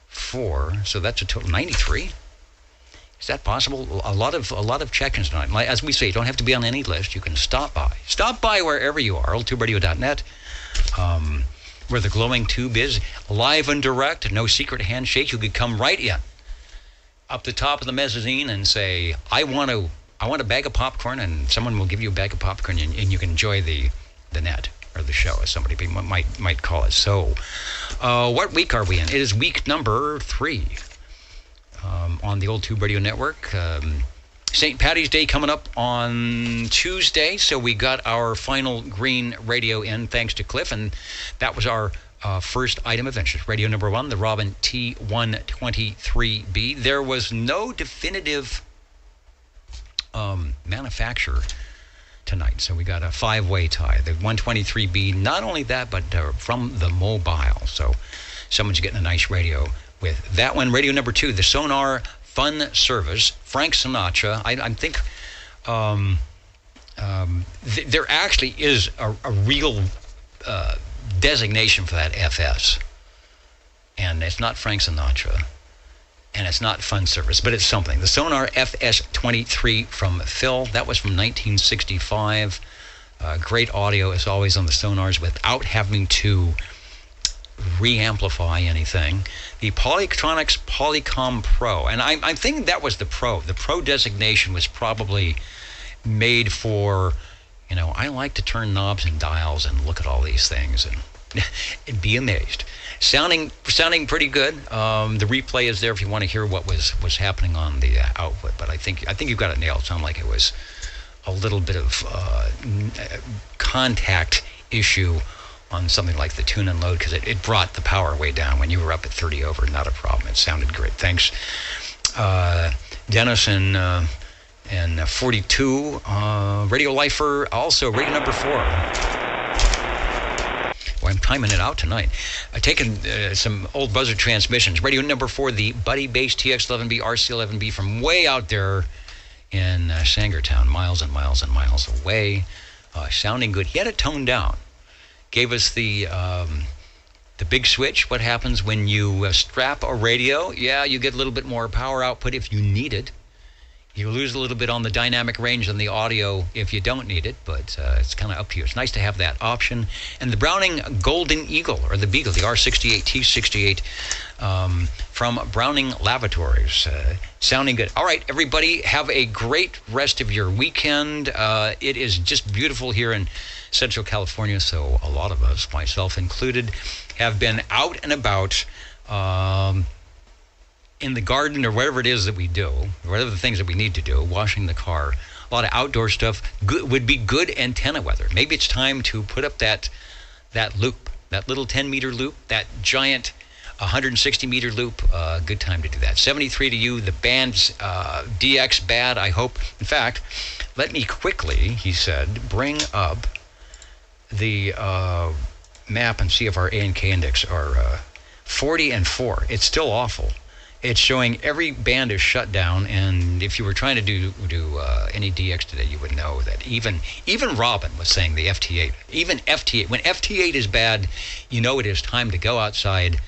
4. So that's a total 93. Is that possible? A lot of check-ins tonight. As we say, you don't have to be on any list. You can stop by. Stop by wherever you are. oldtuberadio.net, where the glowing tube is, live and direct. No secret handshake. You could come right in, up the top of the mezzanine, and say, "I want a bag of popcorn," and someone will give you a bag of popcorn, and you can enjoy the net. or the show, as somebody might call it. So, what week are we in? It is week number 3 on the Old Tube Radio Network. St. Paddy's Day coming up on Tuesday, so we got our final green radio in, thanks to Cliff, and that was our first item of interest. Radio number 1, the Robin T123B. There was no definitive manufacturer tonight, so we got a 5-way tie. The 123B, not only that, but from the Mobile. So someone's getting a nice radio with that one. Radio number 2, the Sonar Fun Service, Frank Sinatra. I think there actually is a real designation for that FS, and it's not Frank Sinatra, and it's not Fun Service, but it's something. The Sonar FS23 from Phil, that was from 1965. Great audio as always on the Sonars without having to re-amplify anything. The Polytronics Polycom Pro, and I'm thinking that was the Pro. The Pro designation was probably made for, I like to turn knobs and dials and look at all these things and be amazed. Sounding pretty good. The replay is there if you want to hear what was happening on the output. But I think you've got it nailed. It sounded like it was a little bit of contact issue on something like the tune and load, because it brought the power way down when you were up at 30 over. Not a problem. It sounded great. Thanks, Dennis and 42 Radio Lifer, also radio number 4. Well, I'm timing it out tonight. I've taken some old buzzer transmissions. Radio number 4, the Buddy Bass TX11B RC11B from way out there in Sangertown, miles and miles and miles away, sounding good. He had it toned down. Gave us the big switch. What happens when you strap a radio? Yeah, you get a little bit more power output if you need it. You lose a little bit on the dynamic range on the audio if you don't need it, but it's kind of up to you. It's nice to have that option. And the Browning Golden Eagle, or the Beagle, the R68 T68 from Browning Lavatories. Sounding good. All right, everybody, have a great rest of your weekend. It is just beautiful here in Central California, so a lot of us, myself included, have been out and about in the garden or whatever it is that we do, whatever the things that we need to do, washing the car. A lot of outdoor stuff would be good antenna weather. Maybe it's time to put up that loop, that little 10-meter loop, that giant 160-meter loop. Good time to do that. 73 to you, the band's DX bad, I hope. In fact, let me quickly, he said, bring up the map and see if our A and K index are 40 and 4. It's still awful. It's showing every band is shut down, and if you were trying to do any DX today, you would know that even Robin was saying the FT8. Even FT8. When FT8 is bad, you know it is time to go outside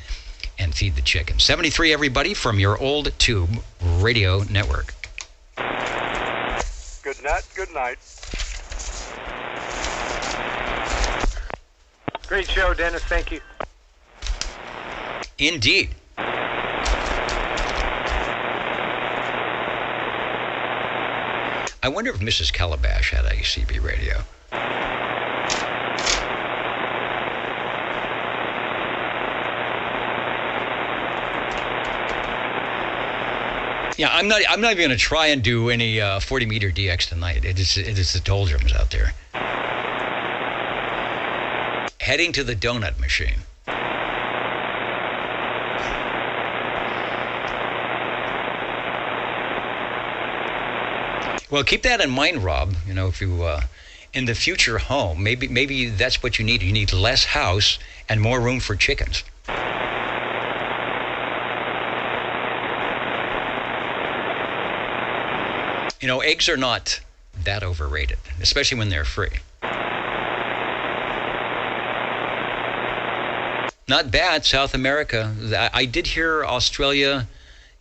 and feed the chickens. 73, everybody, from your Old Tube Radio Network. Good night. Good night. Great show, Dennis. Thank you. Indeed. I wonder if Mrs. Calabash had a CB radio. Yeah, I'm not even going to try and do any 40-meter DX tonight. It is the doldrums out there. Heading to the donut machine. Well, keep that in mind, Rob. If you in the future home, maybe that's what you need. You need less house and more room for chickens. Eggs are not that overrated, especially when they're free. Not bad, South America. I did hear Australia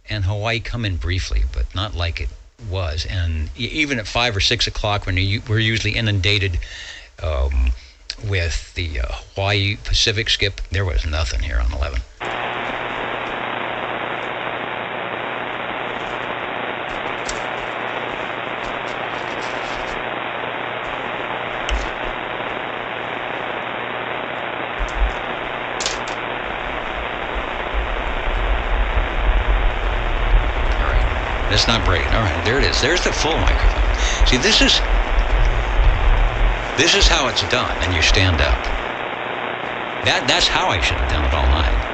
and Hawaii come in briefly, but not like it was. And even at 5 or 6 o'clock, when we're usually inundated with the Hawaii Pacific skip, there was nothing here on 11. That's not braided. All right, there it is. There's the full microphone. See, this is how it's done, and you stand up. That's how I should have done it all night.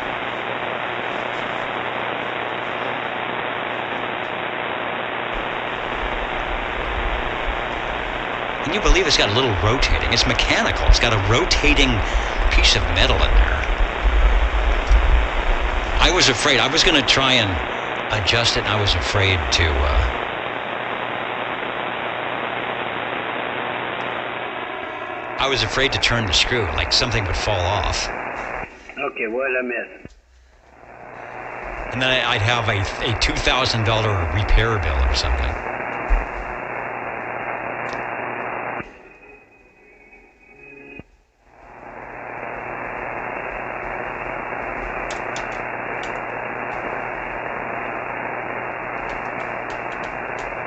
Can you believe it's got a little rotating? It's mechanical. It's got a rotating piece of metal in there. I was afraid. I was going to try and adjust it, and I was afraid to... I was afraid to turn the screw, like something would fall off. Okay, what did I miss? And then I'd have a $2,000 repair bill or something.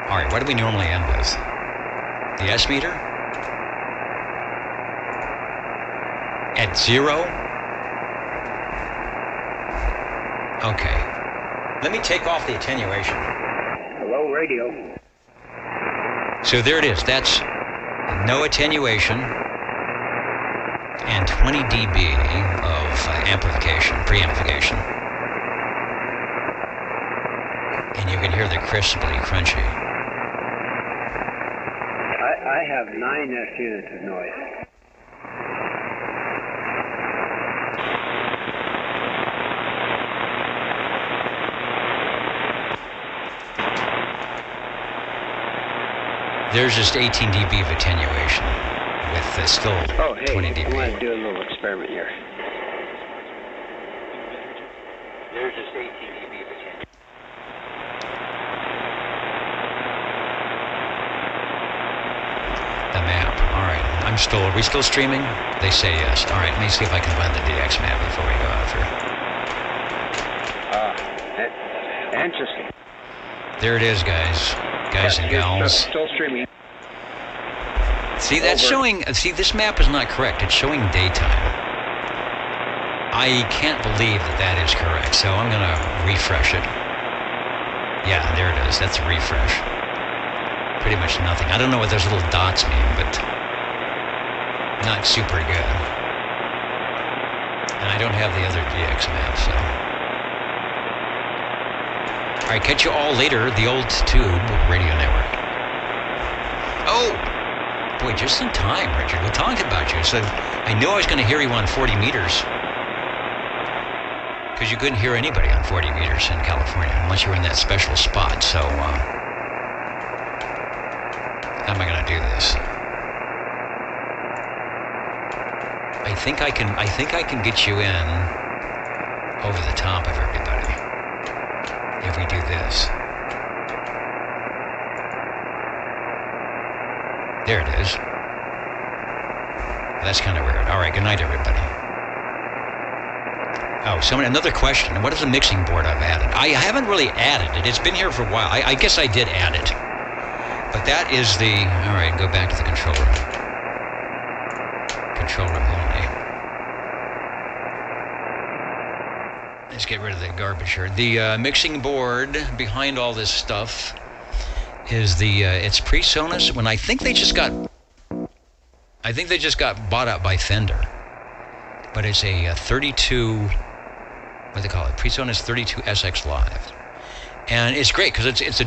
All right, what do we normally end with? The S meter? At 0? Okay. Let me take off the attenuation. Hello, radio. So there it is. That's no attenuation and 20 dB of amplification, preamplification. And you can hear the crisply crunchy. I have 9 S units of noise. There's just 18 dB of attenuation with still 20 dB. I want to do a little experiment here. There's just 18 dB of attenuation. The map. All right. Are we still streaming? They say yes. All right. Let me see if I can find the DX map before we go out here. Interesting. There it is, guys. Guys and gals. Still streaming. See, that's showing... See, this map is not correct. It's showing daytime. I can't believe that is correct, so I'm going to refresh it. Yeah, there it is. That's a refresh. Pretty much nothing. I don't know what those little dots mean, but not super good. And I don't have the other DX map, so... All right, catch you all later, the old tube radio network. Oh! Boy, just in time, Richard. We talked about you. So I knew I was going to hear you on 40 meters. Because you couldn't hear anybody on 40 meters in California, unless you were in that special spot. So, how am I going to do this? I think I can get you in over the top of everybody. If we do this. There it is. That's kind of weird. All right, good night, everybody. Oh, another question. What is the mixing board I've added? I haven't really added it. It's been here for a while. I guess I did add it. But that is the... All right, go back to the control room. Control room only. Let's get rid of the garbage here. The mixing board behind all this stuff is it's PreSonus. When I think they just got bought out by Fender. But it's a 32, what do they call it? PreSonus 32 SX Live. And it's great because it's a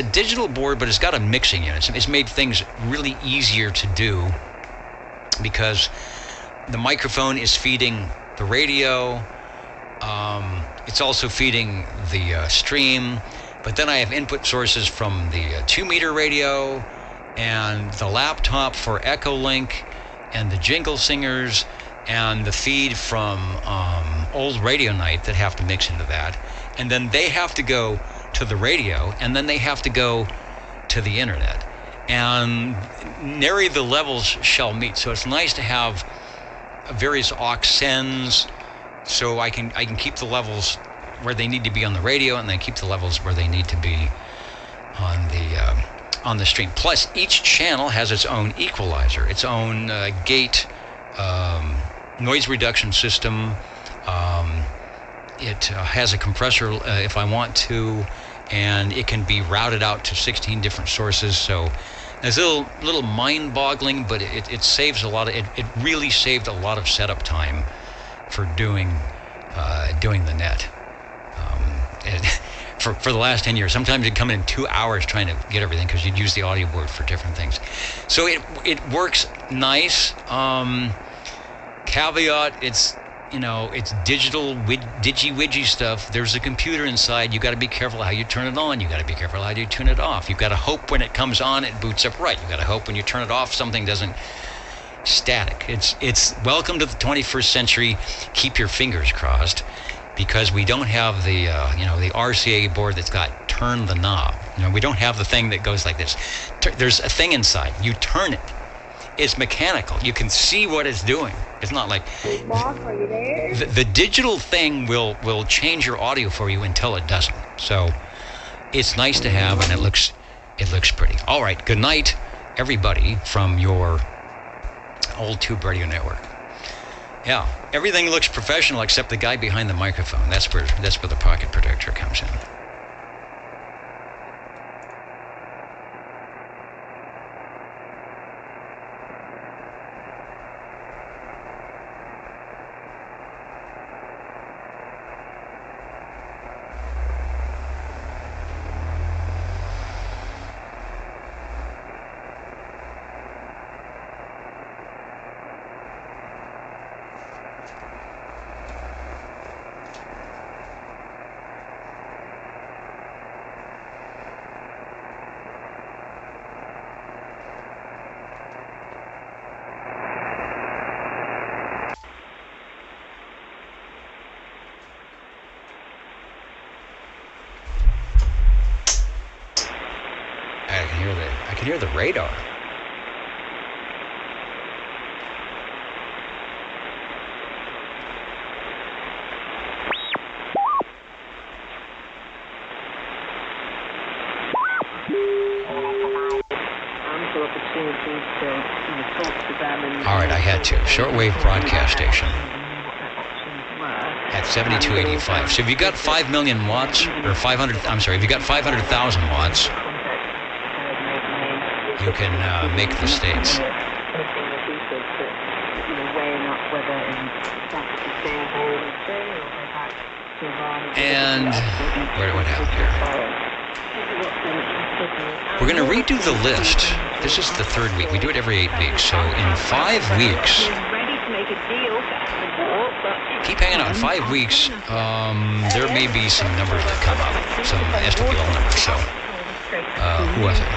digital board, but it's got a mixing unit. It's made things really easier to do because the microphone is feeding the radio. It's also feeding the stream, but then I have input sources from the 2-meter radio and the laptop for Echolink and the jingle singers and the feed from old Radio Night that have to mix into that. And then they have to go to the radio, and then they have to go to the internet. And nary the levels shall meet. So it's nice to have various aux sends, so I can keep the levels where they need to be on the radio, and then keep the levels where they need to be on the stream. Plus, each channel has its own equalizer, its own gate, noise reduction system. It has a compressor if I want to, and it can be routed out to 16 different sources. So it's a little mind-boggling, but it saves a lot of it really saved a lot of setup time for doing the net. For the last 10 years, sometimes it'd come in 2 hours trying to get everything because you'd use the audio board for different things. So it works nice. Caveat: it's digital digi-widgy stuff. There's a computer inside. You got to be careful how you turn it on. You got to be careful how you turn it off. You got to hope when it comes on it boots up right. You got to hope when you turn it off something doesn't static. It's welcome to the 21st century. Keep your fingers crossed, because we don't have the the RCA board that's got turn the knob. We don't have the thing that goes like this. There's a thing inside. You turn it. It's mechanical. You can see what it's doing. It's not like Mark, are you there? the digital thing will change your audio for you until it doesn't. So it's nice to have, and it looks pretty. All right. Good night, everybody, from your old Tube Radio Network. Yeah, everything looks professional except the guy behind the microphone. That's where the pocket protector comes in. I can hear the radar. All right, I had to. Shortwave broadcast station at 7285. So if you got 5 million watts, or 500, if you got 500,000 watts, you can make the States. And what happened here? We're going to redo the list. This is the third week. We do it every 8 weeks. So in 5 weeks, keep hanging on. 5 weeks, there may be some numbers that come up, some SWL numbers. So who was it?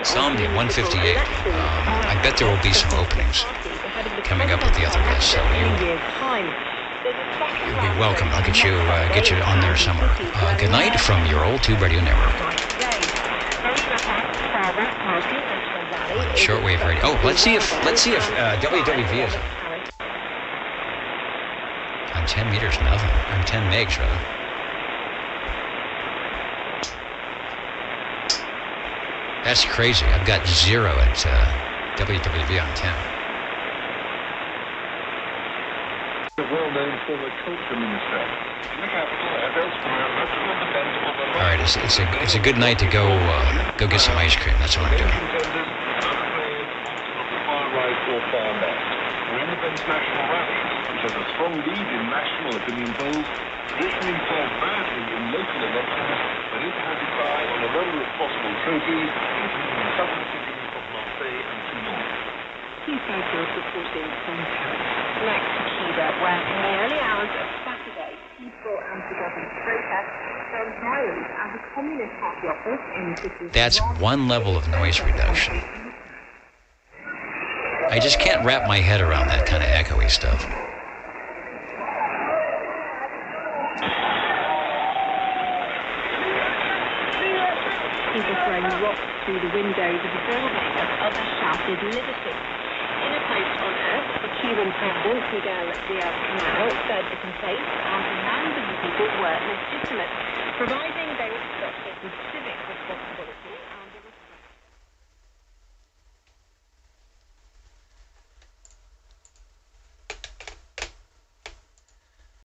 Somnia 158. I bet there will be some openings coming up with the other list. So you'll be welcome. I'll get you on there somewhere. Good night from your old Tube Radio Network. Shortwave radio. Oh, let's see if WWV is on 10 meters. Nothing. On 10 megs rather. That's crazy. I've got 0 at WWV on 10. The well-known former culture minister. In the capital, as elsewhere, much will depend on the... All right, it's a good night to go get some ice cream. That's what I'm doing. Far right or far left. Or independent national rallies, which has a strong lead in national opinion polls, traditionally fared badly in local elections, but it has its eye on a number of possible trophies, including the southern cities of Marseille and Toulon. Two photos reporting from Paris. Next to Cuba, where in the early hours of Saturday, peaceful anti-government protests turned violent as a Communist Party office in the city. That's one level of noise reduction. I just can't wrap my head around that kind of echoey stuff. People throwing rocks through the windows of the building as others shouted liberty. In a post on Earth, the Cuban president, Miguel Diaz-Canel, said the complaints and demands of the people were legitimate, providing they would stop taking